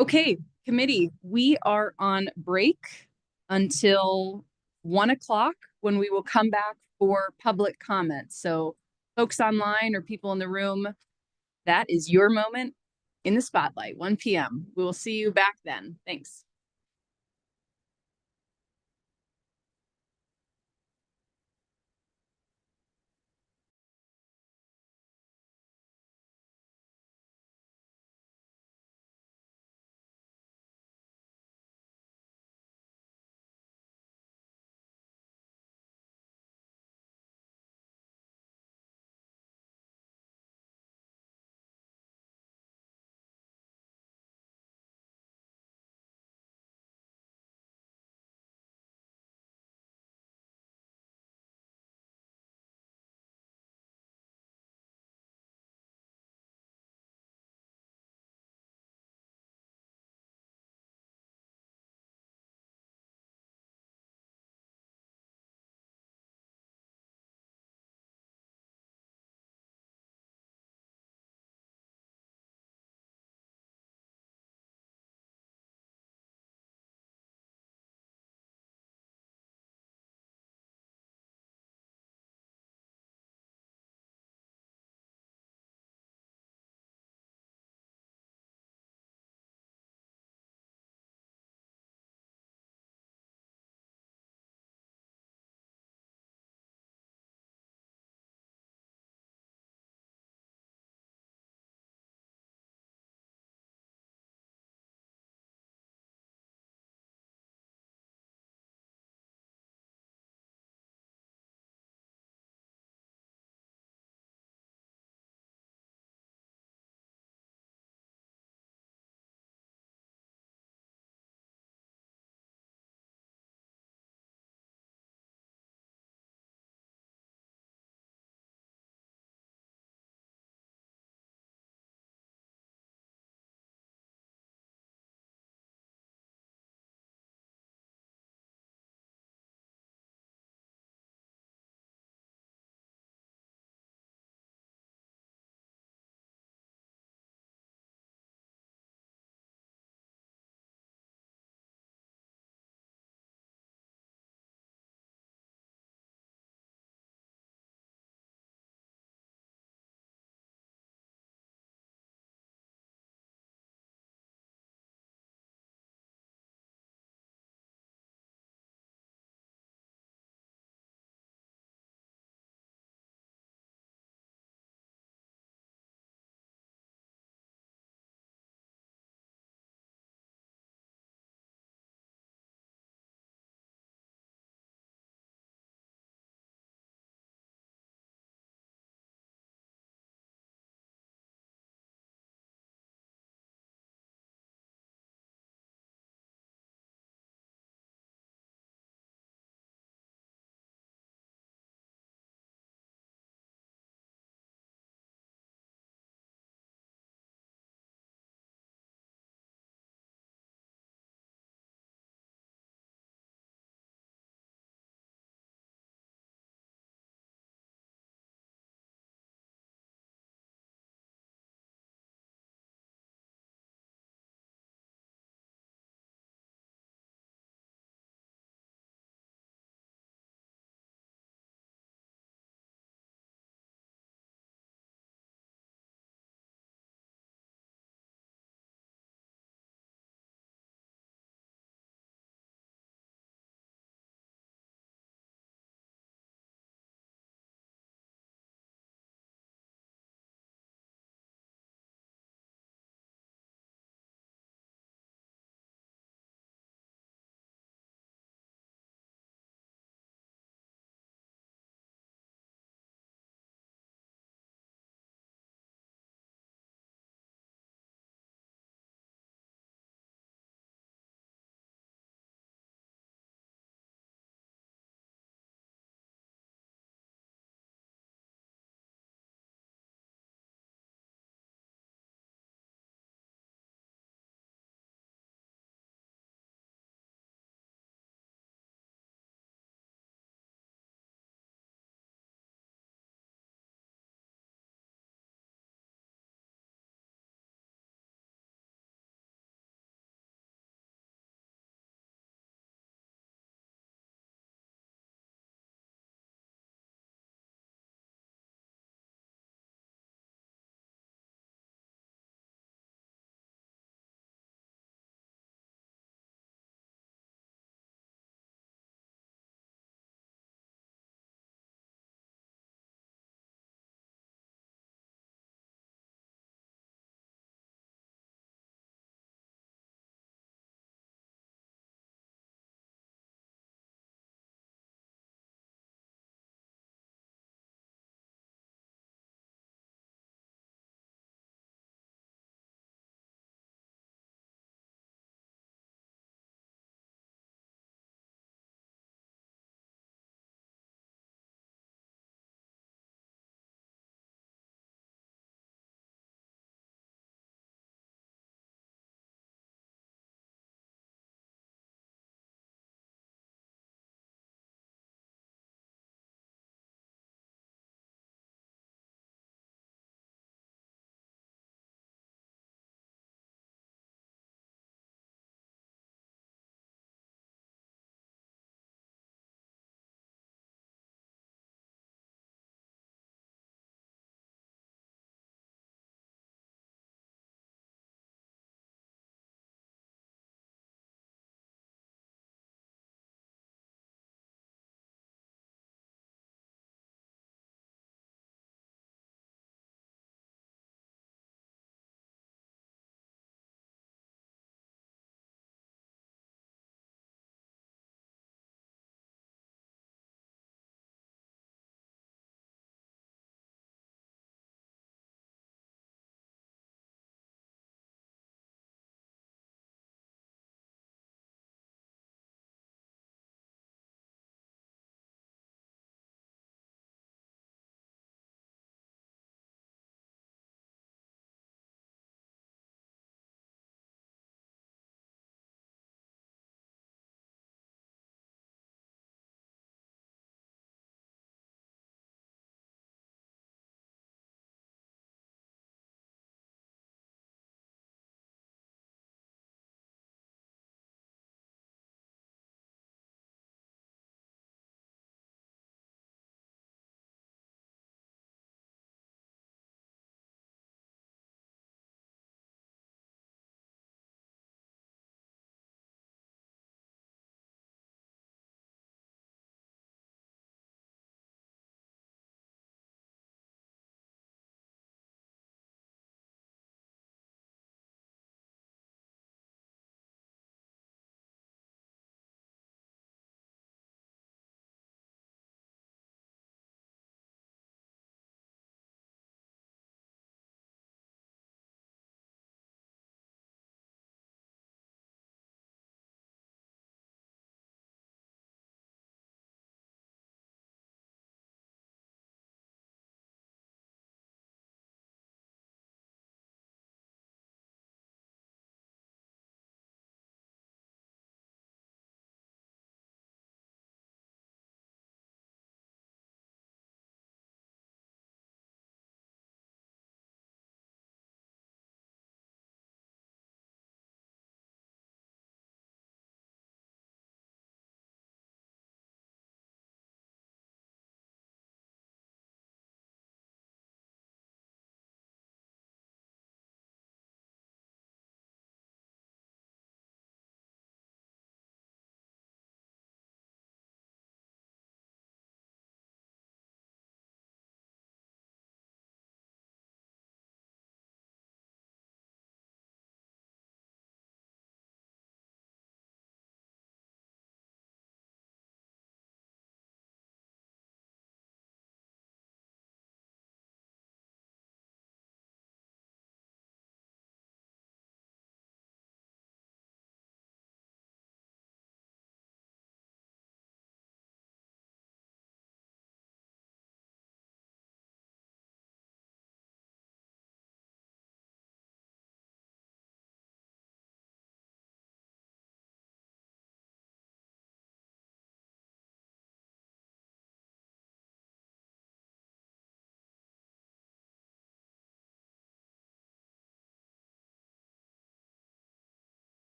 Okay, committee, we are on break until 1 o'clock when we will come back for public comment. So folks online or people in the room, that is your moment in the spotlight, 1 p.m. We will see you back then. Thanks.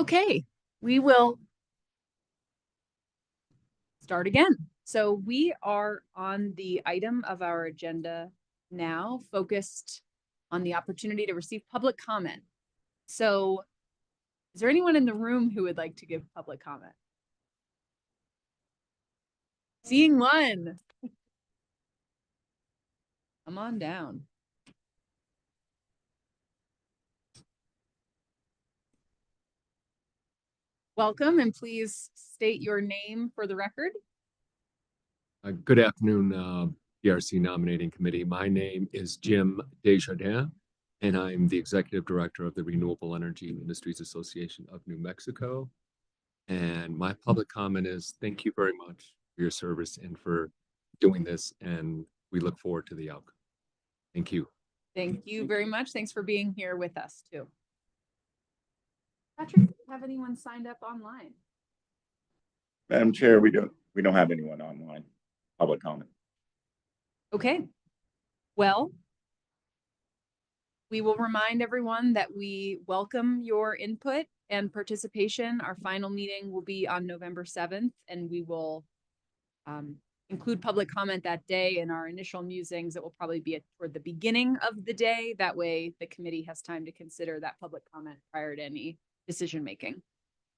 Okay, we will start again. So we are on the item of our agenda now, focused on the opportunity to receive public comment. So is there anyone in the room who would like to give public comment? Seeing one. Come on down. Welcome, and please state your name for the record. Good afternoon, PRC Nominating Committee. My name is Jim Desjardins, and I'm the Executive Director of the Renewable Energy Industries Association of New Mexico. And my public comment is thank you very much for your service and for doing this, and we look forward to the outcome. Thank you. Thank you very much. Thanks for being here with us too. Patrick, do you have anyone signed up online? Madam Chair, we don't have anyone online. Public comment. Okay. Well, we will remind everyone that we welcome your input and participation. Our final meeting will be on November 7th, and we will include public comment that day in our initial musings. It will probably be toward the beginning of the day. That way the committee has time to consider that public comment prior to any decision making.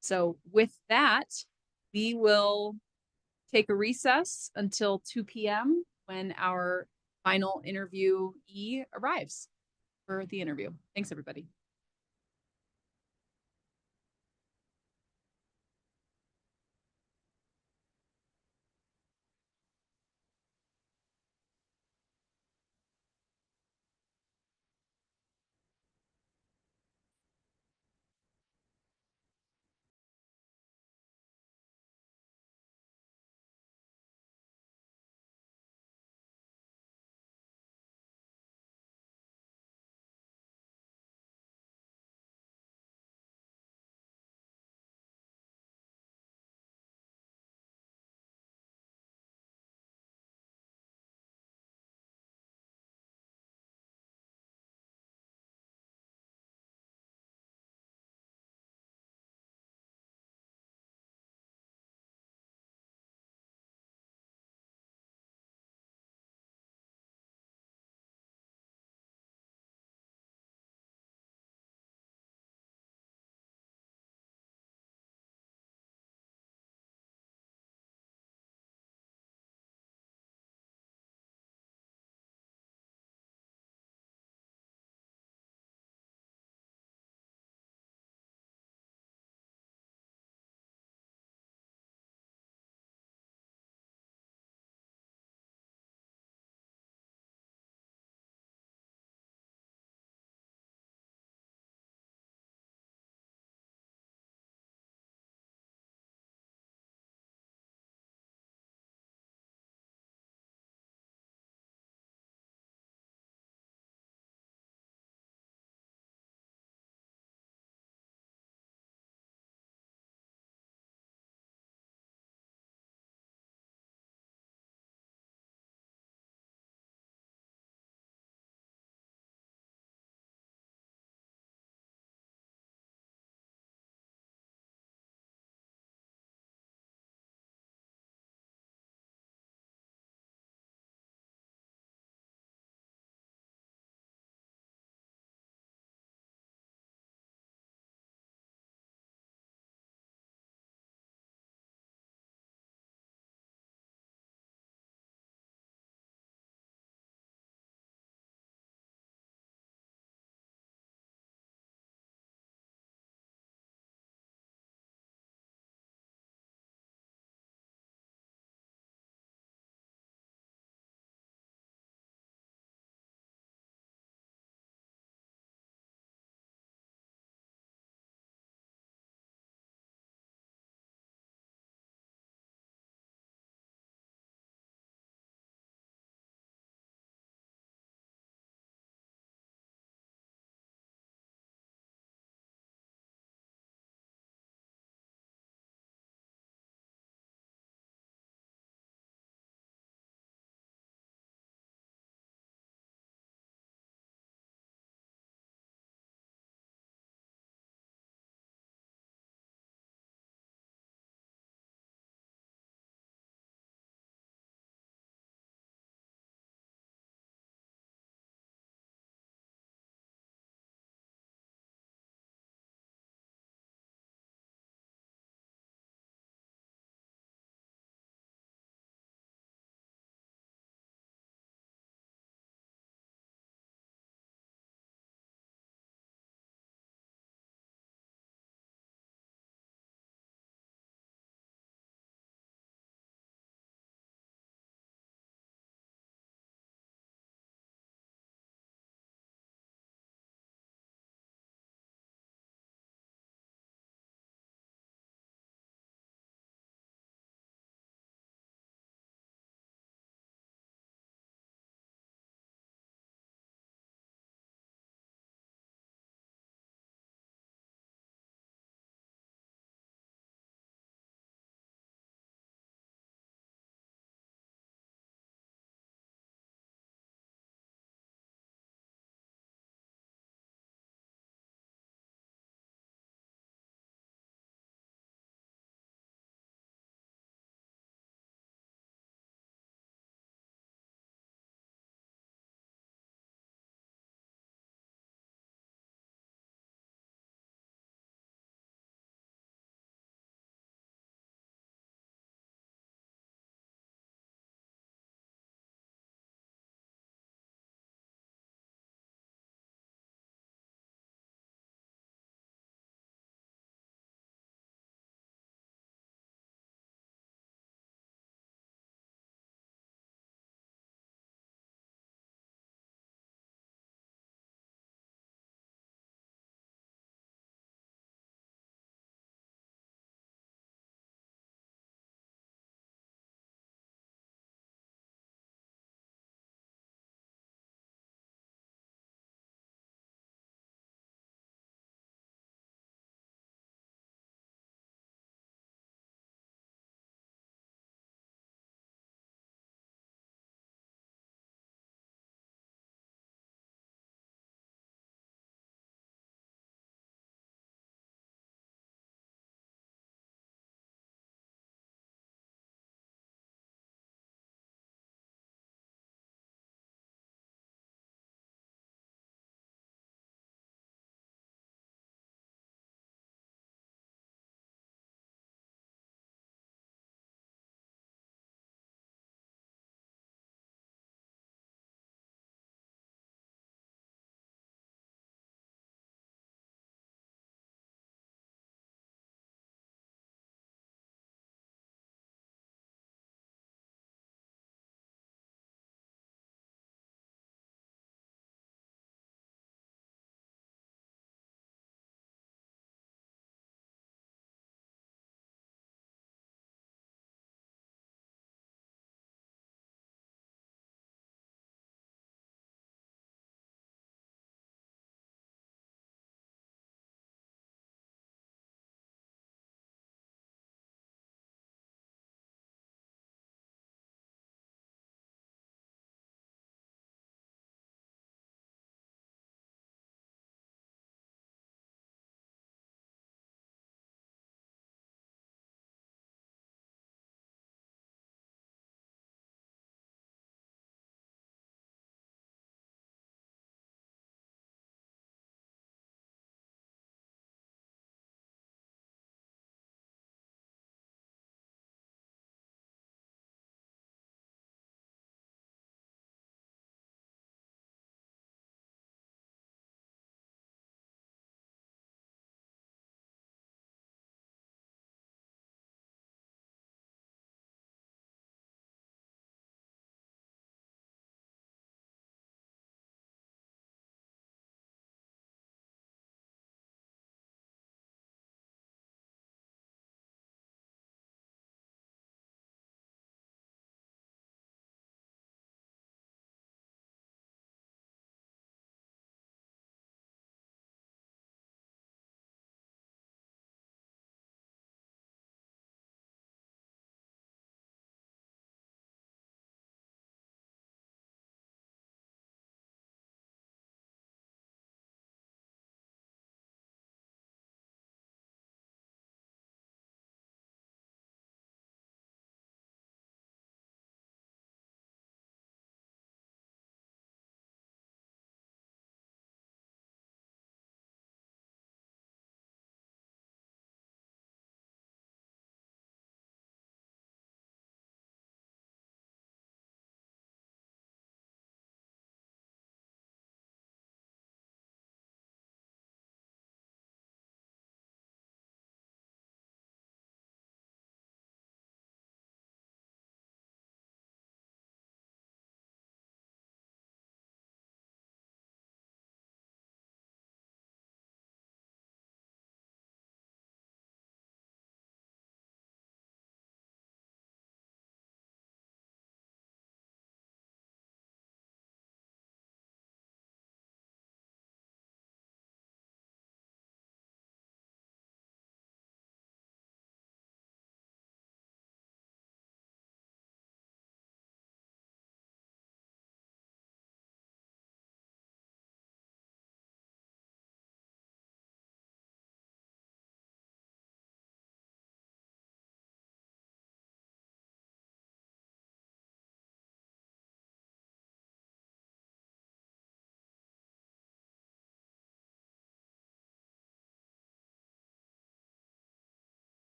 So with that, we will take a recess until 2 p.m. when our final interviewee arrives for the interview. Thanks, everybody.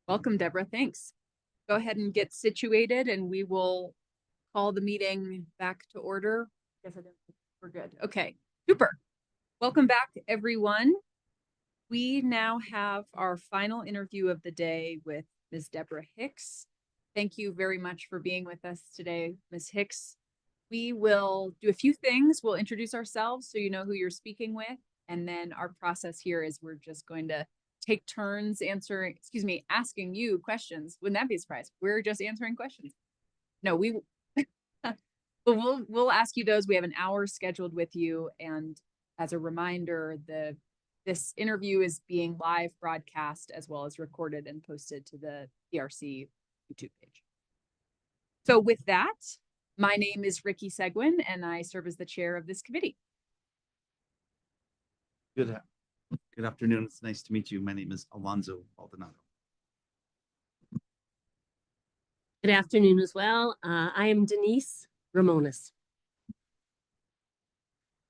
Welcome, Deborah. Thanks. Go ahead and get situated and we will call the meeting back to order. Guess I don't think we're good. Okay, super. Welcome back, everyone. We now have our final interview of the day with Ms. Deborah Hicks. Thank you very much for being with us today, Ms. Hicks. We will do a few things. We'll introduce ourselves so you know who you're speaking with. And then our process here is we're just going to take turns asking you questions. Wouldn't that be a surprise? We're just answering questions. No, but we'll ask you those. We have an hour scheduled with you. And as a reminder, this interview is being live broadcast as well as recorded and posted to the PRC YouTube page. So with that, my name is Ricky Seguin and I serve as the chair of this committee. Good afternoon. It's nice to meet you. My name is Alonzo Baldonado. Good afternoon as well. I am Denise Ramones.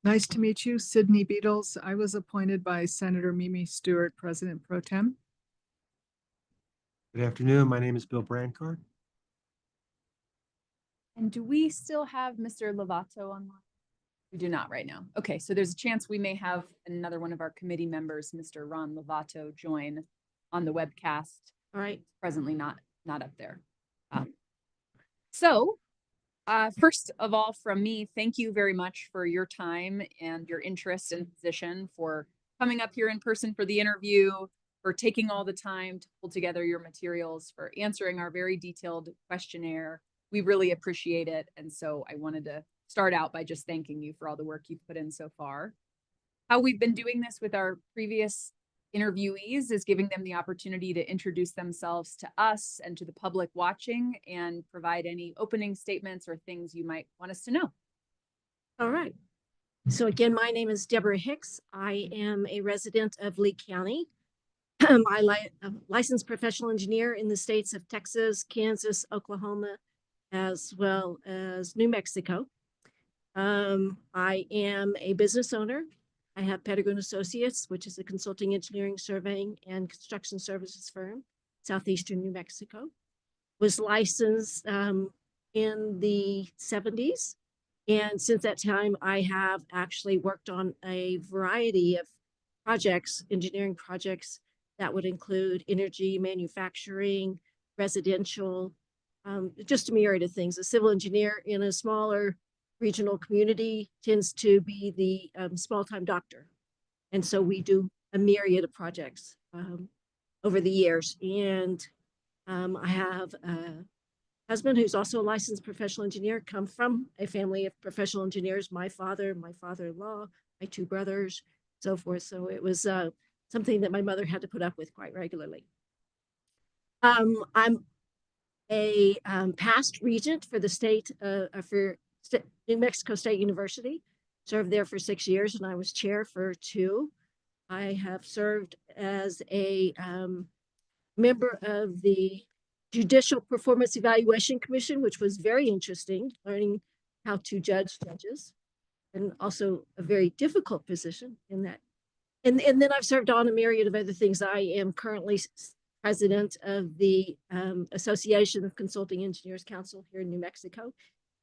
Nice to meet you, Sydney Beatles. I was appointed by Senator Mimi Stewart, President Pro Tem. Good afternoon. My name is Bill Brancard. And do we still have Mr. Lovato online? We do not right now. Okay, so there's a chance we may have another one of our committee members, Mr. Ron Lovato, join on the webcast. All right. Presently not up there. First of all, from me, thank you very much for your time and your interest and position, for coming up here in person for the interview, for taking all the time to pull together your materials, for answering our very detailed questionnaire. We really appreciate it. And so I wanted to start out by just thanking you for all the work you've put in so far. How we've been doing this with our previous interviewees is giving them the opportunity to introduce themselves to us and to the public watching and provide any opening statements or things you might want us to know. All right. So again, my name is Deborah Hicks. I am a resident of Lee County. I'm a licensed professional engineer in the states of Texas, Kansas, Oklahoma, as well as New Mexico. I am a business owner. I have Pedigree Associates, which is a consulting, engineering, surveying, and construction services firm, southeastern New Mexico. Was licensed in the 70s. And since that time, I have actually worked on a variety of projects, engineering projects that would include energy, manufacturing, residential, just a myriad of things. A civil engineer in a smaller regional community tends to be the small-time doctor. And so we do a myriad of projects over the years. And I have a husband who's also a licensed professional engineer, come from a family of professional engineers, my father, my father-in-law, my two brothers, so forth. So it was something that my mother had to put up with quite regularly. I'm a past regent for the state, New Mexico State University, served there for 6 years, and I was chair for 2. I have served as a member of the Judicial Performance Evaluation Commission, which was very interesting, learning how to judge judges, and also a very difficult position in that. And then I've served on a myriad of other things. I am currently president of the Association of Consulting Engineers Council here in New Mexico.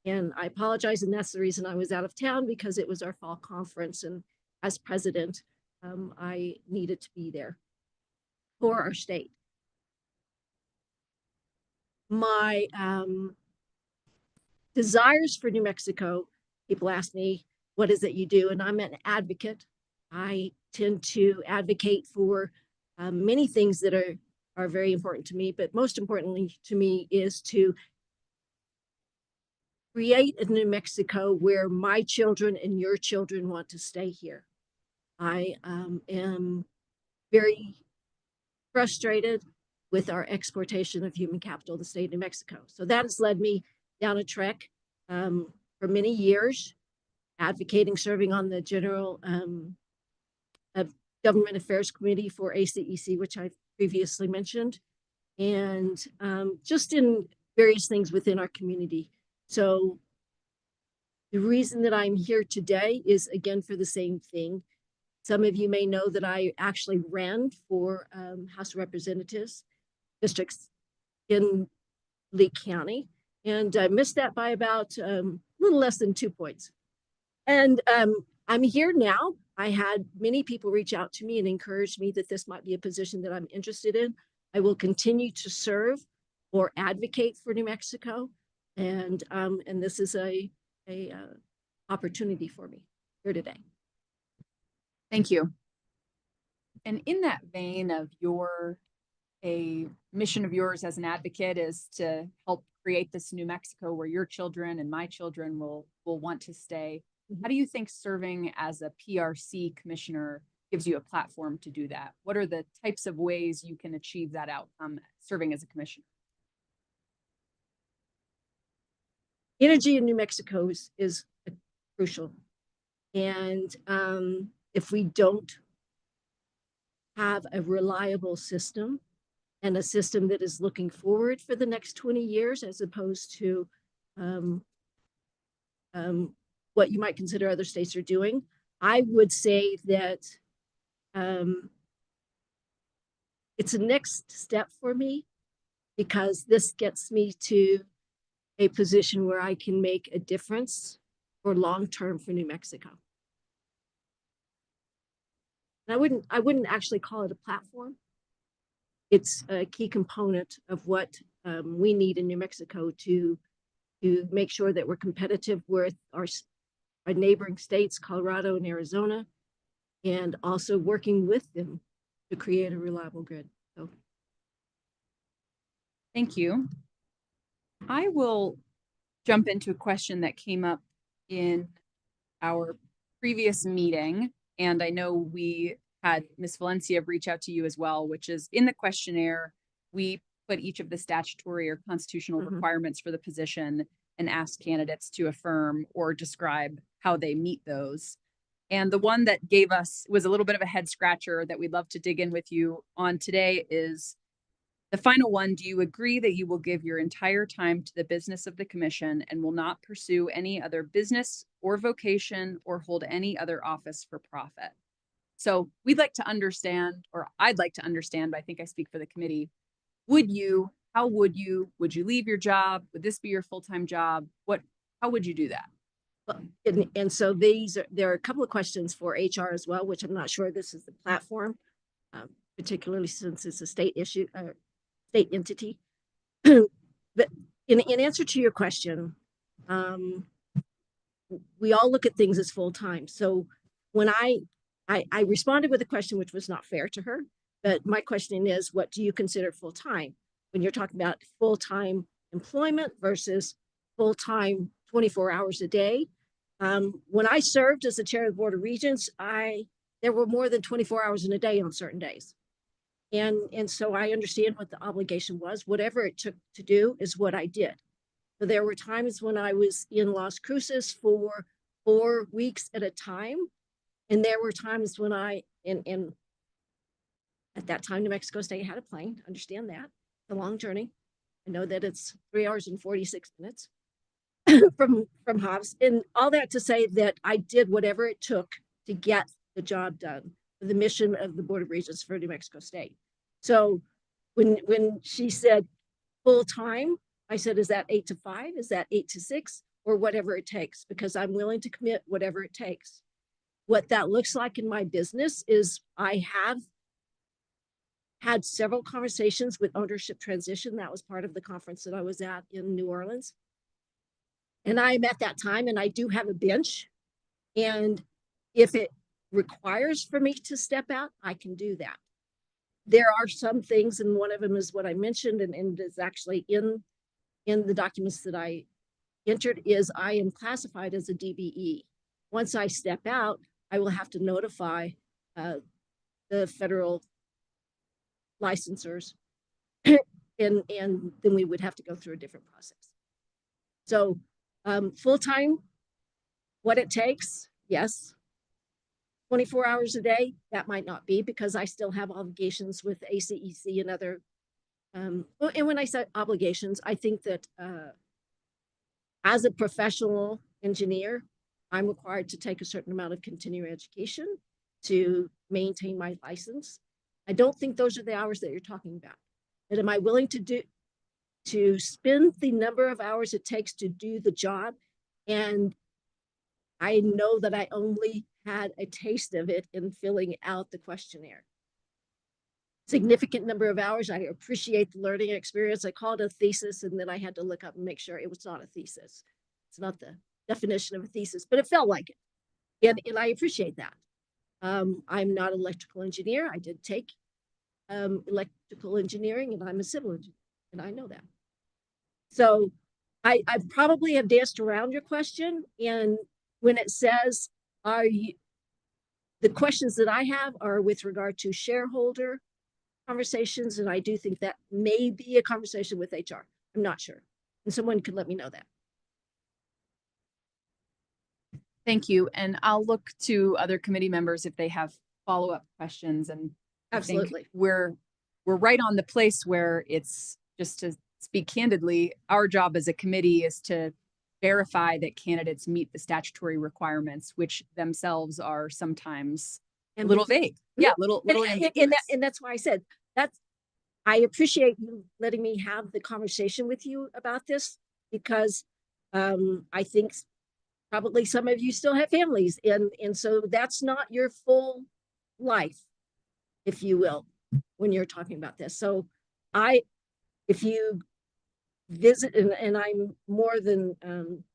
And I apologize, and that's the reason I was out of town, because it was our fall conference. And as president, I needed to be there for our state. My desires for New Mexico, people ask me, what is it you do? And I'm an advocate. I tend to advocate for many things that are very important to me, but most importantly to me is to create a New Mexico where my children and your children want to stay here. I am very frustrated with our exportation of human capital to the state of New Mexico. So that has led me down a trek for many years, advocating, serving on the General Government Affairs Committee for ACEC, which I've previously mentioned, and just in various things within our community. So the reason that I'm here today is, again, for the same thing. Some of you may know that I actually ran for House of Representatives, districts in Lee County. And I missed that by about a little less than 2 points. And I'm here now. I had many people reach out to me and encourage me that this might be a position that I'm interested in. I will continue to serve or advocate for New Mexico. And this is a opportunity for me here today. Thank you. And in that vein of a mission of yours as an advocate is to help create this New Mexico where your children and my children will want to stay. How do you think serving as a PRC commissioner gives you a platform to do that? What are the types of ways you can achieve that outcome serving as a commissioner? Energy in New Mexico is crucial. And if we don't have a reliable system and a system that is looking forward for the next 20 years, as opposed to what you might consider other states are doing, I would say that it's a next step for me, because this gets me to a position where I can make a difference for long-term for New Mexico. And I wouldn't actually call it a platform. It's a key component of what we need in New Mexico to make sure that we're competitive with our neighboring states, Colorado and Arizona, and also working with them to create a reliable grid. So. Thank you. I will jump into a question that came up in our previous meeting, and I know we had Ms. Valencia reach out to you as well, which is in the questionnaire, we put each of the statutory or constitutional requirements for the position and ask candidates to affirm or describe how they meet those. And the one that gave us was a little bit of a head scratcher that we'd love to dig in with you on today is the final one. Do you agree that you will give your entire time to the business of the commission and will not pursue any other business or vocation or hold any other office for profit? So we'd like to understand, or I'd like to understand, but I think I speak for the committee. How would you leave your job? Would this be your full-time job? How would you do that? Well, and so there are a couple of questions for HR as well, which I'm not sure this is the platform, particularly since it's a state issue, state entity. But in answer to your question, we all look at things as full-time. So when I responded with a question which was not fair to her, but my question is, what do you consider full-time? When you're talking about full-time employment versus full-time 24 hours a day. When I served as the chair of the Board of Regents, there were more than 24 hours in a day on certain days. And so I understand what the obligation was. Whatever it took to do is what I did. So there were times when I was in Las Cruces for 4 weeks at a time. And there were times when at that time, New Mexico State had a plane. Understand that. It's a long journey. I know that it's 3 hours and 46 minutes from Hobbs. And all that to say that I did whatever it took to get the job done for the mission of the Board of Regents for New Mexico State. So when she said full time, I said, is that 8 to 5? Is that 8 to 6? Or whatever it takes, because I'm willing to commit whatever it takes. What that looks like in my business is I have had several conversations with ownership transition. That was part of the conference that I was at in New Orleans. And I'm at that time, and I do have a bench. And if it requires for me to step out, I can do that. There are some things, and one of them is what I mentioned, and is actually in the documents that I entered, is I am classified as a DBE. Once I step out, I will have to notify the federal licensors, and then we would have to go through a different process. So full-time, what it takes, yes. 24 hours a day, that might not be, because I still have obligations with ACEC and other, and when I say obligations, I think that as a professional engineer, I'm required to take a certain amount of continuing education to maintain my license. I don't think those are the hours that you're talking about. And am I willing to spend the number of hours it takes to do the job? And I know that I only had a taste of it in filling out the questionnaire. Significant number of hours. I appreciate the learning experience. I called it a thesis, and then I had to look up and make sure it was not a thesis. It's not the definition of a thesis, but it felt like it. And I appreciate that. I'm not an electrical engineer. I did take electrical engineering, and I'm a civil engineer, and I know that. So I probably have danced around your question. And when it says, the questions that I have are with regard to shareholder conversations, and I do think that may be a conversation with HR. I'm not sure. And someone could let me know that. Thank you. And I'll look to other committee members if they have follow-up questions. And Absolutely. I think we're right on the place where it's, just to speak candidly, our job as a committee is to verify that candidates meet the statutory requirements, which themselves are sometimes a little vague. Yeah, little ambiguous. And that's why I said I appreciate you letting me have the conversation with you about this, because I think probably some of you still have families, and so that's not your full life, if you will, when you're talking about this. So if you visit, and I'm more than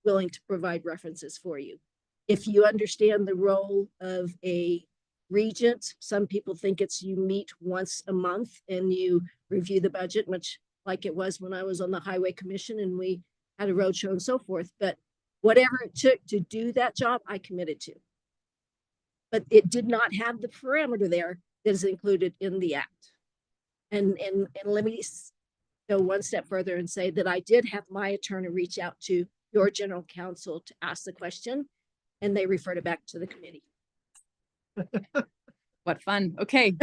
willing to provide references for you. If you understand the role of a regent, some people think it's you meet once a month and you review the budget, much like it was when I was on the Highway Commission and we had a roadshow and so forth. But whatever it took to do that job, I committed to. But it did not have the parameter there that is included in the act. And let me go one step further and say that I did have my attorney reach out to your general counsel to ask the question, and they referred it back to the committee. What fun. Okay.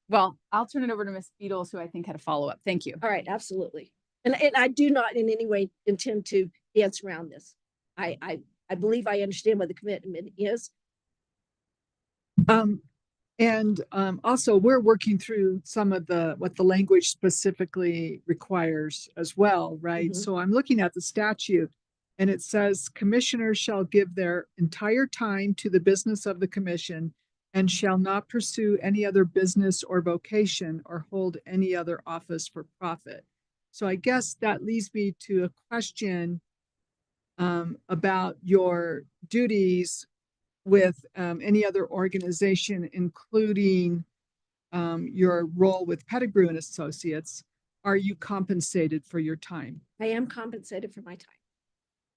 Well, I'll turn it over to Ms. Beatles, who I think had a follow-up. Thank you. All right, absolutely. And I do not in any way intend to dance around this. I believe I understand what the commitment is. Also, we're working through some of what the language specifically requires as well, right? Mm-hmm. So I'm looking at the statute, and it says commissioners shall give their entire time to the business of the commission and shall not pursue any other business or vocation or hold any other office for profit. So I guess that leads me to a question about your duties with any other organization, including your role with Pettigrew and Associates. Are you compensated for your time? I am compensated for my time.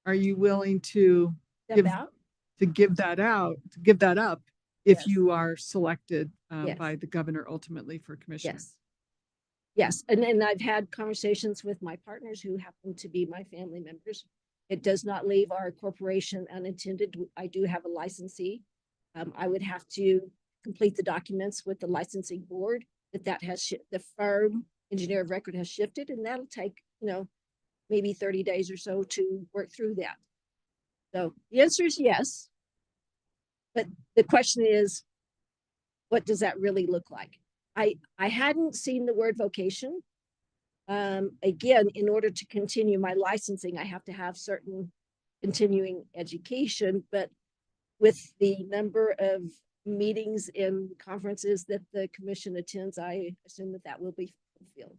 Are you willing to give that up if Yes. you are selected Yes. by the governor ultimately for commissioner? Yes. And I've had conversations with my partners who happen to be my family members. It does not leave our corporation unattended. I do have a licensee. I would have to complete the documents with the licensing board that has the firm engineer of record has shifted, and that'll take, maybe 30 days or so to work through that. So the answer is yes. But the question is, what does that really look like? I hadn't seen the word vocation. Again, in order to continue my licensing, I have to have certain continuing education, but with the number of meetings and conferences that the commission attends, I assume that will be fulfilled.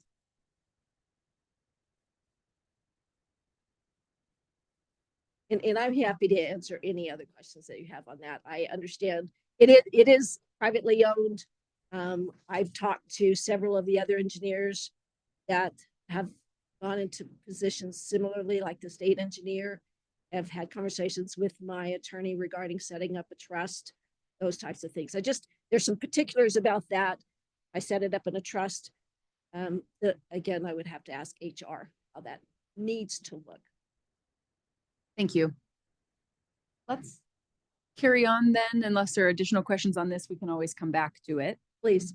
And I'm happy to answer any other questions that you have on that. I understand it is privately owned. I've talked to several of the other engineers that have gone into positions similarly, like the state engineer. I've had conversations with my attorney regarding setting up a trust, those types of things. There's some particulars about that. I set it up in a trust. Again, I would have to ask HR how that needs to look. Thank you. Let's carry on then. Unless there are additional questions on this, we can always come back to it. Please.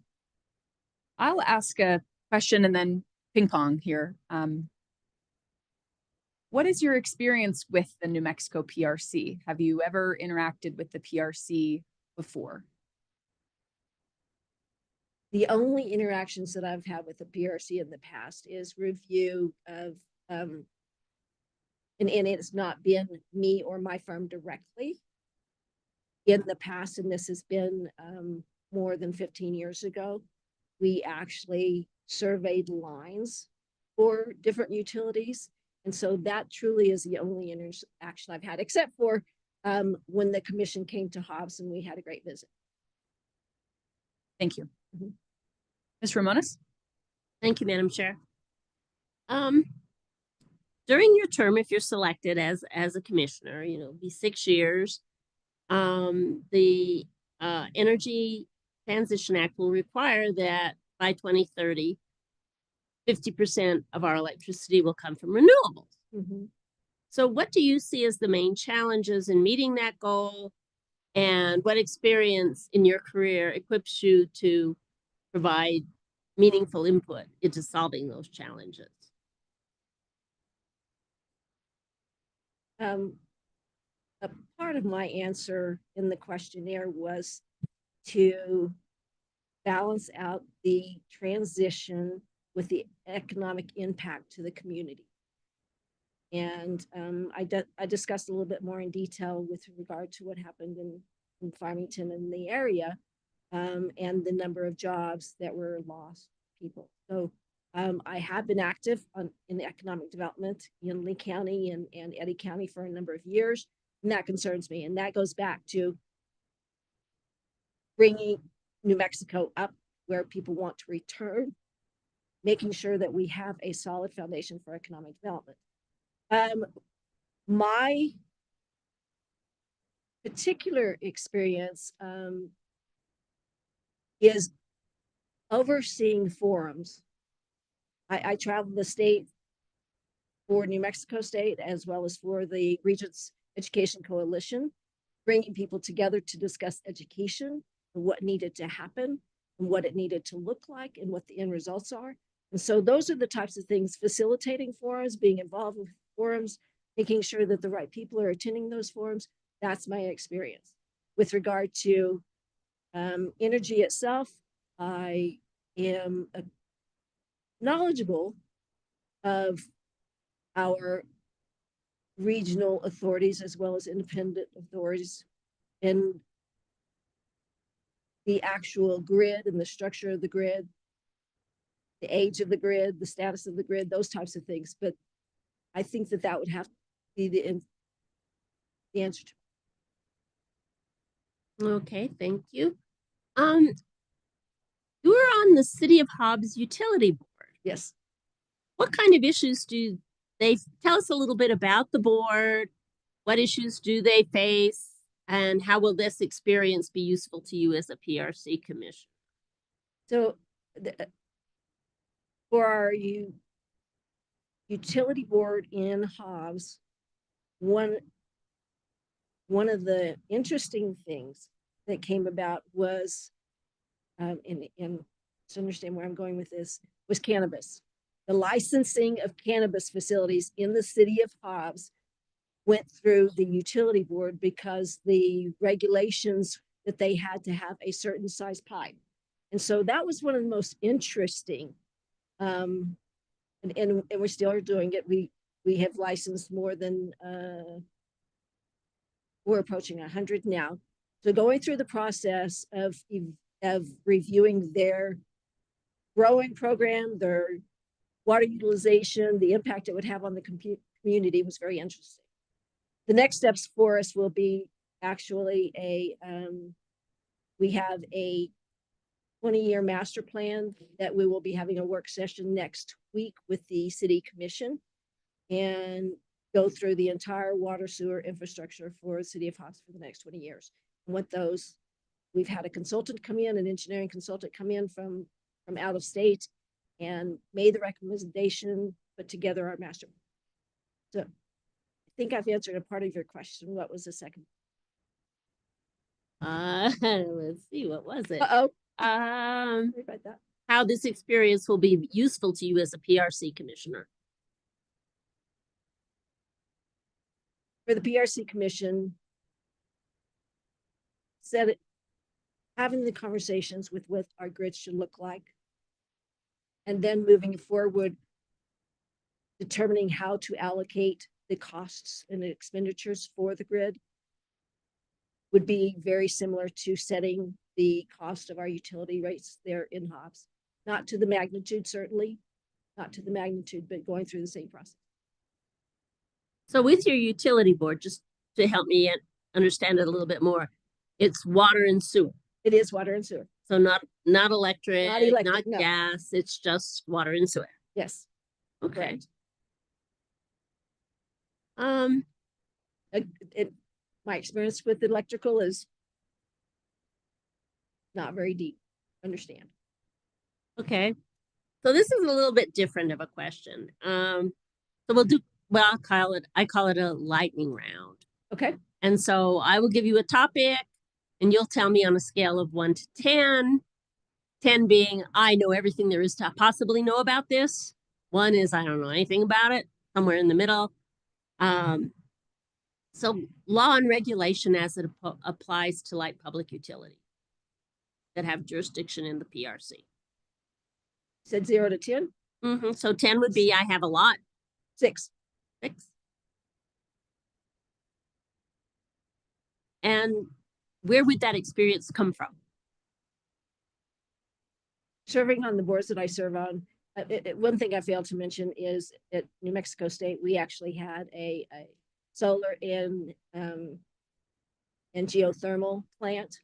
I'll ask a question and then ping pong here. What is your experience with the New Mexico PRC? Have you ever interacted with the PRC before? the only interactions that I've had with the PRC in the past is review of, and it's not been me or my firm directly in the past, and this has been more than 15 years ago. We actually surveyed lines for different utilities. And so that truly is the only interaction I've had, except for when the commission came to Hobbs and we had a great visit. Thank you. Ms. Ramones? Thank you, Madam Chair. During your term, if you're selected as a commissioner, you know, be 6 years, the Energy Transition Act will require that by 2030, 50% of our electricity will come from renewables. So what do you see as the main challenges in meeting that goal? And what experience in your career equips you to provide meaningful input into solving those challenges? A part of my answer in the questionnaire was to balance out the transition with the economic impact to the community. And I discussed a little bit more in detail with regard to what happened in Farmington and the area, and the number of jobs that were lost people. So I have been active in the economic development in Lee County and Eddy County for a number of years, and that concerns me. And that goes back to bringing New Mexico up where people want to return, making sure that we have a solid foundation for economic development. My particular experience is overseeing forums. I traveled the state for New Mexico State as well as for the Regents Education Coalition, bringing people together to discuss education and what needed to happen and what it needed to look like and what the end results are. And so those are the types of things: facilitating forums, being involved with forums, making sure that the right people are attending those forums. That's my experience. With regard to energy itself, I am knowledgeable of our regional authorities as well as independent authorities and the actual grid and the structure of the grid, the age of the grid, the status of the grid, those types of things. But I think that would have to be the answer to. Okay, thank you. You were on the City of Hobbs Utility Board. Yes. What kind of issues do they tell us a little bit about the board? What issues do they face? And how will this experience be useful to you as a PRC commissioner? So for our utility board in Hobbs, one of the interesting things that came about was, and to understand where I'm going with this, was cannabis. The licensing of cannabis facilities in the city of Hobbs went through the utility board because the regulations that they had to have a certain size pipe. And so that was one of the most interesting, and we still are doing it. We have licensed more than, we're approaching 100 now. So going through the process of reviewing their growing program, their water utilization, the impact it would have on the community was very interesting. The next steps for us will be actually we have a 20-year master plan that we will be having a work session next week with the city commission and go through the entire water sewer infrastructure for the city of Hobbs for the next 20 years. And what those, we've had a consultant come in, an engineering consultant come in from out of state and made the recommendation, put together our master plan. So I think I've answered a part of your question. What was the second? Let's see, what was it? How this experience will be useful to you as a PRC commissioner. For the PRC commission, said it having the conversations with what our grid should look like, and then moving forward, determining how to allocate the costs and the expenditures for the grid would be very similar to setting the cost of our utility rates there in Hobbs. Not to the magnitude, certainly, not to the magnitude, but going through the same process. So with your utility board, just to help me understand it a little bit more, it's water and sewer. It is water and sewer. So not electric, not no. gas, it's just water and sewer. Yes. Okay. Correct. My experience with electrical is not very deep. Understand. Okay. So this is a little bit different of a question. So we'll do, well, I call it a lightning round. Okay. And so I will give you a topic and you'll tell me on a scale of 1 to 10, 10 being, I know everything there is to possibly know about this. 1 is, I don't know anything about it, somewhere in the middle. So law and regulation as it applies to like public utility that have jurisdiction in the PRC. Said 0 to 10? Mm-hmm. So 10 would be, I have a lot. 6. 6. And where would that experience come from? Serving on the boards that I serve on, one thing I failed to mention is at New Mexico State, we actually had a solar and geothermal plant.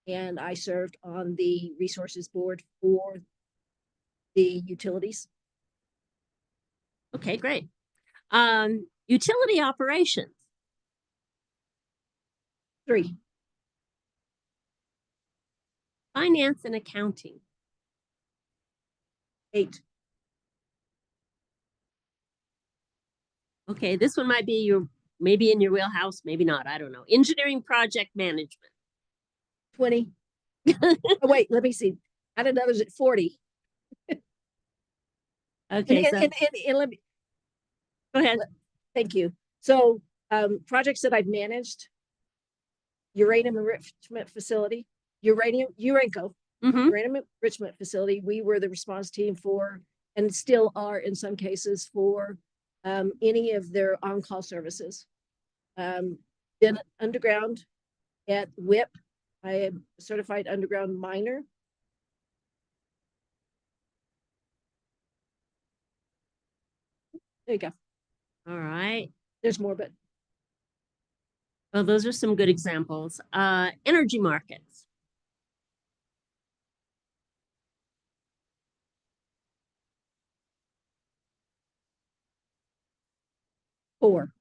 And I served on the resources board for the utilities. Okay, great. Utility operations. 3. Finance and accounting. 8. Okay, this one might be maybe in your wheelhouse, maybe not. I don't know. Engineering project management. 20. Oh, wait, let me see. I don't know. Is it 40? Okay, and let me go ahead. Thank you. So projects that I've managed: uranium enrichment facility, URANCO, uranium enrichment facility. We were the response team for, and still are in some cases, for any of their on-call services. Then underground at WIP. I am a certified underground miner. There you go. All right. There's more, but. Well, those are some good examples. Energy markets. 4.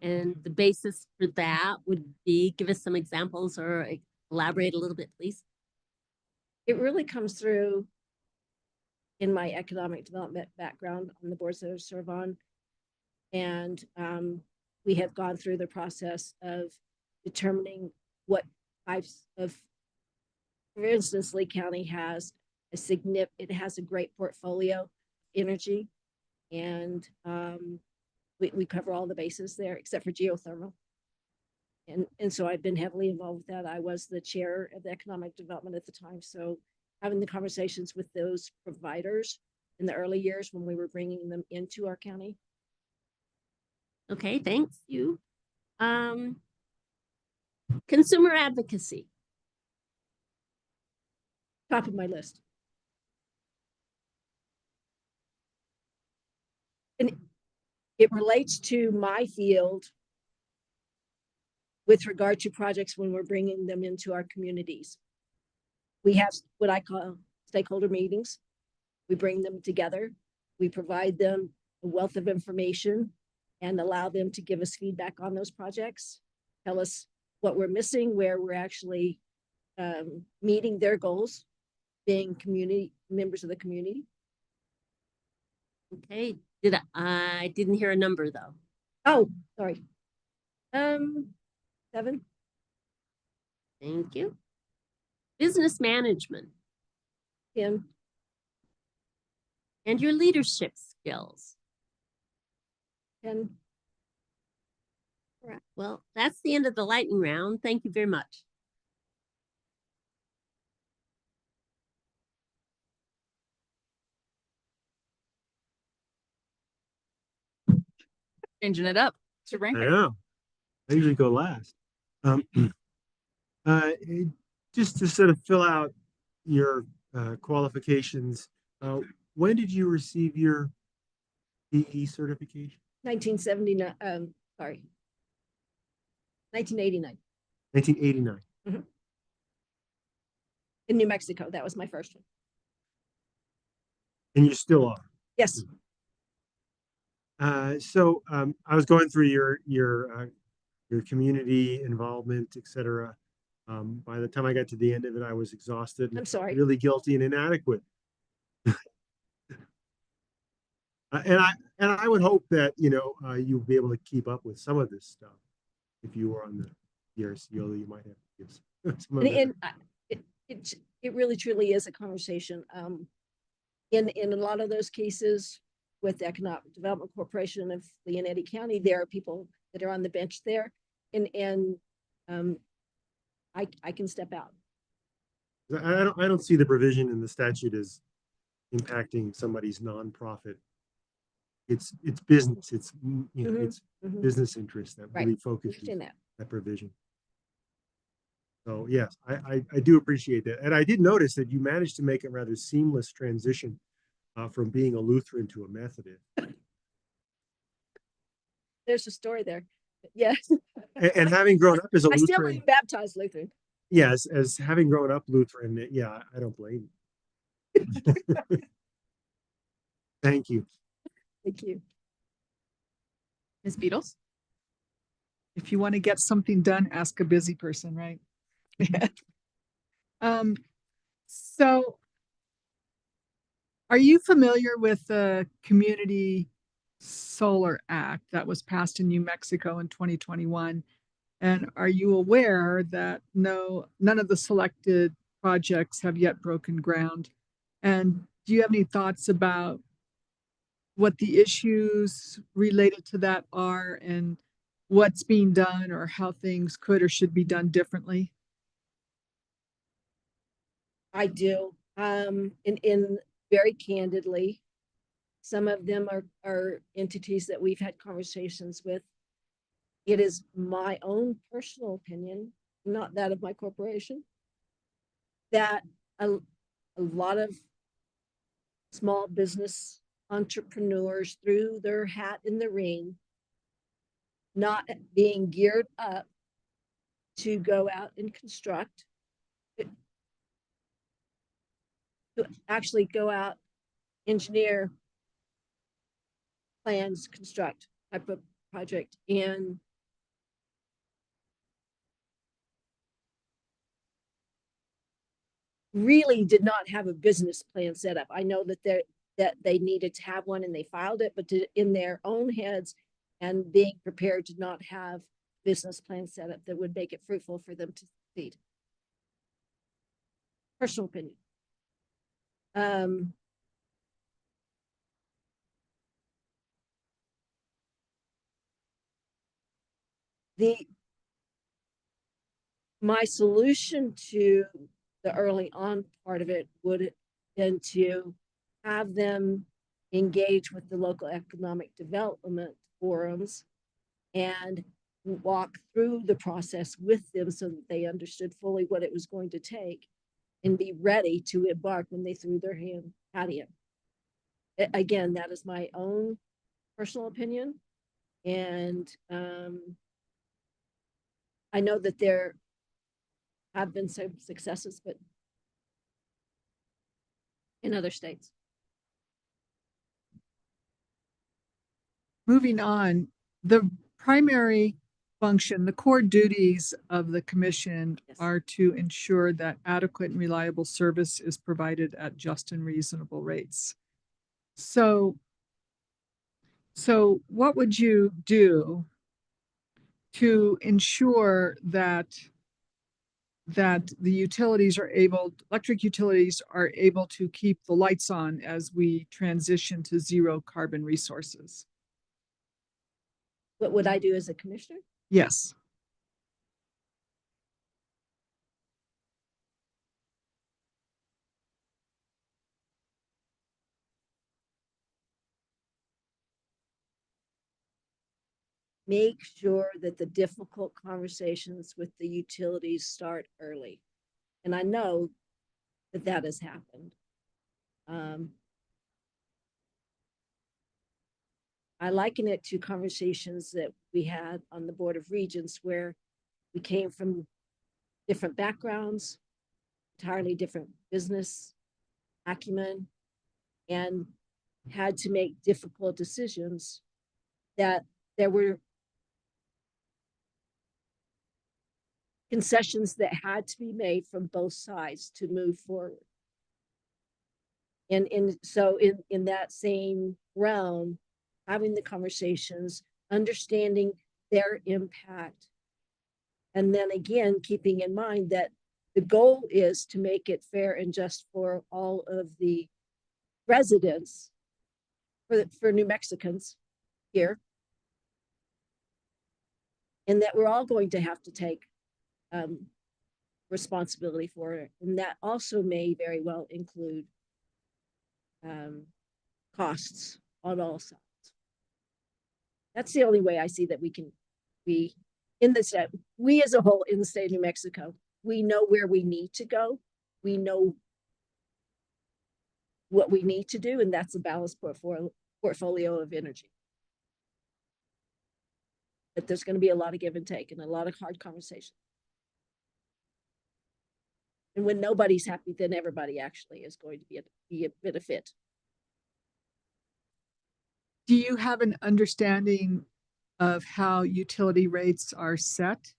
And the basis for that would be, give us some examples or elaborate a little bit, please. It really comes through in my economic development background on the boards that I serve on. And we have gone through the process of determining what types of, for instance, Lee County has it has a great portfolio of energy, and we cover all the bases there except for geothermal. And so I've been heavily involved with that. I was the chair of the economic development at the time. So having the conversations with those providers in the early years when we were bringing them into our county. Okay, thanks you. Consumer advocacy. Top of my list. And it relates to my field with regard to projects when we're bringing them into our communities. We have what I call stakeholder meetings. We bring them together. We provide them a wealth of information and allow them to give us feedback on those projects, tell us what we're missing, where we're actually meeting their goals, being community members of the community. Okay, I didn't hear a number though. Oh, sorry. 7. Thank you. Business management. 10. And your leadership skills. 10. right. Well, that's the end of the lightning round. Thank you very much. Changing it up. Mr. I Branker. know. I usually go last. Um, just to sort of fill out your qualifications, when did you receive your PE certification? 1979, sorry, 1989 1989. in New Mexico. That was my first one. And you still are. Yes. So I was going through your community involvement, etc. By the time I got to the end of it, I was exhausted. I'm sorry. Really guilty and inadequate. And I would hope that you'll be able to keep up with some of this stuff if you were on the PRC, although you might have to give some of And it really truly is a conversation. In a lot of those cases with the Economic Development Corporation of Leonetti County, there are people that are on the bench there, and I can step out. I don't see the provision in the statute as impacting somebody's nonprofit. It's business. It's it's business interests that really focuses that provision. So yes, I do appreciate that, and I did notice that you managed to make a rather seamless transition from being a Lutheran to a Methodist. There's a story there. Yes. And having grown up as a I still Lutheran, am baptized Lutheran. yes, as having grown up Lutheran, yeah, I don't blame you. Thank you. Thank you. Ms. Beatles. If you want to get something done, ask a busy person, right? So are you familiar with the Community Solar Act that was passed in New Mexico in 2021? And are you aware that none of the selected projects have yet broken ground? And do you have any thoughts about what the issues related to that are and what's being done or how things could or should be done differently? I do. In very candidly, some of them are entities that we've had conversations with. It is my own personal opinion, not that of my corporation, that a lot of small business entrepreneurs threw their hat in the ring, not being geared up to go out and construct, to actually go out, engineer, plans, construct type of project, and really did not have a business plan set up. I know that they needed to have one and they filed it, but in their own heads and being prepared to not have business plan set up that would make it fruitful for them to succeed. Personal opinion. My solution to the early on part of it would been to have them engage with the local economic development forums and walk through the process with them so that they understood fully what it was going to take and be ready to embark when they threw their hat in. Again, that is my own personal opinion. And I know that there have been some successes, but in other states. Moving on, the primary function, the core duties of the commission are to ensure that adequate and reliable service is provided at just and reasonable rates. So what would you do to ensure that the electric utilities are able to keep the lights on as we transition to zero carbon resources? What would I do as a commissioner? Yes. Make sure that the difficult conversations with the utilities start early. And I know that that has happened. I liken it to conversations that we had on the Board of Regents where we came from different backgrounds, entirely different business acumen, and had to make difficult decisions that there were concessions that had to be made from both sides to move forward. And so in that same realm, having the conversations, understanding their impact, and then again, keeping in mind that the goal is to make it fair and just for all of the residents, for New Mexicans here, and that we're all going to have to take responsibility for it. And that also may very well include costs on all sides. That's the only way I see that we can be in the state. We as a whole in the state of New Mexico, we know where we need to go. We know what we need to do, and that's a balanced portfolio of energy. But there's going to be a lot of give and take and a lot of hard conversation. And when nobody's happy, then everybody actually is going to be a benefit. Do you have an understanding of how utility rates are set?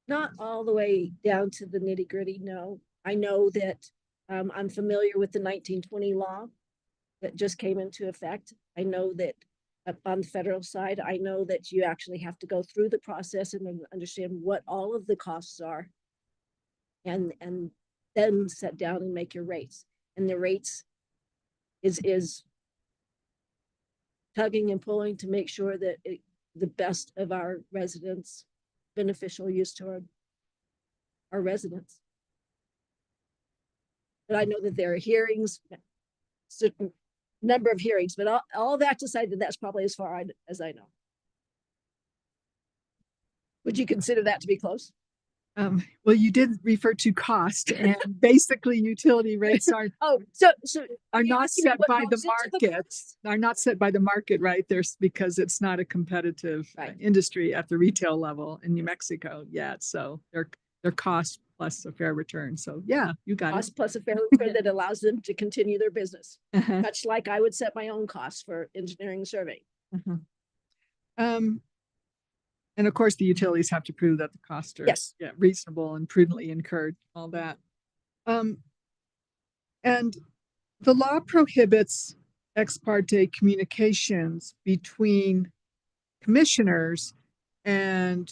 Not all the way down to the nitty gritty, no. I know that I'm familiar with the 1920 law that just came into effect. I know that on the federal side, I know that you actually have to go through the process and understand what all of the costs are, and then sit down and make your rates. And the rates is tugging and pulling to make sure that the best of our residents, beneficial use to our residents. But I know that there are hearings, certain number of hearings, but all that to say that that's probably as far as I know. Would you consider that to be close? Well, you did refer to cost, and basically utility rates are not set by the market. Are not set by the market, right? There's because it's not a competitive industry at the retail level in New Mexico yet. So they're cost plus a fair return. So yeah, you got cost it. Plus a fair return that allows them to continue their business, much like I would set my own costs for engineering surveying. And of course, the utilities have to prove that the costs are reasonable and prudently incurred, all that. And the law prohibits ex parte communications between commissioners and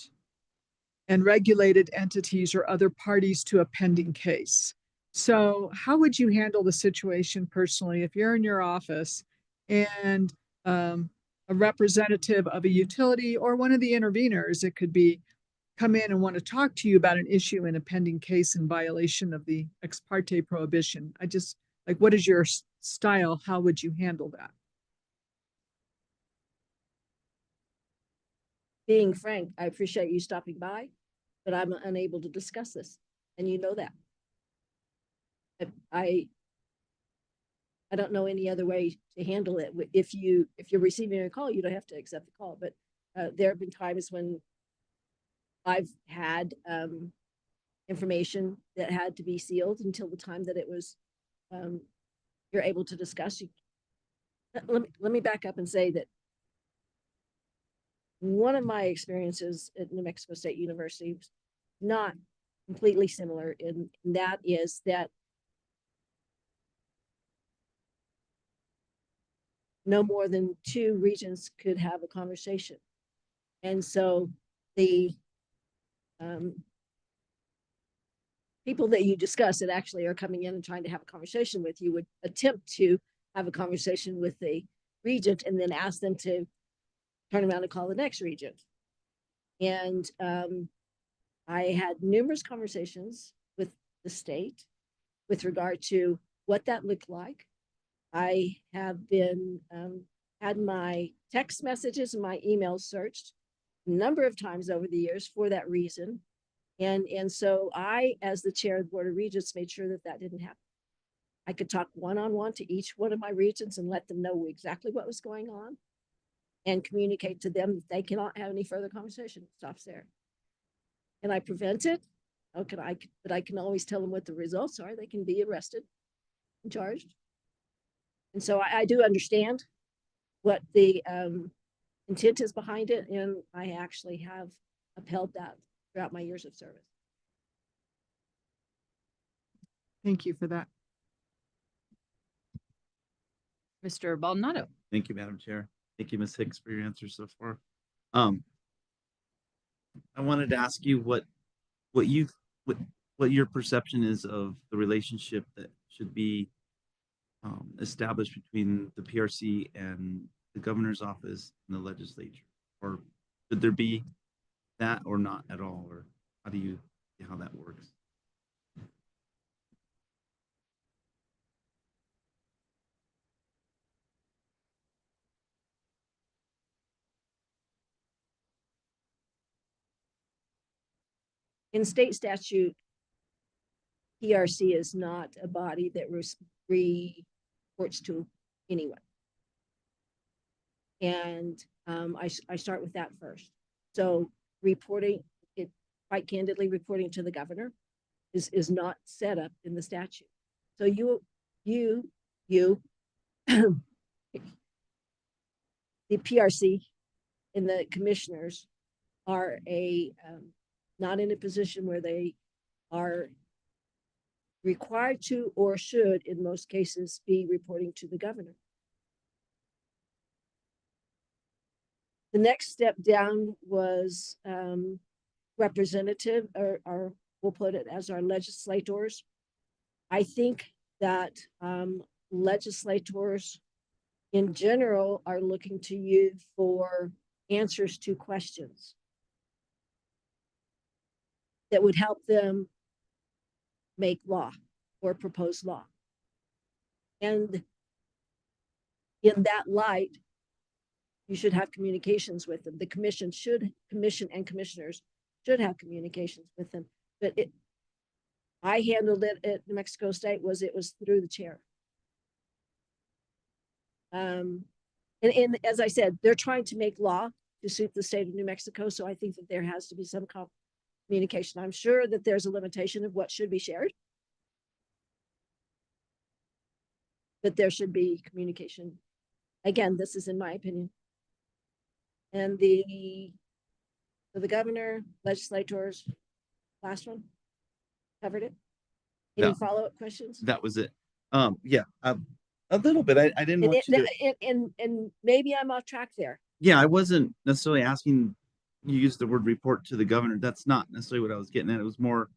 regulated entities or other parties to a pending case. So how would you handle the situation personally if you're in your office and a representative of a utility or one of the interveners, it could be, come in and want to talk to you about an issue in a pending case in violation of the ex parte prohibition? I just, like, what is your style? How would you handle that? Being frank, I appreciate you stopping by, but I'm unable to discuss this, and you know that. I don't know any other way to handle it. If you're receiving a call, you don't have to accept the call. But there have been times when I've had information that had to be sealed until the time that it was you're able to discuss. Let me back up and say that one of my experiences at New Mexico State University was not completely similar, and that is that no more than 2 regions could have a conversation. And so the people that you discuss that actually are coming in and trying to have a conversation with you would attempt to have a conversation with the regent and then ask them to turn around and call the next region. And I had numerous conversations with the state with regard to what that looked like. I have been had my text messages and my emails searched a number of times over the years for that reason. And so I, as the chair of the Board of Regents, made sure that that didn't happen. I could talk one-on-one to each one of my regents and let them know exactly what was going on and communicate to them that they cannot have any further conversation. It stops there. Can I prevent it? How can I? But I can always tell them what the results are. They can be arrested and charged. And so I do understand what the intent is behind it, and I actually have upheld that throughout my years of service. Thank you for that. Mr. Baldonado. Thank you, Madam Chair. Thank you, Ms. Hicks, for your answers so far. I wanted to ask you what your perception is of the relationship that should be established between the PRC and the governor's office and the legislature, or should there be that or not at all, or how do you see how that works? In state statute, PRC is not a body that reports to anyone. And I start with that first. So reporting it, quite candidly, reporting to the governor is not set up in the statute. So the PRC and the commissioners are not in a position where they are required to or should, in most cases, be reporting to the governor. The next step down was representative, or we'll put it as our legislators. I think that legislators in general are looking to you for answers to questions that would help them make law or propose law. And in that light, you should have communications with them. The commission and commissioners should have communications with them. But I handled it at New Mexico State it was through the chair. And as I said, they're trying to make law to suit the state of New Mexico. So I think that there has to be some communication. I'm sure that there's a limitation of what should be shared, but there should be communication. Again, this is in my opinion. And the governor, legislators, last one, covered it. Any follow-up questions? That was it. Yeah, a little bit. I didn't want you to. And maybe I'm off track there. Yeah, I wasn't necessarily asking. You used the word report to the governor. That's not necessarily what I was getting at. It was more,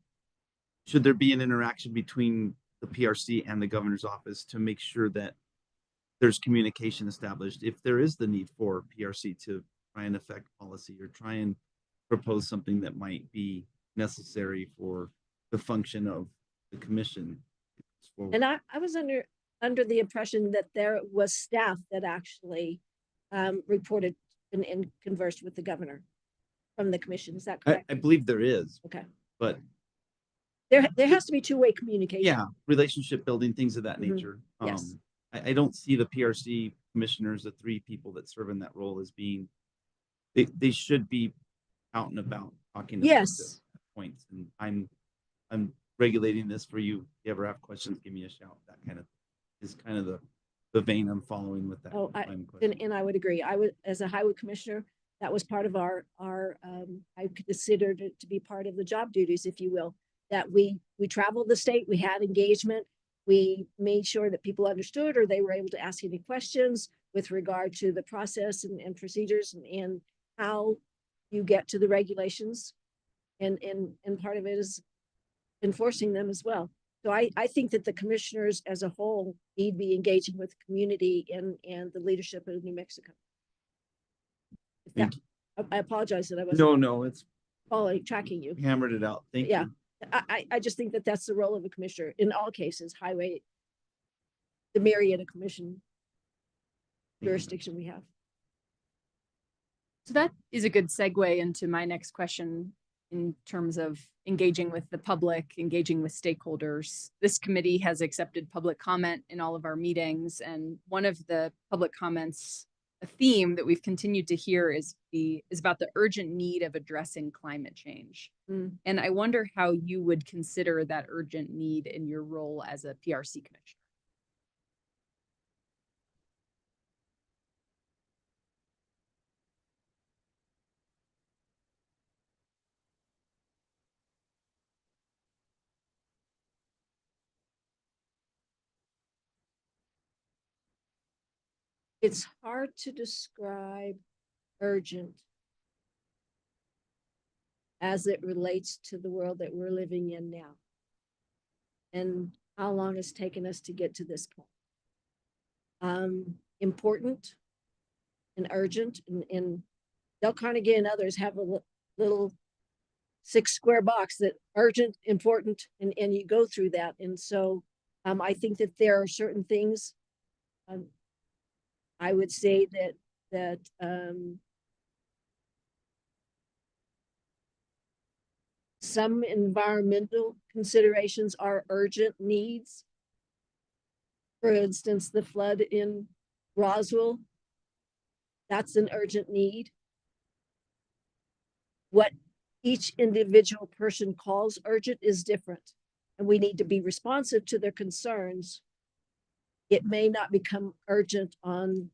should there be an interaction between the PRC and the governor's office to make sure that there's communication established if there is the need for PRC to try and affect policy or try and propose something that might be necessary for the function of the commission. And I was under the impression that there was staff that actually reported and conversed with the governor from the commission. Is that correct? I believe there is. Okay. But there has to be two-way communication. Yeah, relationship building, things of that nature. Yes. I don't see the PRC commissioners, the three people that serve in that role, as being, they should be out and about talking about yes. points. And I'm regulating this for you. If you ever have questions, give me a shout. That kind of is kind of the vein I'm following with that. And I would agree. I would, as a highway commissioner, that was part of our I considered it to be part of the job duties, if you will, that we traveled the state, we had engagement, we made sure that people understood or they were able to ask any questions with regard to the process and procedures and how you get to the regulations. And part of it is enforcing them as well. So I think that the commissioners as a whole need to be engaging with the community and the leadership of New Mexico. Thank you. I apologize that I wasn't No, it's following, tracking you. hammered it out. Thank Yeah. you. I just think that that's the role of a commissioner in all cases, highway, the myriad of commission jurisdiction we have. So that is a good segue into my next question in terms of engaging with the public, engaging with stakeholders. This committee has accepted public comment in all of our meetings, and one of the public comments, a theme that we've continued to hear is about the urgent need of addressing climate change. And I wonder how you would consider that urgent need in your role as a PRC commissioner. It's hard to describe urgent as it relates to the world that we're living in now and how long it's taken us to get to this point. Important and urgent, and Dale Carnegie and others have a little 6 square box that urgent, important, and you go through that. And so I think that there are certain things I would say that some environmental considerations are urgent needs. For instance, the flood in Roswell, that's an urgent need. What each individual person calls urgent is different, and we need to be responsive to their concerns. It may not become urgent on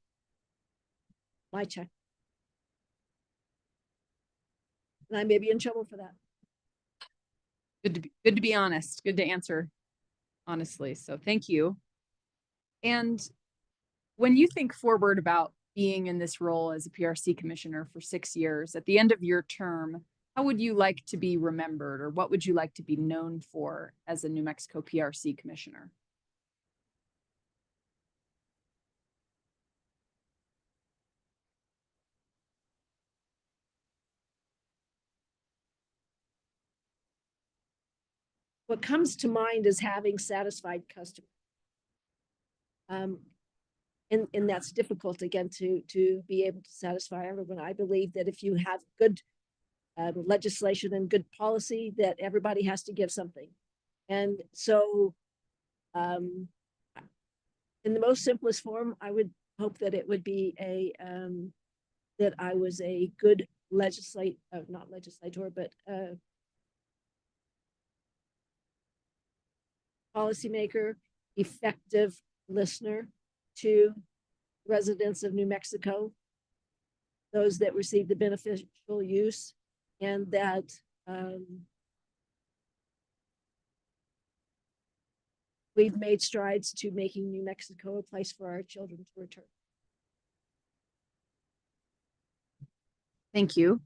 my check. And I may be in trouble for that. Good to be honest. Good to answer honestly. So thank you. And when you think forward about being in this role as a PRC commissioner for 6 years, at the end of your term, how would you like to be remembered, or what would you like to be known for as a New Mexico PRC commissioner? What comes to mind is having satisfied customers. And that's difficult again to be able to satisfy everyone. I believe that if you have good legislation and good policy, that everybody has to give something. And so in the most simplest form, I would hope that it would be that I was a good not legislator, but policymaker, effective listener to residents of New Mexico, those that receive the beneficial use, and that we've made strides to making New Mexico a place for our children to return. Thank you.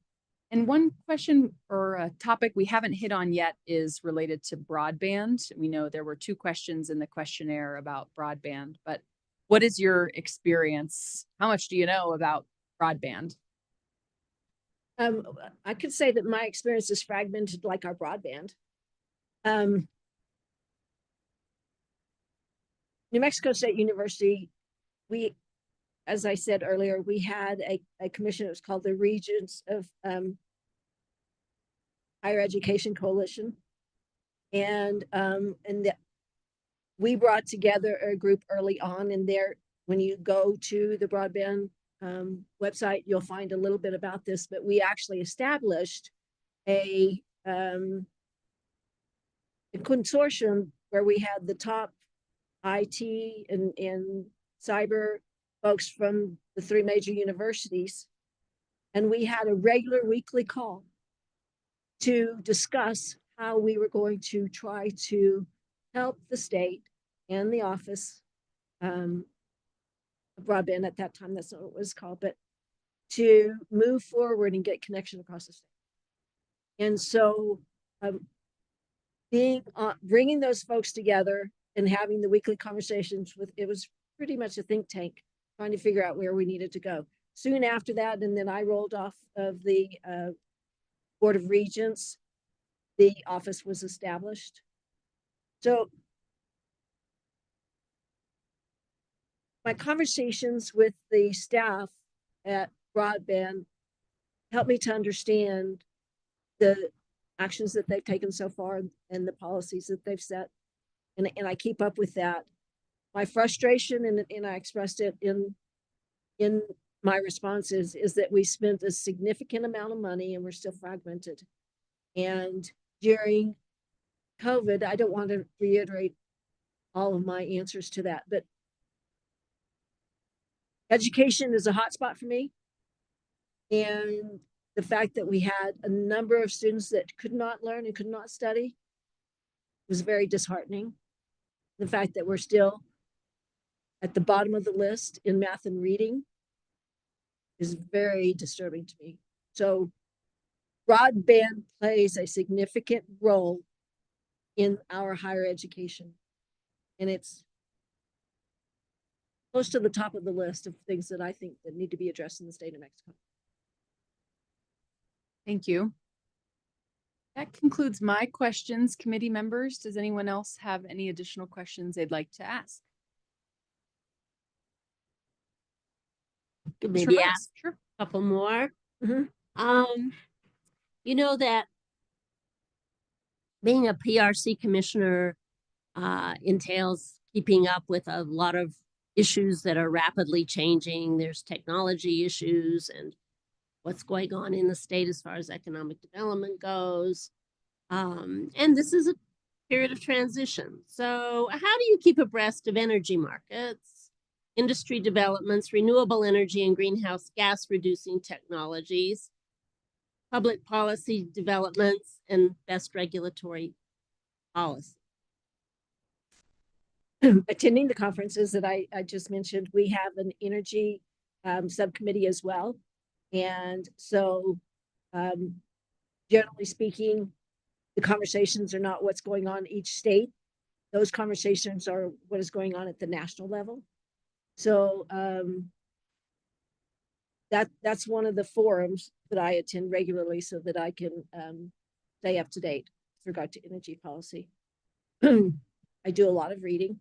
And one question or a topic we haven't hit on yet is related to broadband. We know there were 2 questions in the questionnaire about broadband, but what is your experience? How much do you know about broadband? I could say that my experience is fragmented like our broadband. New Mexico State University, as I said earlier, we had a commission. It was called the Regents of Higher Education Coalition, and we brought together a group early on. And there, when you go to the broadband website, you'll find a little bit about this. But we actually established a consortium where we had the top IT and cyber folks from the 3 major universities. And we had a regular weekly call to discuss how we were going to try to help the state and the office of broadband at that time, that's not what it was called, but to move forward and get connection across the state. And so bringing those folks together and having the weekly conversations it was pretty much a think tank trying to figure out where we needed to go. soon after that, and then I rolled off of the Board of Regents, the office was established. So my conversations with the staff at Broadband helped me to understand the actions that they've taken so far and the policies that they've set. And I keep up with that. My frustration, and I expressed it in my responses, is that we spent a significant amount of money and we're still fragmented. And during COVID, I don't want to reiterate all of my answers to that, but education is a hotspot for me. And the fact that we had a number of students that could not learn and could not study was very disheartening. The fact that we're still at the bottom of the list in math and reading is very disturbing to me. So broadband plays a significant role in our higher education. And it's close to the top of the list of things that I think that need to be addressed in the state of Mexico. Thank you. That concludes my questions, committee members. Does anyone else have any additional questions they'd like to ask? Maybe ask Sure. a couple more. Mm-hmm. You know that being a PRC commissioner entails keeping up with a lot of issues that are rapidly changing. There's technology issues and what's going on in the state as far as economic development goes. And this is a period of transition. So how do you keep abreast of energy markets, industry developments, renewable energy and greenhouse gas reducing technologies, public policy developments, and best regulatory policy? Attending the conferences that I just mentioned, we have an energy subcommittee as well. And so generally speaking, the conversations are not what's going on in each state. Those conversations are what is going on at the national level. So that's one of the forums that I attend regularly so that I can stay up to date with regard to energy policy. I do a lot of reading.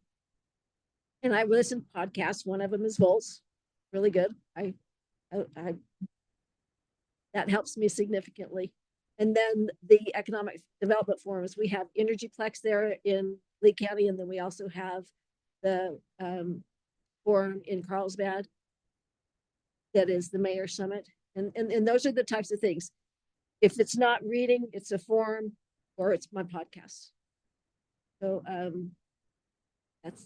And I listen to podcasts. One of them is Volts, really good. I that helps me significantly. And then the economic development forums, we have Energyplex there in Lee County, and then we also have the forum in Carlsbad that is the Mayor Summit. And those are the types of things. If it's not reading, it's a forum or it's my podcast. So that's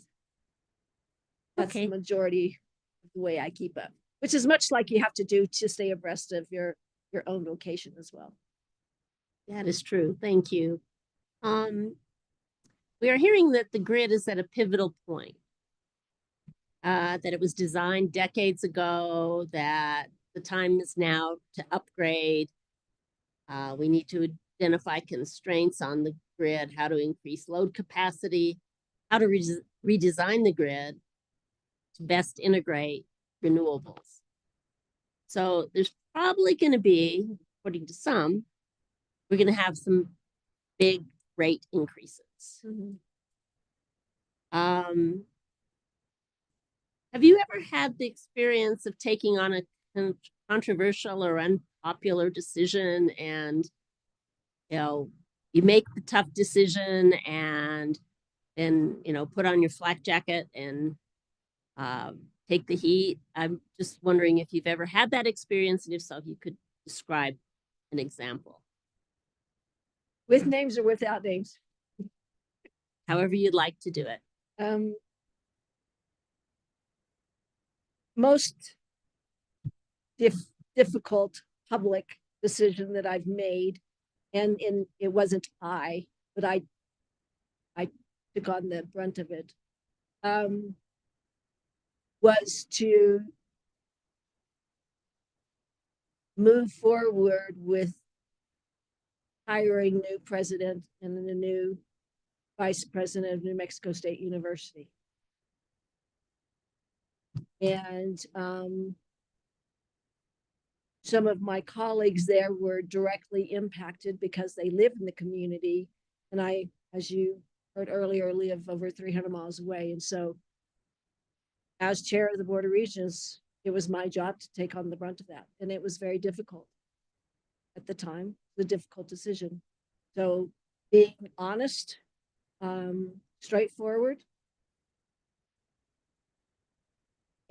Okay. the majority of the way I keep up, which is much like you have to do to stay abreast of your own location as well. That is true. Thank you. We are hearing that the grid is at a pivotal point, that it was designed decades ago, that the time is now to upgrade. We need to identify constraints on the grid, how to increase load capacity, how to redesign the grid to best integrate renewables. So there's probably going to be, according to some, we're going to have some big rate increases. Mm-hmm. Have you ever had the experience of taking on a controversial or unpopular decision, and you make the tough decision and then put on your flak jacket and take the heat? I'm just wondering if you've ever had that experience, and if so, if you could describe an example. With names or without names? However you'd like to do it. Most difficult public decision that I've made, and it wasn't I, but I took on the brunt of it, was to move forward with hiring new president and the new vice president of New Mexico State University. And some of my colleagues there were directly impacted because they live in the community. And I, as you heard earlier, live over 300 miles away. And so as chair of the Board of Regents, it was my job to take on the brunt of that. And it was very difficult at the time, the difficult decision. So being honest, straightforward,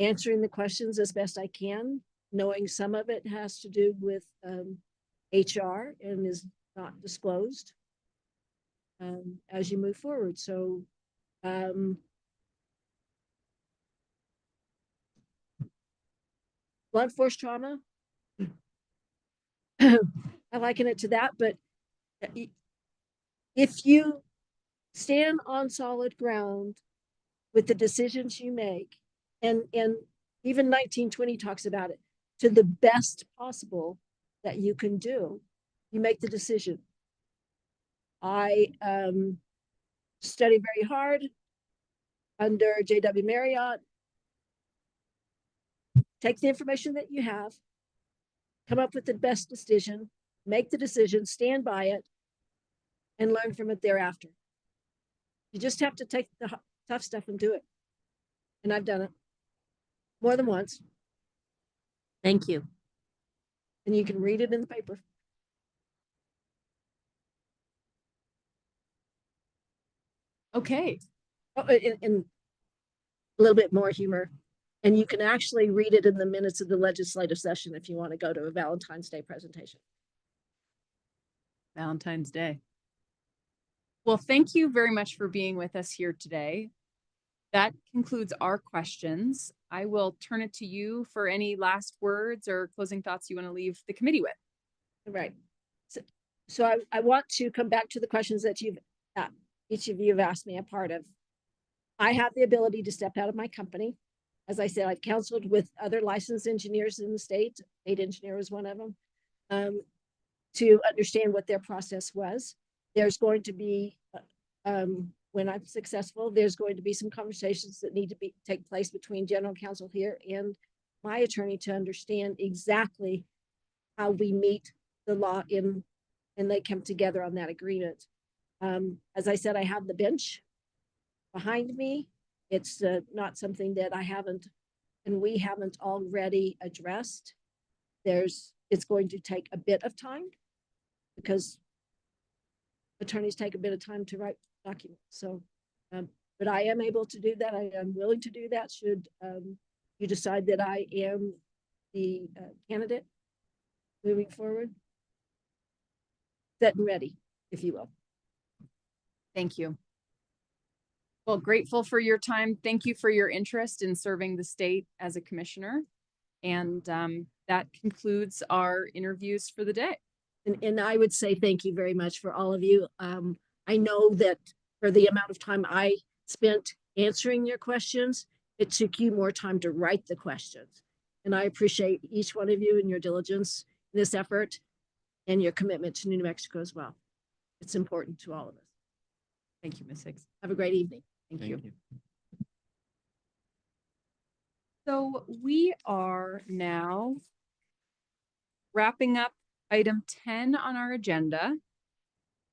answering the questions as best I can, knowing some of it has to do with HR and is not disclosed as you move forward. So blunt force trauma, I liken it to that, but if you stand on solid ground with the decisions you make, and even 1920 talks about it, to the best possible that you can do, you make the decision. I studied very hard under J.W. Marriott. Take the information that you have, come up with the best decision, make the decision, stand by it, and learn from it thereafter. You just have to take the tough stuff and do it. And I've done it more than once. Thank you. And you can read it in the paper. Okay. Oh, and a little bit more humor. And you can actually read it in the minutes of the legislative session if you want to go to a Valentine's Day presentation. Valentine's Day. Well, thank you very much for being with us here today. That concludes our questions. I will turn it to you for any last words or closing thoughts you want to leave the committee with. Right. So I want to come back to the questions that each of you have asked me a part of. I have the ability to step out of my company. As I said, I've counseled with other licensed engineers in the state. State engineer was one of them, to understand what their process was. There's going to be, when I'm successful, there's going to be some conversations that need to take place between general counsel here and my attorney to understand exactly how we meet the law and they come together on that agreement. As I said, I have the bench behind me. It's not something that I haven't and we haven't already addressed. It's going to take a bit of time because attorneys take a bit of time to write documents. So, but I am able to do that. I am willing to do that should you decide that I am the candidate moving forward. Set and ready, if you will. Thank you. Well, grateful for your time. Thank you for your interest in serving the state as a commissioner. And that concludes our interviews for the day. And I would say thank you very much for all of you. I know that for the amount of time I spent answering your questions, it took you more time to write the questions. And I appreciate each one of you and your diligence in this effort and your commitment to New Mexico as well. It's important to all of us. Thank you, Ms. Higgs. Have a great evening. Thank you. So we are now wrapping up item 10 on our agenda.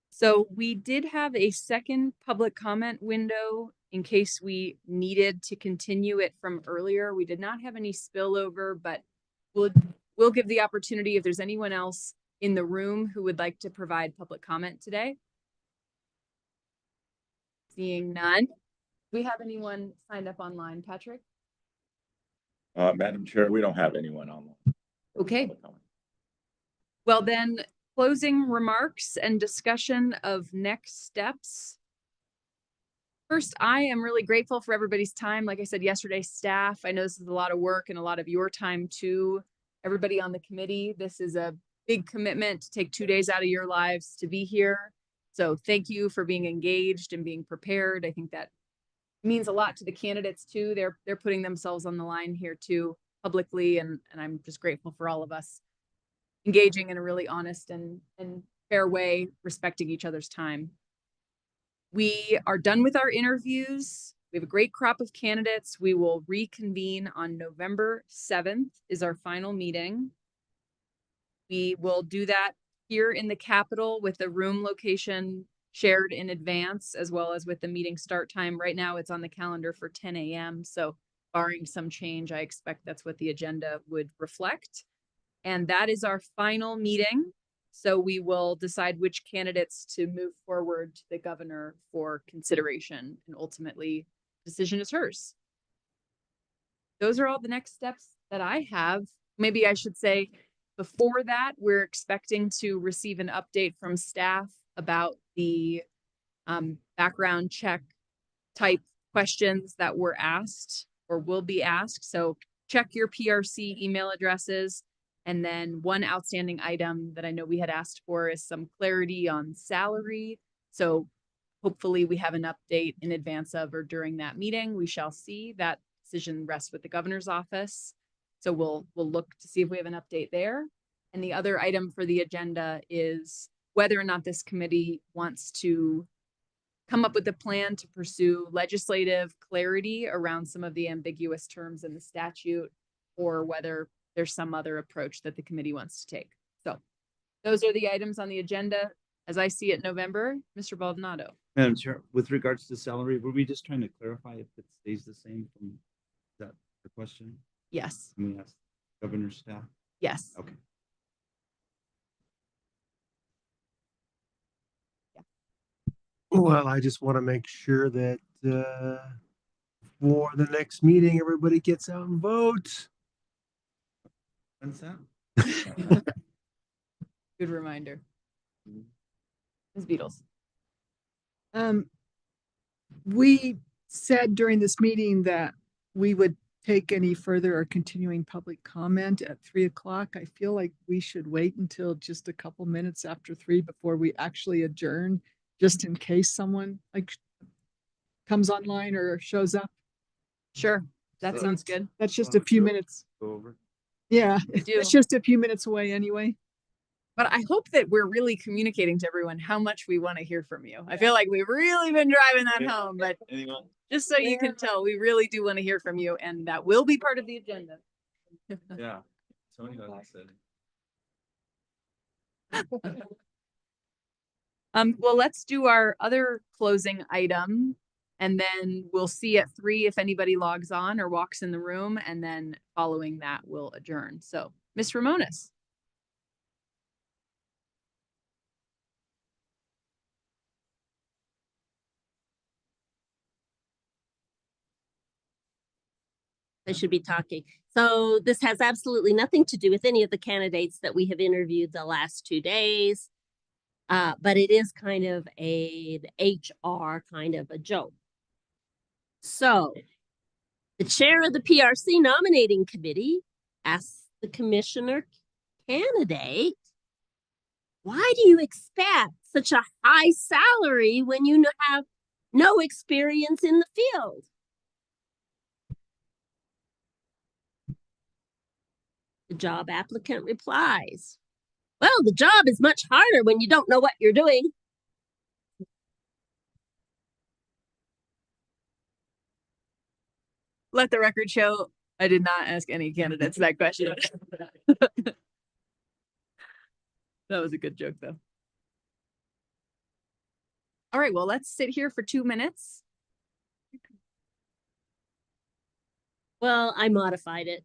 So we did have a second public comment window in case we needed to continue it from earlier. We did not have any spillover, but we'll give the opportunity if there's anyone else in the room who would like to provide public comment today. Seeing none. Do we have anyone signed up online, Patrick? Madam Chair, we don't have anyone online. Okay. Well, then closing remarks and discussion of next steps. First, I am really grateful for everybody's time. Like I said yesterday, staff, I know this is a lot of work and a lot of your time too. Everybody on the committee, this is a big commitment to take 2 days out of your lives to be here. So thank you for being engaged and being prepared. I think that means a lot to the candidates too. They're putting themselves on the line here too publicly, and I'm just grateful for all of us engaging in a really honest and fair way, respecting each other's time. We are done with our interviews. We have a great crop of candidates. We will reconvene on November 7th is our final meeting. We will do that here in the Capitol with the room location shared in advance, as well as with the meeting start time. Right now, it's on the calendar for 10 a.m. So barring some change, I expect that's what the agenda would reflect. And that is our final meeting. So we will decide which candidates to move forward to the governor for consideration, and ultimately decision is hers. Those are all the next steps that I have. Maybe I should say before that, we're expecting to receive an update from staff about the background check type questions that were asked or will be asked. So check your PRC email addresses. And then one outstanding item that I know we had asked for is some clarity on salary. So hopefully we have an update in advance of or during that meeting. We shall see. That decision rests with the governor's office. So we'll look to see if we have an update there. And the other item for the agenda is whether or not this committee wants to come up with a plan to pursue legislative clarity around some of the ambiguous terms in the statute, or whether there's some other approach that the committee wants to take. So those are the items on the agenda as I see it November. Mr. Baldonado. Madam Chair, with regards to salary, were we just trying to clarify if it stays the same from that the question? Yes. Can we ask governor's staff? Yes. Okay. Well, I just want to make sure that for the next meeting, everybody gets out and votes. When's that? Good reminder. Ms. Beatles. We said during this meeting that we would take any further or continuing public comment at 3 o'clock. I feel like we should wait until just a couple minutes after 3 before we actually adjourn, just in case someone like comes online or shows up. Sure. That So- sounds good. That's just a few minutes. Go over. Yeah, We do. it's just a few minutes away anyway. But I hope that we're really communicating to everyone how much we want to hear from you. I feel like we've really been driving that home, but Anyone? just so you can tell, we really do want to hear from you, and that will be part of the agenda. Yeah. Tony said. Well, let's do our other closing item, and then we'll see at 3 if anybody logs on or walks in the room, and then following that, we'll adjourn. So, Ms. Ramones. I should be talking. So this has absolutely nothing to do with any of the candidates that we have interviewed the last 2 days. But it is kind of an HR kind of a joke. So the chair of the PRC nominating committee asks the commissioner candidate, why do you expect such a high salary when you have no experience in the field? The job applicant replies, well, the job is much harder when you don't know what you're doing. Let the record show I did not ask any candidates that question. That was a good joke, though. All right, well, let's sit here for 2 minutes. Well, I modified it.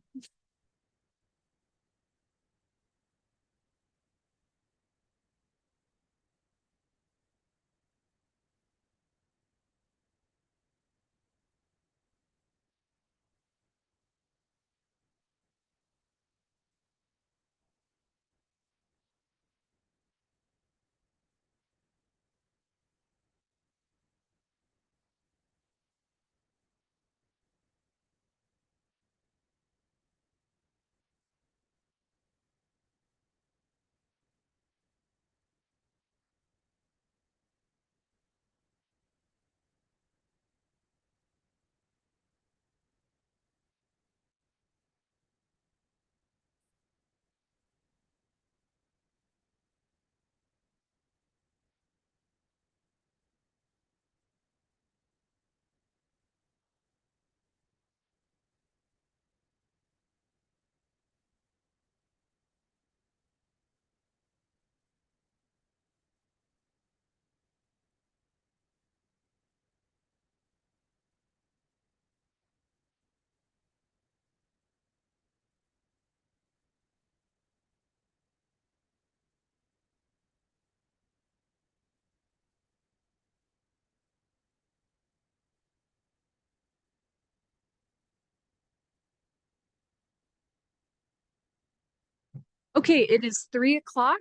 Okay, it is 3 o'clock.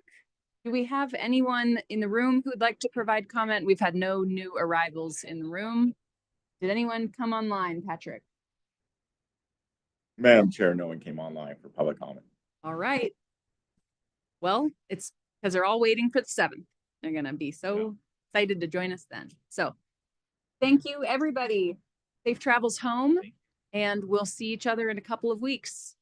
Do we have anyone in the room who would like to provide comment? We've had no new arrivals in the room. Did anyone come online, Patrick? Madam Chair, no one came online for public comment. All right. Well, it's because they're all waiting for the 7th. They're going to be so excited to join us then. So thank you, everybody. Safe travels home, and we'll see each other in a couple of weeks.